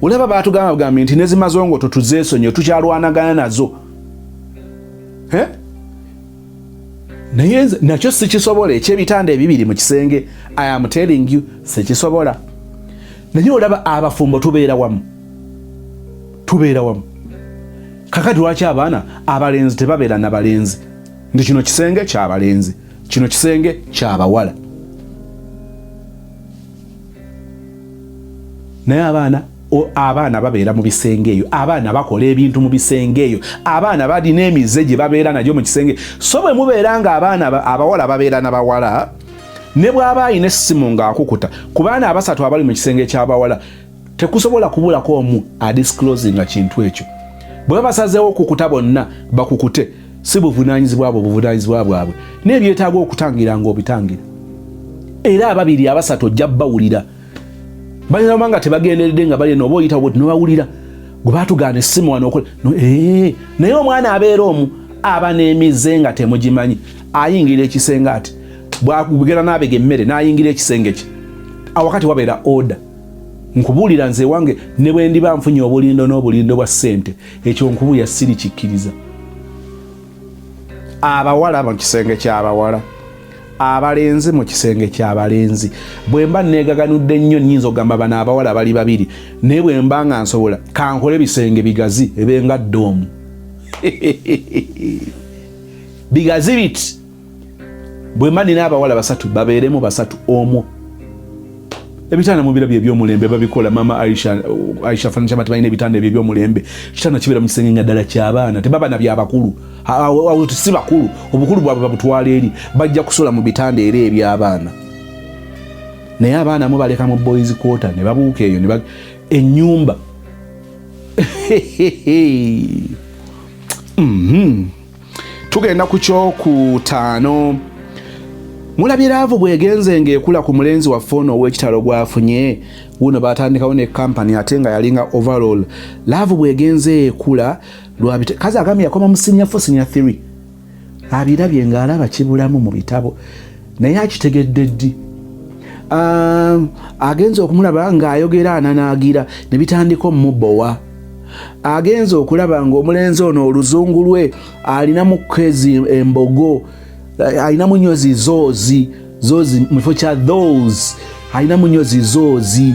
Olaba baatugamba nti nezimazongoto tuzeesonye tukyalwanagana nazo. Naye nakyo sikisobola ekyebitanda 2 mu kisenge. I am telling you sikisobola. Naye olaba abafumbo tubeera wamu. Kakati lwaki abaana abalenzi tebabeera n'abalenzi nti kino kisenge ky'abalenzi kino kisenge ky'abawala. Naye abaana babeera mu bisenge eyo. Abaana bakola ebintu mu bisenge eyo. Abaana balina emize gye babeera nagyo mu kisenge. So bwe mubeera nga abaana abawala babeera n'abawala ne bw'aba alina essimu ng'akukuta ku baana 3 abali mu kisenge ky'abawala tekusobola kubulako omu adisclosing nga kintu ekyo. Bwe basazeewo okukuta bonna bakukute si buvunaanyizibwa bwabwe n'ebyetaaga okutangira ng'obitangira. Era ababiri abasatu ojja bawulira balina nga tebagenderedde nga bali n'oba oyita bwoti nobawulira gwe baatugaana essimu wano okola naye omwana abeera omu aba n'emize nga temugimanyi ayingira ekisenge ati bwagenda n'abega emmere n'ayingira ekisenge kye awakati wabeera oda. Nkubuulira nze wange ne bwe ndiba nfunye obulindo n'obulindo bwa ssente ekyo nkubuulira siri kikkiriza. Abawala mu kisenge ky'abawala, abalenzi mu kisenge ky'abalenzi. Bwe mba neegaganudde nnyo nnyinza okugamba bano abawala bali babiri naye bwe mba nga nsobola kankole bisenge bigazi ebenga ddoomu bigazi biti. Bwe mba nina abawala basatu babeeremu basatu omwo. Ebitanda mu birabyo eby'omulembe babikola mama Aisha fanisha mati balina ebitanda ebyo eby'omulembe. Kitanda kibeera mu kisenge nga ddala ky'abaana tebaba na byabakulu si bakulu obukulu bwabwe babutwala eri bajja kusola mu bitanda era eby'abaana. Naye abaana mu baleka mu boys quarter ne babuuka eyo ne ennyumba tugenda ku kyokutaano. Mulabye laavu bwegenze ng'ekula ku mulenzi waffe ono ow'ekitalo gwafunye guno baatandikawo ne kampani ate nga yalinga overall. Laavu bwegenze ekula kazi agambye yakoma mu senior 4 senior 3 abirabye ng'alaba kibulamu mu bitabo naye akitegedde ddi. Agenze okumulaba ng'ayogera ananaagira ne bitandika omumubowa. Agenze okulaba ng'omulenzi ono oluzungu lwe alinamu kkezi embogo alinamu nyozi zozi mu kifo kya those alinamu nyozi zozi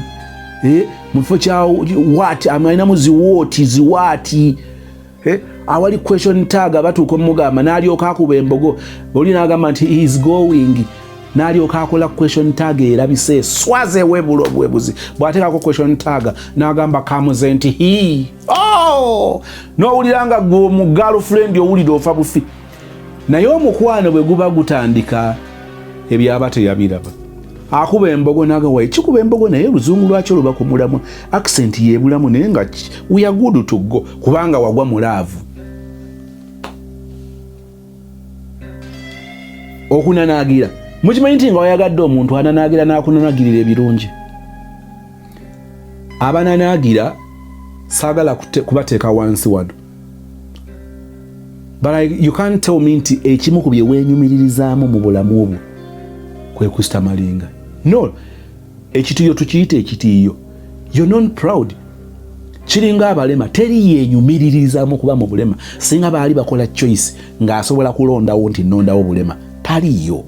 mu kifo kya what alinamu ziwaati awali question tag abatuuka omugamba n'alyoka akuba embogo oli n'agamba nti he is going n'alyoka akola question tag erabise swaze webuzi bw'ateekako question tag n'agamba kamuze nti he n'owulira nga gwe mu girlfriend owulira ofa bufi. Naye omukwano bwe guba gutandika ebyaba teyabiraba akuba embogo n'agawa ekikuba embogo naye oluzungu lwakyo luba ku mulamwa accent yeebulamu naye nga we are good to go kubanga wagwa mu laavu. Okunanaagira mukimanyi nti nga wayagadde omuntu ananaagira n'akunanaagirira ebirungi. Abananaagira saagala kubateeka wansi wano. But you can't tell me nti ekimu ku bye weenyumirizaamu mu bulamu obwo kwe kusitamalinga. No, ekitiiyo tukiyita ekitiiyo. You're not proud. Kiringa abalema teri yeenyumirizaamu kuba mu bulema singa baali bakola choice ng'asobola kulondawo nti nnondawo bulema taliyo.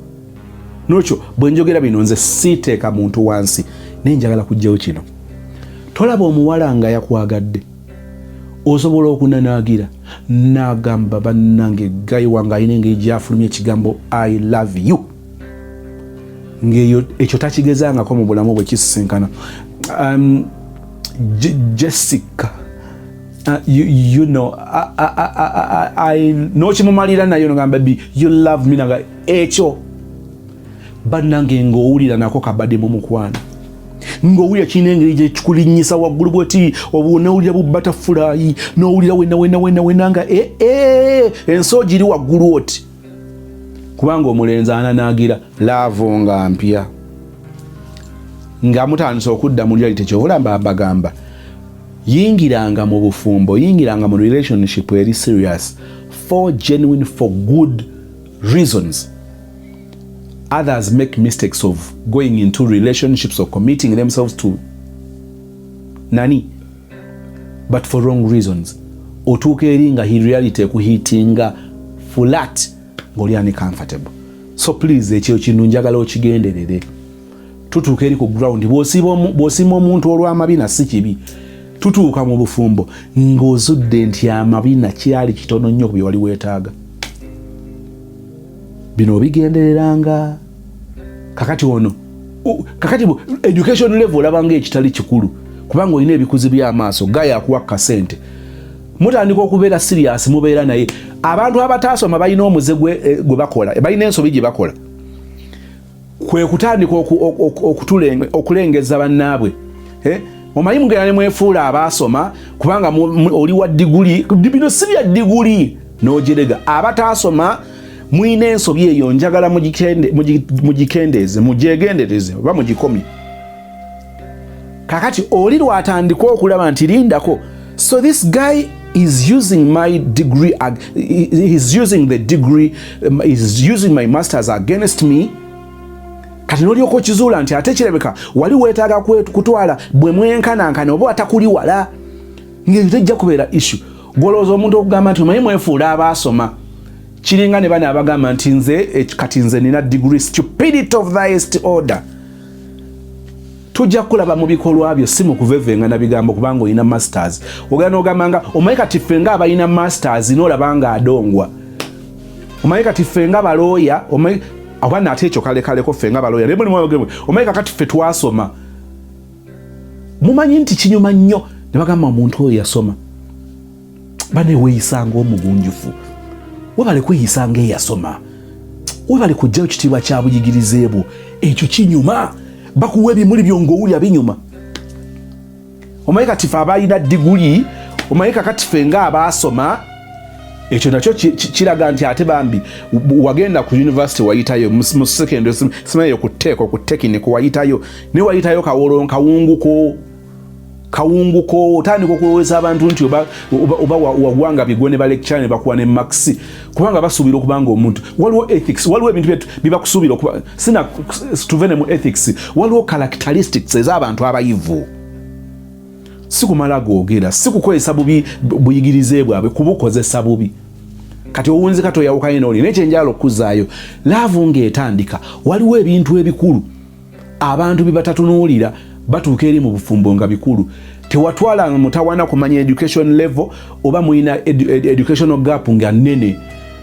Nokyo bwe njogera bino nze siiteeka muntu wansi naye njagala kujjawo kino. Tolaba omuwala nga yakwagadde osobola okunanaagira n'agamba bannange gayi wange alina engeri gy'afulumya ekigambo I love you ng'eyo ekyo takigezangako mu bulamu bwe kisisinkana. Jessica you know I nokimumalira nayo ngamba baby you love me nanga ekyo bannange ng'owulira nako kabadde mu mukwano ng'owulira kirina engeri gye kikulinnyisa waggulu bweti oba n'owulira bu butterfly n'owulira wena nga ensoo giri waggulu oti kubanga omulenzi ananaagira laavu nga mpya nga mutandisa okudda mu reality ky'olamba abagamba yingiranga mu bufumbo yingiranga mu relationship eri serious for genuine for good reasons. Others make mistakes of going into relationships or committing themselves to nani but for wrong reasons. Otuuka eri nga hi reality ekuhitinga flat ng'oli uncomfortable. So please ekyo kintu njagala okigenderere. Tutuuka eri ku ground bw'osiima omuntu olw'amabina si kibi. Tutuuka mu bufumbo ng'ozudde nti amabina kyali kitono nnyo ku bye wali weetaaga. Bino obigendereranga kakati ono kakati education level olabanga ekitali kikulu kubanga olina ebikuzi by'amaaso gaya akuwa kasente mutandika okubeera serious mubeera naye abantu abataasoma balina omuze gwe bakola balina ensobi gye bakola kwe kutandika okulengeza bannaabwe omanyi mugenda ne mwefuula abaasoma kubanga oli wa diguli bino si bya diguli n'ogerega abataasoma mwina ensobi eyo njagala mugikendeeze mugyegendereze oba mugikomye kakati oli lwatandika okulaba nti lindako so this guy is using my degree he's using the degree is using my masters against me kati n'olyoka okizuula nti ate kirabika wali weetaaga kutwala bwe mwenkanankana oba atakuli wala ngeri tejja kubeera issue golowooza omuntu okugamba nti omanyi mwefuula abaasoma kiringa ne bana abagamba nti nze kati nze nina degree stupidity of the highest order tujja kulaba mu bikolwa byo si mu kuvevenga bigambo kubanga olina masters ogenda ogambanga omanyi kati ffe nga abalina masters n'olaba nga adongwa omanyi kati ffe nga balooya omanyi abana ate ekyo kalekaleko ffe nga balooya naye mulimu omanyi kakati ffe twasoma mumanyi nti kinyuma nnyo ne bagamba omuntu oyo yasoma bane weeyisanga omugunjufu webale kweyisanga eyasoma webale kujjayo kitiibwa kya buyigirize bwo ekyo kinyuma bakuwa ebimuli byongowulya binyuma omanyi kati ffe abalina diguli omanyi kakati ffe nga abaasoma ekyo nakyo kiraga nti ate bambi wagenda ku university wayitayo mu secondary simanyi ku technical wayitayo ne wayitayo kawunguko otandika okulowooleza abantu nti oba wagwanga bigwe ne balecture ne bakuwa ne max kubanga basuubira okubanga omuntu waliwo ethics waliwo ebintu bibakusuubira okuba sina tuvene mu ethics waliwo characteristics ez'abantu abayivu si kumala googera si kukozesa bubi buyigirize bwabwe kubukozesa bubi kati owunzi kato yawukanye n'oli nekyenjala okuzaayo laavu ng'etandika waliwo ebintu ebikulu abantu bibatatunuulira batuuka eri mu bufumbo nga bikulu tewatwala mutawana kumanya education level oba muina educational gap nga nnene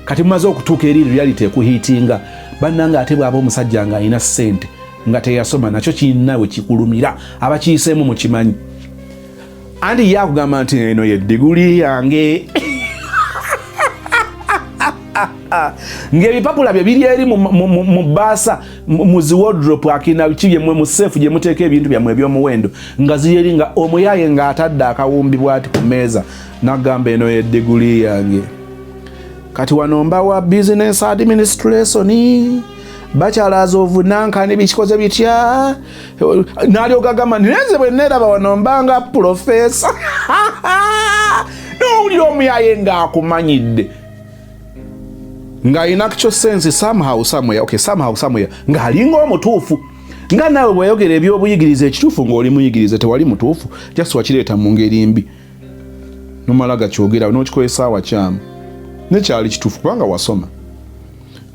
kati mumaze okutuuka eri reality ekuhiitinga bannanga ate bw'aba omusajja nga alina ssente nga teyasoma nakyo kinnawe kikulumira abakiyiseemu mu kimanyi andi yakugamba nti eno ye diguli yange ng'ebipapula bye biri eri mu baasa mu zi wardrobe akina kibye mu seefu gye muteeka ebintu byammwe eby'omuwendo nga ziri eri nga omuyaye ng'atadde akawumbi bw'ati ku meeza n'agamba eno ye diguli yange kati wano mbawa business administration bachelors of nankani bikikoze bitya n'alyoka agamba neze bwe neeraba wano mbanga professor n'owulira omuyaye ng'akumanyidde ng'alina kyo sense somehow somewhere ng'alinga omutuufu nga naawe bweyogera ebyobuyigiriza ekituufu ng'oli muyigirize tewali mutuufu just wakireeta mu ngeri mbi nomala gakyogera n'okikozesa wakyamu nekyali kituufu kubanga wasoma.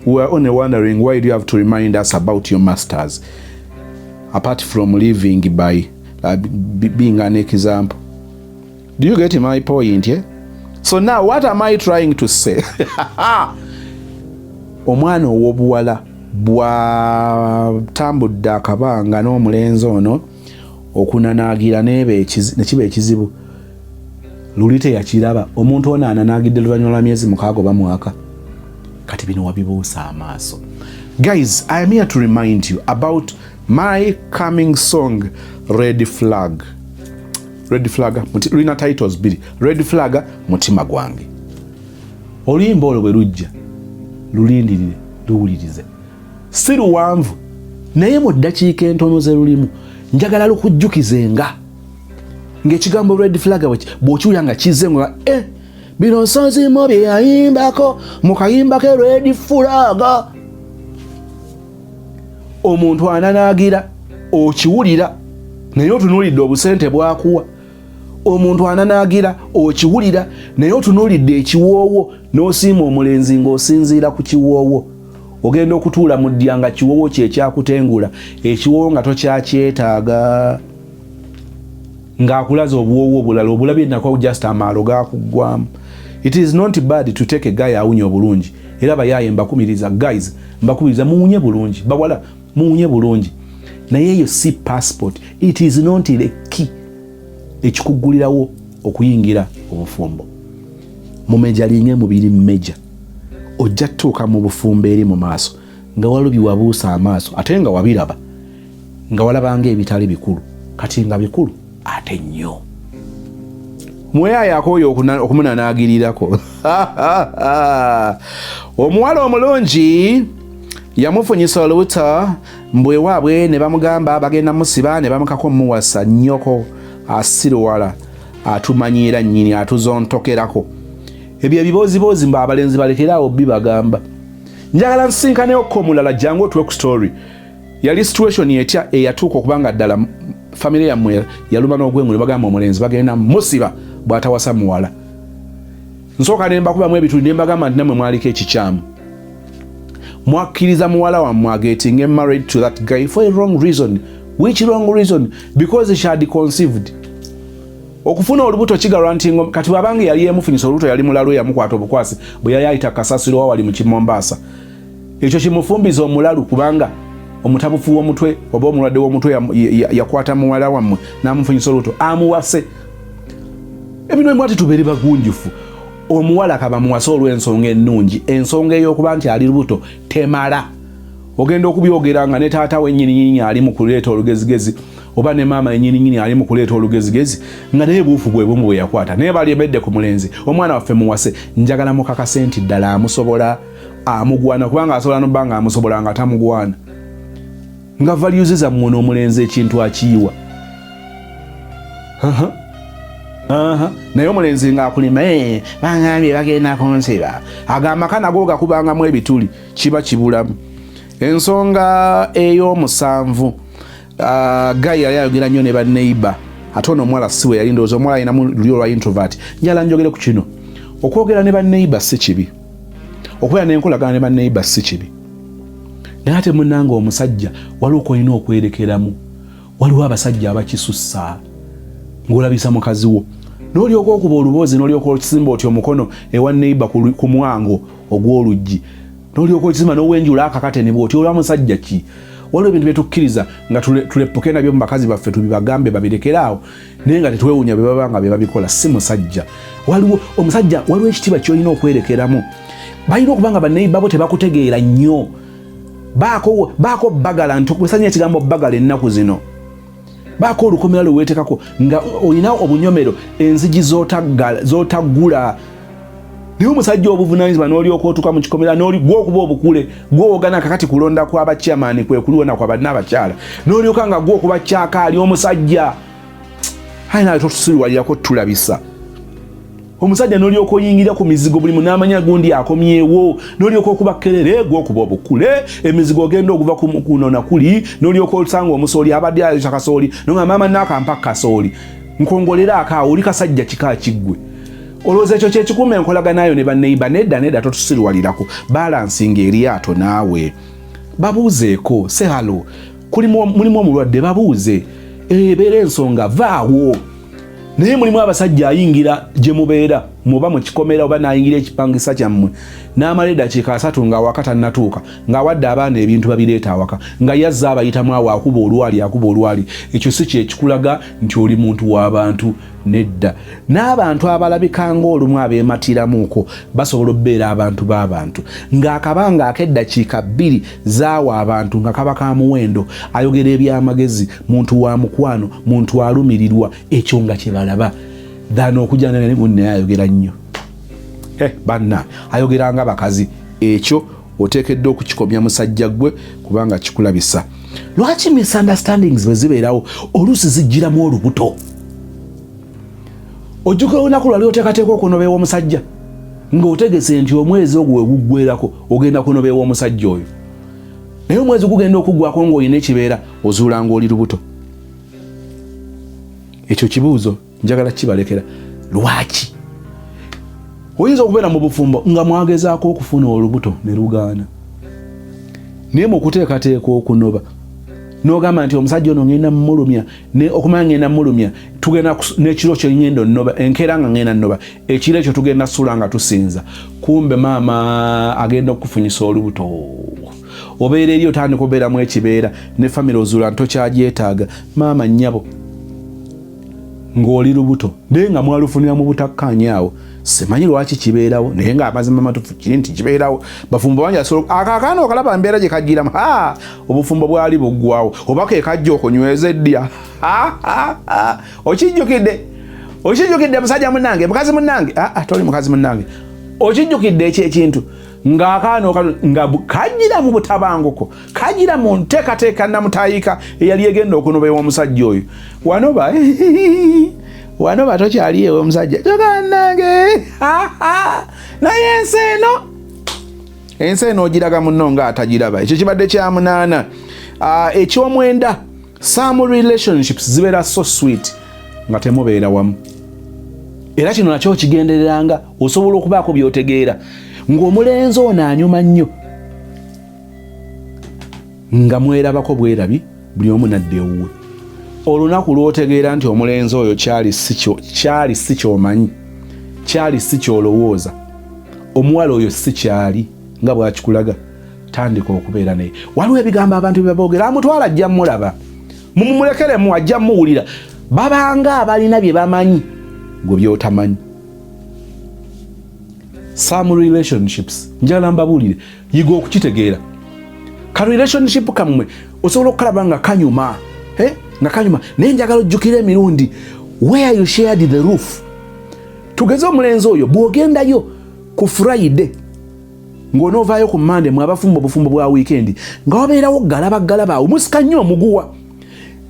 We are only wondering why do you have to remind us about your masters apart from living by being an example. Do you get my point? Yeah? So now what am I trying to say? Omwana ow'obuwala bw'atambudde akabanga n'omulenzi ono okunanaagira nekiba ekizibu luli teyakiraba omuntu ono ananaagidde oluvannyuma lwa myezi 6 oba mwaka kati bino wabibuusa amaaso. Guys, I am here to remind you about my coming song Red Flag. Red Flag lulina titles biri. Red Flag mutima gwange. Oluyimba olwo bwe lujja lulindirire luwulirize. Si luwanvu naye mu ddakiika entono ze lulimu njagala lukujjukizenga ng'ekigambo Red Flag bw'okiwulira nga kizze nga bino nsonzimo bye yayimbako mu kayimba ke Red Flag. Omuntu ananaagira okiwulira naye otunuulidde obusente bw'akuwa. Omuntu ananaagira okiwulira naye otunuulidde ekiwoowo n'osiima omulenzi ng'osinziira ku kiwoowo. Ogenda okutuula mu ddya nga kiwoowo kye kyakutengula ekiwoowo nga tokyakyetaaga ng'akulaza obuwoowo obulala obulabye nako just amaalo gakuggwamu. It is not bad to take a guy awunye obulungi era bayaye mbakumiriza guys mbakubiriza muwunye bulungi bawala muwunye bulungi naye eyo si passport. It is not the key ekikuggulirawo okuyingira obufumbo. Mumeja linye mubiri mmeja ojja tuuka mu bufumbo eri mu maaso nga walubi wabuusa amaaso ate nga wabiraba nga walabanga ebitali bikulu kati nga bikulu ate nnyo mweyayako oyo okumunanagirirako omuwala omulungi yamufunyisa olubuto mbwewaabwe ne bamugamba bagenda musiba ne bamukako muwasa nnyoko asirwala atumanyira nnyini atuzontokerako ebyo ebiboozibozi mba abalenzi balekeraawo bibagamba njagala nsinkaneokko omulala jangu otuwe ku story yali situation etya eyatuuka okubanga ddala famire yammwe yaluma n'ogwengu ne bagamba omulenzi bagenda musiba bw'atawasa muwala nsooka ne mbakubamu ebitundu ne mbagamba nti nammwe mwaliko ekikyamu mwakkiriza muwala wammwe getting married to that guy for a wrong reason. Which wrong reason? Because she had conceived. Okufuna olubuto kigarantingo kati wabange yali emufunyisa olubuto yali mulalo yamukwata obukwasi bwe yayita kasasiro wali mu Kimombasa. Ekyo kimufumbiza omulalu kubanga omutabufu w'omutwe oba omulwadde w'omutwe yakwata muwala wammwe n'amufunyisa olubuto amuwase. Ebino mwati tubere bagunjufu. Omuwala kaba muwasa olw'ensonga ennungi, ensonga ey'okuba nti ali lubuto temala. Ogenda okubyogeranga ne taata we nnyini ali mu kuleeta olugezigezi oba ne maama nnyini ali mu kuleeta olugezigezi nga naye buufu bwe bumu bwe yakwata naye bali ebedde ku mulenzi omwana waffe muwase njagala mukakase nti ddala amusobola amugwana kubanga asobola n'obbanga amusobola nga tamugwana nga values zammwe n'omulenzi ekintu akiyiwa naye omulenzi ng'akulima bangambye bagenda kunsiba agamba kanago gakubangamu ebituli kiba kibulamu. Ensonga ey'omusanvu Guy yali ayogera nnyo ne banneiba ate ono omuwala si we yali ndowooza omuwala ayinamu lulyo lwa introvert njala njogere ku kino okwogera ne banneiba si kibi okubeera n'enkolagana ne banneiba si kibi naye ate munnanga omusajja waliwo kwolina okwerekeramu waliwo abasajja abakisussa ng'olabisa mukazi wo n'olyoka okuba oluboozi n'olyoka okisimba oti omukono ewa neiba ku mwango ogw'oluggi n'olyoka okizimba n'owenjula akakate ne bw'oti olwa musajja ki waliwo ebintu bye tukkiriza nga tulepoke nabyo mu bakazi baffe tubibagambe babirekeraawo naye nga tetwewuunya bye baba nga bye babikola si musajja waliwo omusajja waliwo ekitiibwa ky'olina okwerekeramu balina okuba nga banneiba bo tebakutegeera nnyo baako bagala nti okusanya ekigambo bagala ennaku zino baako olukomera lweweetekako nga olina obunyomero enzigi z'otaggula naye omusajja obuvunanyizibwa n'olyoka otuuka mu kikomera gw'okuba obukule gw'owogana kakati kulonda kw'abakyamaani kwe kuliwona kwa bannabakyala n'olyoka nga gw'okuba kyaka ali omusajja ayi nawe totusirwalirako tulabisa omusajja n'olyoka oyingira ku mizigo buli munamanya gundi akomyewo n'olyoka okuba kerere gw'okuba obukule emizigo ogenda okuva kuno na kuli n'olyoka osanga omusooli abadde ayisa kasooli nonga maama nakampa kasooli nkongolera akaawo oli kasajja kika kiggwe olowooza ekyo kyekikuuma enkolaganayo ne banneiba nedda totusirwalirako balansinga eryato naawe babuuzeeko sehalo mulimu omulwadde babuuze ebeera ensonga vaawo naye mulimu abasajja ayingira gye mubeera muba mu kikomera oba n'ayingira ekipangisa kyammwe n'amala eddakiika 3 ng'awaka tannatuuka ng'awadde abaana ebintu babireeta awaka nga yazza abayitamu awo akuba olwali ekyo si kyekikulaga nti oli muntu w'abantu nedda n'abantu abalabika ng'olumu abeematiramuuko basobola obbeera abantu b'abantu ng'akabanga ak'eddakiika 2 zaawa abantu nga kaba ka muwendo ayogera eby'amagezi muntu wa mukwano muntu alumirirwa ekyo nga kye balaba dhano okujjana ne munne ayogera nnyo banna ayogera nga bakazi ekyo oteekedde okukikomya musajja gwe kubanga kikulabisa lwaki misunderstandings bwe zibeerawo oluusi zijjiramu olubuto ojjuka olunaku lwali oteekateeka okunobeewa omusajja ng'otegese nti omwezi ogwo we guggwerako ogenda kunobeewa omusajja oyo naye omwezi gugenda okuggwako ng'olina ekibeera ozuula ng'oli lubuto ekyo kibuuzo njagala kibalekera lwaki oyinza okubeera mu bufumbo nga mwagezaako okufuna olubuto ne lugaana naye mu kuteekateeka okunoba n'ogamba nti omusajja ono ngenda mmulumya okumanya ngenda mmulumya tugenda n'ekiro kyo ngenda nnoba enkeera nga ngenda nnoba ekiro ekyo tugenda sula nga tusinza kumbe maama agenda okufunyisa olubuto obeera eri otandika obeeramu ekibeera ne famire ozuula ntokyagyetaaga maama nnyabo ng'oli lubuto naye nga mwalufunira mu butakkaanyaawo simanyi lwaki kibeerawo naye ng'amazima matuufu kiri nti kibeerawo bafumbo bangi akaakaana okalaba mbeera gye kajjiramu obufumbo bwali buggwawo oba ke kajja okunyweza eddya okijjukidde musajja munnange mukazi munnange toli mukazi munnange okijjukidde ekintu ng'akaana nga kagira mu butabanguko kagira mu nteekateeka namutayika eyali egenda okunoba ew'omusajja oyo wanoba tokyali ew'omusajja kyokannange naye ensi eno ogiraga munno nga atagiraba. Ekyo kibadde kya 8. Eky'omwenda, some relationships zibeera so sweet nga temubeera wamu, era kino nakyo kigendereranga osobola okubaako byotegeera ng'omulenzi ono anyuma nnyo nga mwerabako bwerabi buli omu nadde ewuwe. Olunaku lw'otegeera nti omulenzi oyo kyali si ky'omanyi, kyali si ky'olowooza, omuwala oyo si kyali nga bw'akikulaga, tandika okubeera naye. Waliwo ebigambo abantu bye boogera, amutwala ajja mulaba, mumulekeremu ajja muwulira, babanga abalina bye bamanyi gwe by'otamanyi. Some relationships njagala mbabuulire yiga okukitegeera. Ka relationship kamwe osobola okukalaba nga kanyuma naye njagala ojjukira emirundi where you shared the roof. Tugeze omulenzi oyo bw'ogendayo ku Friday ng'onoovaayo ku Monday mwabafumba obufumbo bwa weekend nga wabeerawo galaba awo musika nnyo omuguwa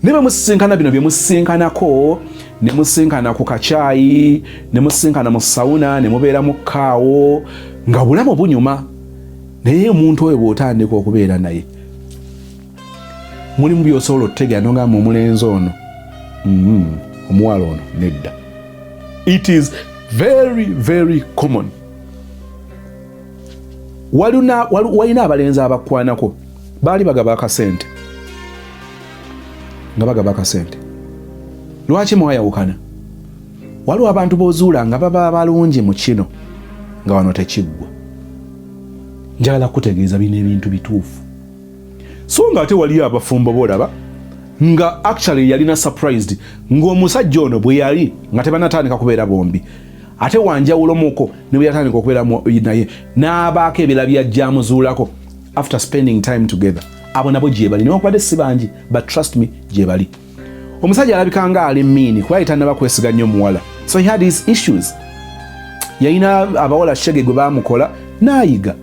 ne bwe musisinkana bino bye musisinkanako, ne musinkana ku kacaayi, ne musinkana mu sawuna, ne mubeera mu kaawo nga bulamu bunyuma. Naye omuntu oyo bw'otandika okubeera naye mulimu by'osobola okutegeera n'ogamba omulenzi ono omuwala ono nedda. It is very very common. Walina abalenzi abakwanako baali bagaba akasente nga bagaba akasente. Lwaki mwayawukana? Waliwo abantu b'ozuula nga baba balungi mu kino nga wano tekiggwa. Njagala kutegeeza bino ebintu bituufu. So nga ate waliyo abafumbo bolaba nga actually yalina surprised ng'omusajja ono bwe yali nga tebanatandika kubeera bombi, ate wanjawulo muko ne bwe yatandika okubeera naye n'abaako ebira byajja muzuulako after spending time together. Abo nabo gye bali newankubadde si bangi, but trust me gye bali. Omusajja alabika nga ali miini kuba yitannaba kwesiga nnyo muwala, so he had his issues. Yalina abawala shege gwe baamukola n'ayiga.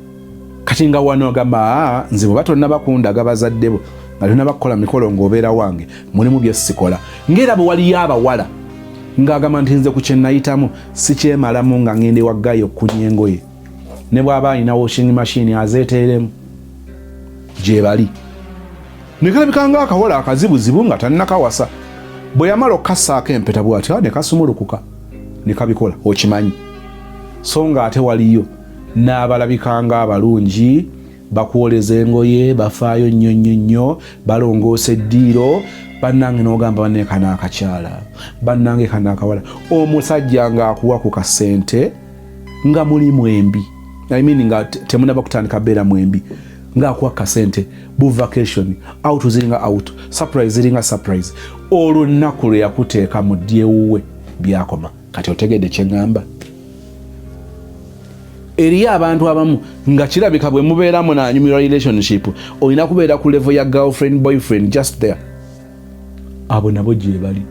Kati nga wano agamba nze bwe batonnaba kundaga bazadde bo nga tonnaba kukola mikolo ng'obeera wange mulimu bye sikola. Ng'era bwe waliyo abawala ng'agamba nti nze ku kye nayitamu si kyemalamu nga ngende waggayo okunya engoye, ne bw'aba alina washing machine azeeteeremu. Gye bali ne kalabika nga akawala akazibuzibu nga tannakawasa, bwe yamala okukassaako empeta bw'ati ne kasumulukuka ne kabikola, okimanyi. So nga ate waliyo n'abalabika nga abalungi, bakwoleza engoye, bafaayo nnyo, balongoosa eddiiro, bannange n'ogamba banne kana akakyala, bannange kana akawala. Omusajja ng'akuwa ku kasente nga muli mwembi, I mean nga temunaba kutandika beera mwembi, ng'akuwa kasente bu vacation, out ziringa out, surprise ziringa surprise. Olunaku lwe yakuteeka mu ddyeewuwe byakoma. Kati otegedde kye ngamba? Eriyo abantu abamu nga kirabika bwe mubeeramu n'anyumirwa relationship olina kubeera ku level ya girlfriend boyfriend just there. Abo nabo gye bali.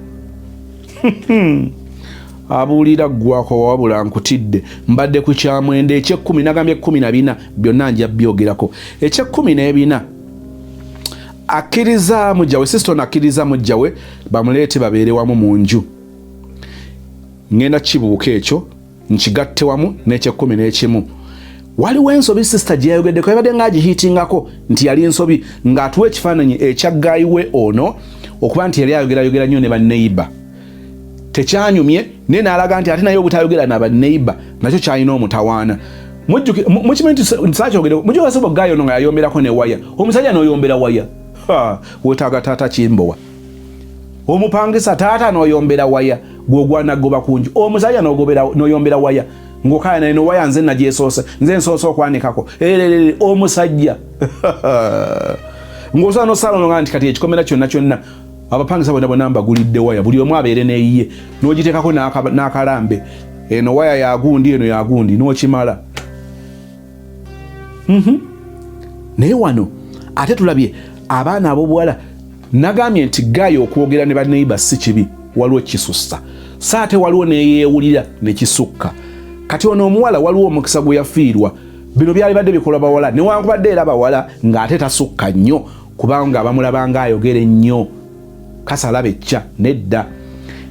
Abuulira ggwako wabula nkutidde mbadde ku kyamwenda eky'ekkumi nagambye 14 byonna nja byogerako. Eky'ekkumi akkiriza mujjawe, sister akkiriza mujjawe bamuleete babeere wamu mu nju. Ngenda kibuuka ekyo nkigatte wamu n'eky'ekkumi. Waliwo ensobi sister gye yayogeddeko yabadde ng'agihiitingako nti yali ensobi ng'atuwa ekifaananyi ekya gaayi we ono okuba nti yali ayogera nnyo ne banneiba. Tekyanyumye naye n'alaga nti ate naye obutayogera na banneiba nakyo kyalina omutawaana. Mukimanyi nti saakyogedeko mujjuka sebo gaayi ono nga yayomberako ne waya. Omusajja n'oyombera waya. Weetaaga taata Kimbowa. Omupangisa taata n'oyombera waya gw'ogwana goba kunju. Omusajja n'oyombera waya ng'okaya naye no waya nze nagyesoose, nze nsoose okwanikako. Omusajja ng'osobola n'osala nga nti kati ekikomera kyonna abapangisa bonna mbagulidde waya, buli omu abeere neeyiye, n'ogiteekako n'akalambe. Eno waya yagundi, eno yagundi, n'okimala. Naye wano ate tulabye abaana ab'obuwala nagambye nti gayo okwogera ne baneiba si kibi, waliwo kisussa saate waliwo neyeewulira nekisukka. Kati ono omuwala waliwo omukisa gwe yafiirwa. Bino byali badde bikola bawala newankubadde era bawala ng'ate tasukka nnyo kubanga bamulabanga ayogera ennyo kasala becca nedda.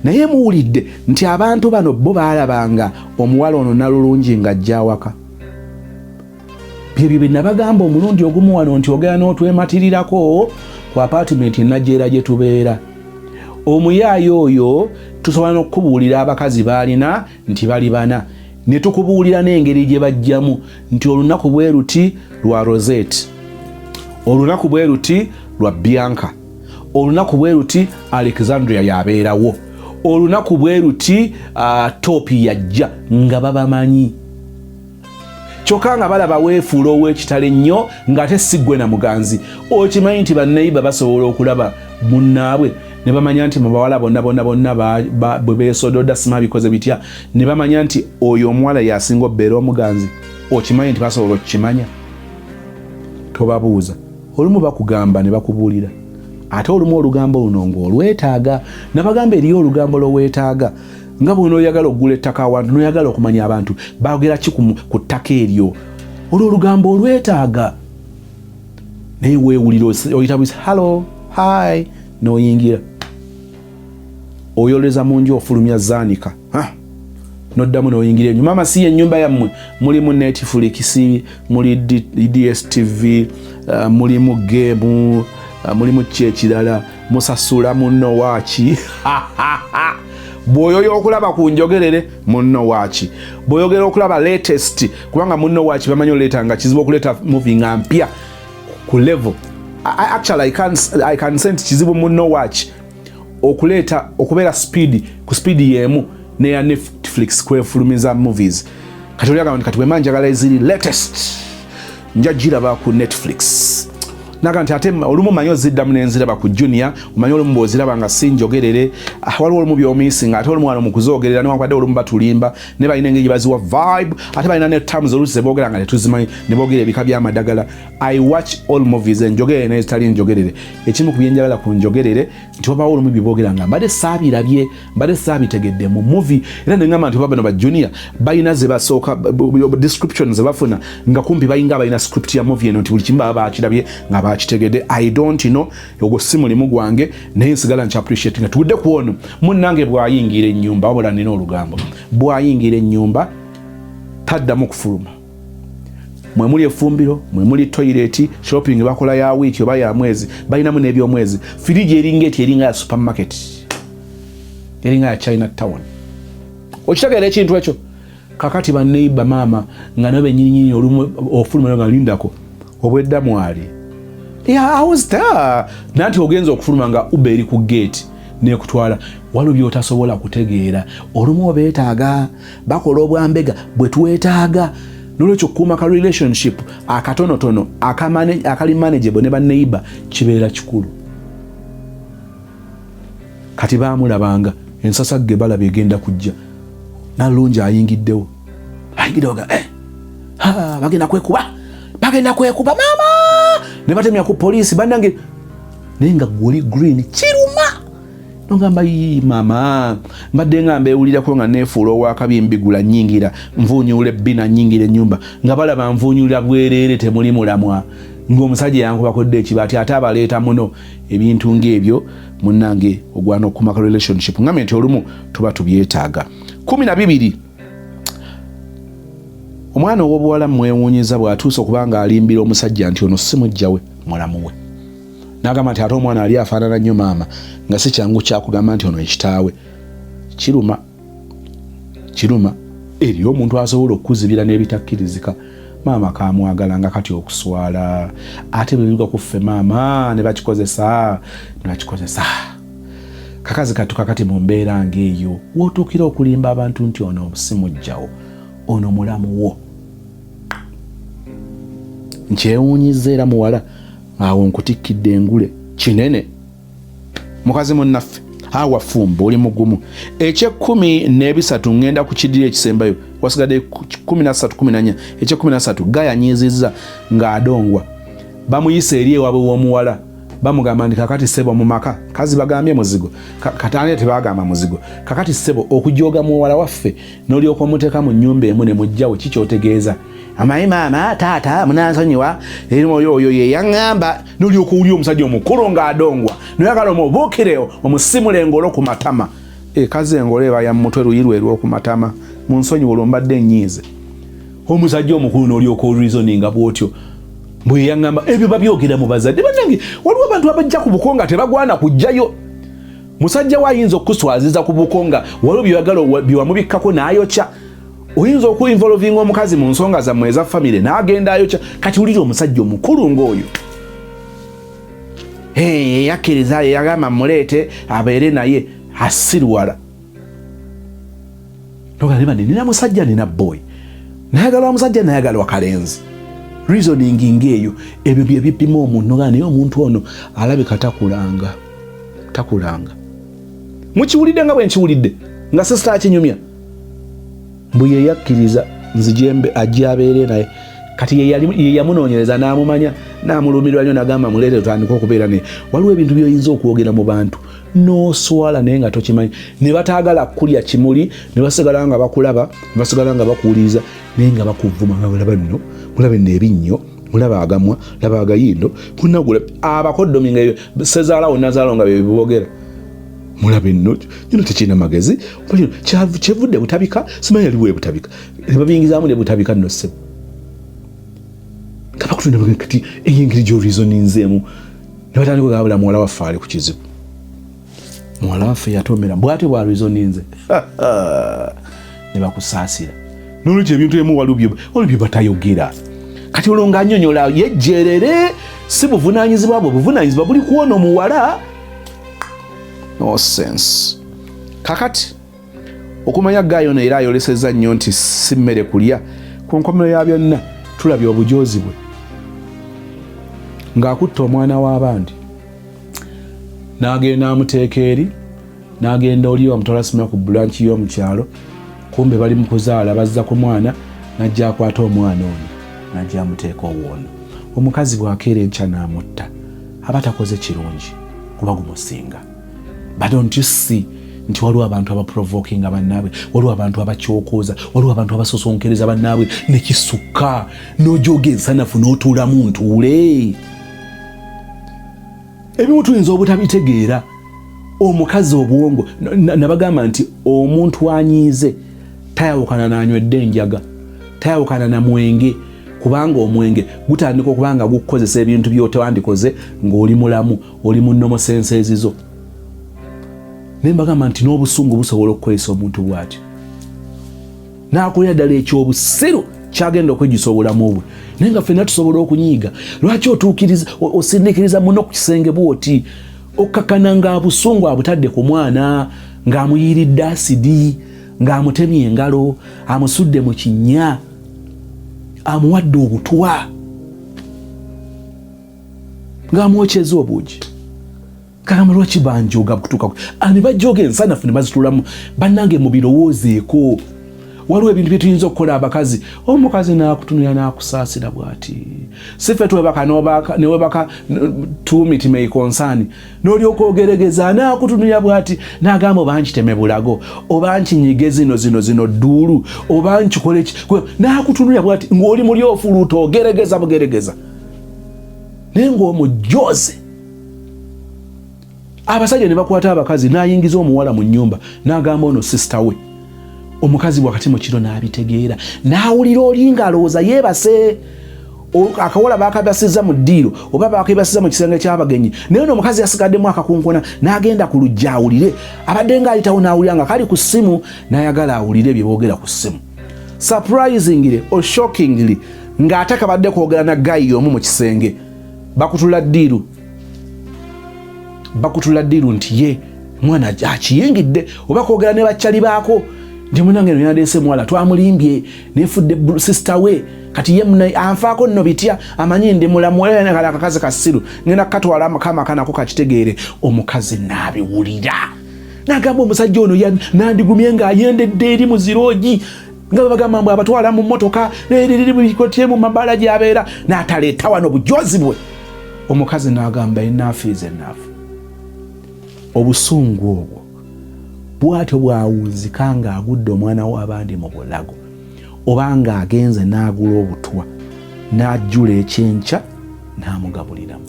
Naye muwulidde nti abantu bano bo baalabanga omuwala ono nalulungi ng'ajja awaka. Byebyo bye nabagamba omulundi ogumu wano nti ogera n'otwematirirako ku apartment najjeera gye tubeera. Omuyaayo oyo tusobola n'okubuulira abakazi baalina nti bali bana ne tukubuulira n'engeri gye bajjamu nti olunaku bwe luti lwa Rosette, olunaku bwe luti lwa Bianca, olunaku bwe luti Alexandria yabeerawo, olunaku bwe luti Topi yajja nga babamanyi. Kyokka nga balaba weefuula ow'ekitale nnyo ng'ate si ggwe na muganzi. Okimanyi nti banneiba basobola okulaba munnaabwe ne bamanya nti mu bawala bonna bwe beesododda sima bikoze bitya, ne bamanya nti oyo omuwala yasinga obbeera omuganzi. Okimanyi nti basobola okukimanya? Tobabuuza. Olumu bakugamba ne bakubuulira. Ate olumu olugambo luno ng'olwetaaga. Nabagamba eriyo olugambo lw'oweetaaga. Nga bw'onooyagala okugula ettaka awantu n'oyagala okumanya abantu baagera ki ku ttaka eryo. Olwo olugambo olwetaaga. Naye weewulira oyita bwisi hello, hi, n'oyingira. Oyoleza mu nju ofulumya zaanika. Noddamu n'oyingira ennyumba. Mama si ennyumba yammwe mulimu Netflix, muli DSTV, mulimu game, mulimu kyekirala, musasula munno waaki. Bw'oyoya okulaba ku njogerere munno waaki. Bw'oyogera okulaba latest kubanga munno waaki bamanyi oleeta nga kizibu okuleeta movie nga mpya ku level. Actually I can send kizibu munno waaki okuleeta okubeera speed ku speed yemu neya Netflix kwefulumiza movies. Kati olyaga kati bwe manjagala eziri latest njagiraba ku Netflix. Naga nti ate olumu manyo ziddamu n'enziraba ku Junior, omanyi olumu bw'oziraba nga si njogerere, waliwo olumu by'omisi nga ate olumu wano mu kuzoogerera newankubadde olumu batulimba ne balina engeri baziwa vibe, ate balina ne terms oluusi ze boogera nga tetuzimanyi ne boogera ebika by'amadagala. I watch all movies enjogerere n'ezitali njogerere. Ekimu ku byenjagala ku njogerere nti wabaawo olumu byeboogera nga mbadde saabirabye, mbadde saabitegedde mu movie, era ne ngamba nti bano ba Junior balina ze basooka description ze bafuna nga kumpi bayinga balina script ya movie eno nti buli kimu baba bakirabye nga bakitegedde. I don't know ogwo si mulimu gwange naye nsigala nki appreciate nga tudde ku ono munnange bw'ayingira ennyumba wabula nina olugambo bw'ayingira ennyumba taddamu kufuluma. Mwe muli effumbiro, mwe muli toilet, shopping bakola ya wiiki oba ya mwezi, balinamu n'ebyomwezi, firiji eringa eti eringa ya supermarket, eringa ya China Town. Okitegeera ekintu ekyo? Kakati banneiba maama nga nabo bennyininyini olumu ofuluma nga lindako obwedda mwali. Yeah, I was there. Nanti ogenza okufuluma nga Uber eri ku gate nekutwala. Waliwo by'otasobola kutegeera. Olumu obeetaaga bakola obwambega bwe tuweetaaga. Nolwekyo kuuma ka relationship akatonotono akali manageable ne banneiba kibeera kikulu. Kati baamulabanga ensasagge balaba egenda kujja. Nalungi ayingiddewo. Ayingiddewo ga bagenda kwekuba mama! Ne batemya ku poliisi bannange naye nga gwoli green kiruma. Nogamba mama mbadde nga mbeewulirako nga neefuula owakabimbigula nnyingira nvuunyuula ebbina nnyingira ennyumba nga balaba nvuunyuula bwereere temuli mulamwa ng'omusajja yankubakodde ekibaati ate abaleeta muno ebintu ng'ebyo munnange ogwana okumaka relationship ngambe nti olumu tuba tubyetaaga. 12 omwana ow'obuwala mwewuunyiza bw'atuusa okubanga alimbira omusajja nti ono si mujja we mulamu we. N'agamba nti ate omwana ali afaanana nnyo maama nga si kyangu kyakugamba nti ono ekitaawe. Kiruma eriyo omuntu asobola okukuzibira n'ebitakkirizika. Maama kamwagala nga kati okuswala ate bwe biruga kuffe maama ne bakikozesa. Kakazi kakati mu mbeera ng'eyo wootuukira okulimba abantu nti ono si mujjawo, ono mulamu wo. Nkyewuunyiza era muwala awo nkutikkidde engule kinene mukazi munnaffe awa fumba oli mugumu. Eky'13 ngenda ku kidira ekisembayo wasigadde 13 eky'13 gayanyiizizza ng'adongwa bamuyise eri ewaabwe w'omuwala bamugamba nti kakati ssebo mu maka kazi bagambye muzigo katane tebagamba muzigo kakati ssebo okujoga muwala waffe n'olyoka omuteeka mu nnyumba emu ne mujjawo kikyotegeeza amayi maama taata munansonyiwa oyo ye yaŋŋamba n'olyoka owulya omusajja omukulu ng'adongwa noyagala omubuukirewo omusimula engolo ku matama kazi engolo eba ya mutwe luyirwe lw'oku matama mu nsonyiwa olwo mbadde nnyiize omusajja omukulu n'olyoka reasoninga bw'otyo bwe yaŋŋamba ebyo babyogera mu bazadde bannange waliwo abantu abajja ku buko nga tebagwana kujjayo musajja we ayinza okuswaziza ku buko nga waliwo byeyagala byewamubikkako n'ayokya oyinza okuinvolvinga omukazi mu nsonga zammwe eza famire n'agenda ayokya kati wulira omusajja omukulu ng'oyo yakkiriza yagamba muleete abeere naye asirwala nogaleba nina musajja nina boy nayagala omusajja nayagala wakalenzi reasoning ng'eyo ebyo bye bipima omuntu naye omuntu ono alabika takulanga mukiwulidde nga bwe nkiwulidde nga sisita akinyumya mbu ye yakkiriza nzijembe ajja abeere naye kati ye yamunoonyereza n'amumanya n'amulumirwa nnyo n'agamba muleete tutandika okubeera naye waliwo ebintu by'oyinza okwogera mu bantu n'oswala naye nga tokimanyi ne bataagala kulya kimuli ne basigala nga bakulaba ne basigala nga bakuwuliriza naye nga bakuvuma nga mulaba nno mulaba nno ebinnyo mulaba agamwa laba agayindo kunagula abakoddomi nga sezaalawo nazaalawo nga bebibogera mulabe nno kino tekirina magezi kyevudde butabika simanyi yaliwo ebutabika ne babiyingizaamu ne butabika nno ssebo nga bakutunda kati eyengeri gy'oreasoninzeemu ne batandika okugabula muwala waffe ali ku kizibu muwala waffe yatomera bw'atyo bwa reasoninze ne bakusaasira n'olwekyo ebintu emu waliwo bye batayogera kati olwo nga annyonnyola yejjerere si buvunaanyizibwa bwe buvunaanyizibwa buli kuwona omuwala no sense kakati okumanya gaayo no era ayolesezza nnyo nti si mmere kulya ku nkomero ya byonna tulabye obujoozi bwe ng'akutta omwana w'abandi n'agenda amuteeka eri n'agenda oli bamutwala simula ku bulanki y'omukyalo kumbe bali mu kuzaala bazza ku mwana n'ajja akwata omwana ono n'ajja amuteeka owoono omukazi bw'akeera enkya n'amutta aba takoze kirungi kuba gumusinga but don't you see nti waliwo abantu abaprovokinga bannaabwe waliwo abantu abakyokooza waliwo abantu abasosonkereza bannaabwe nekisukka n'ojoga ensanafu n'otuulamu ntuule ebimu tuyinza obutabitegeera omukazi obwongo nabagamba nti omuntu anyiize tayawukana n'anywedde enjaga tayawukana na mwenge kubanga omwenge gutandika okubanga gukukozesa ebintu by'otewandikoze ng'oli mulamu oli mu nnomo senseezizo naye mbagamba nti n'obusungu busobola okukozesa omuntu bw'atyo n'akolera ddala ekyobusiru kyagenda okwejjusa obulamu bwe naye nga ffenna tusobola okunyiiga lwaki osindikiriza muno ku kisenge bw'oti okkakkana ng'abusungu abutadde ku mwana ng'amuyiiridde asidi ng'amutemye engalo amusudde mu kinnya amuwadde obutwa ng'amwokyeza obuugi kagamba lwaki banjoga kutuuka ani bajoga ensanafu ne bazitulamu bannange mu birowoozeeko waliwo ebintu bye tuyinza okukola abakazi omukazi n'akutunulira n'akusaasira bw'ati sife newebaka tumiti meikonsani n'olyoka ogeregeza n'akutunulira bw'ati n'agamba oba nkiteme bulago oba nkinyiige zino dduulu oba nkikole ki n'akutunulira bw'ati ng'oli muli ofuluuta ogeregeza bugeregeza naye ng'omujooze abasajja ne bakwata abakazi n'ayingiza omuwala mu nnyumba n'agamba ono sisita we omukazi wakati mu kiro n'abitegeera n'awulira olinga alowooza yeebase akawala bakabasiza mu ddiiro oba bakabasiza mu kisenge ky'abagenyi naye ono omukazi yasigaddemu akakunkuna n'agenda ku lujja awulire abadde ng'ayitawo n'awulira nga kali ku ssimu n'ayagala awulire bye boogera ku ssimu surprisingly or shockingly ng'ate kabadde kwogera na gayi omu mu kisenge bakutula ddiiru nti ye mwana akiyingidde oba kwogera ne bakyali baako nti munange no yandeese muwala twamulimbye nefudde sisita we kati ye munaye anfaako nno bitya amanyi ndi mulamu kala akakazi kasiru ngenda kukatwala akamaka nako kakitegeere omukazi n'abiwulira n'agamba omusajja ono nandigumye ng'ayendedde eri mu ziroogi nga bagamba mbwe abatwala mu mmotoka bikotie mu mabala gy'abeera n'ataleeta wano bujoozi bwe omukazi n'agamba enough is enough. Obusungu obwo bwatyo bwawunzika ng'agudde omwana w'abandi mu bulago oba ng'agenze n'agula obutwa n'ajjula ekyenkya n'amugabuliramu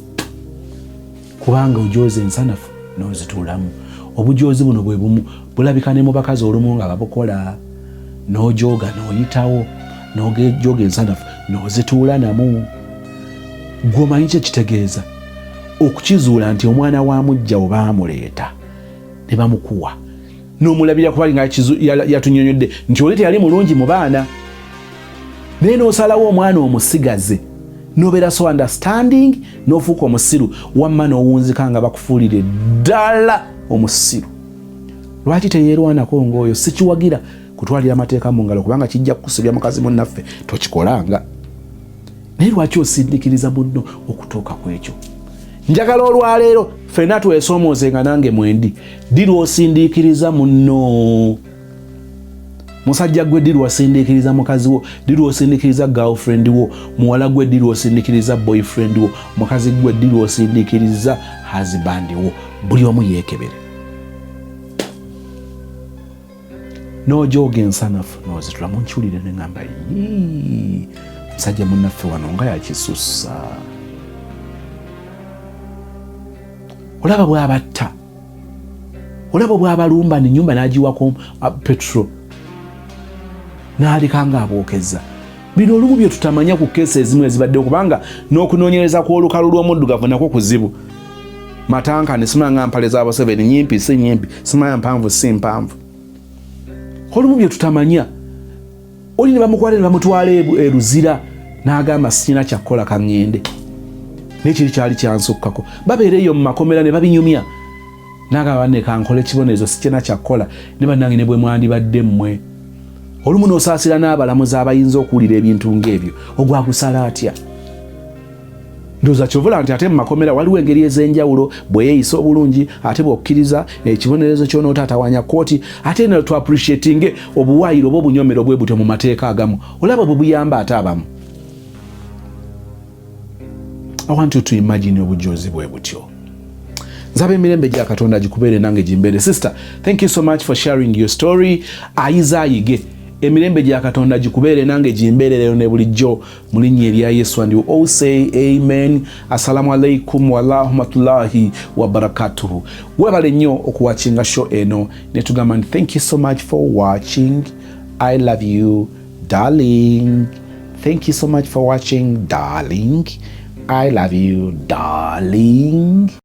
kubanga ojoozi ensanafu n'ozituulamu. Obujoozi buno bwe bumu bulabika ne mu bakazi olumu nga babukola n'ojooga n'oyitawo n'ojooga ensanafu n'ozituula namu. Gw'omanyi kye kitegeeza okukizuula nti omwana wa Mujja oba amuleeta ne bamukuwa n'omulabira kuba nga yatunyonyodde nti oli teyali mulungi mu baana naye n'osalawo omwana omusigaze n'obeera so understanding n'ofuuka omusiru wamma n'owunzika nga bakufuulire ddala omusiru. Lwaki teyeerwanako ng'oyo? Sikiwagira kutwalira amateeka mu ngalo kubanga kijja kukusibya mukazi munnaffe tokikolanga. Naye lwaki osindikiriza munno okutuuka ku ekyo? Njagala olwaleero ffenna twesoomoozenga nange mwendi. Ddi lw'osindiikiriza munno? Musajja gwe ddi lw'osindiikiriza mukazi wo? Ddi lw'osindiikiriza girlfriend wo? Muwala gwe ddi lw'osindiikiriza boyfriend wo? Mukazi gwe ddi lw'osindiikiriza husband wo? Buli omu yeekebere. N'ojooga ensanafu n'ozitula munkiwulire ne ngamba musajja munnaffe wano nga yakisussa. Olaba bw'abatta, olaba bw'abalumba n'ennyumba n'agiwako petro n'aleka ng'abwokeza. Bino olumu bye tutamanya ku keesi ezimu ezibaddewo kubanga n'okunoonyereza kw'olukalu lw'omuddugavu nakwo kuzibu. Matankane simanya mpale z'aba 7 nyimpi si nyimpi, simanya mpanvu si mpanvu. Olumu bye tutamanya. Oli ne bamukwale ne bamutwala eruzira n'agamba sina kyakola kaŋŋende. N'ekiri kyali kyansukkako. Babeera eyo mu makomera ne babinyumya. N'agamba banne kankole kibonerezo sikina kyakola ne bannange ne bwe mwandibadde mmwe. Olumu n'osaasira n'abalamuzi abayinza okuwulira ebintu ng'ebyo. Ogwagusala atya? Ndowooza kyovula nti ate mu makomera waliwo engeri ez'enjawulo bwe yeeyisa obulungi ate bw'okkiriza ekibonerezo ky'onootaatawanya kooti ate ne tu appreciating obuwaayiro oba obunyomero bwe butyo mu mateeka agamu. Olaba bwe buyamba ate abamu. I want you to imagine obujoozi bwe butyo. Nzaba emirembe gya Katonda gikubeere nange gimbeere. Sister, thank you so much for sharing your story. Ayiza ayige. Emirembe gya Katonda gikubeere nange gimbeere leero ne bulijjo mu linnya erya Yesu, and you all say amen. Assalamu alaikum wa rahmatullahi wa barakatuhu. Webale nnyo okuwachinga show eno ne tugamba thank you so much for watching. I love you darling. Thank you so much for watching darling. I love you darling.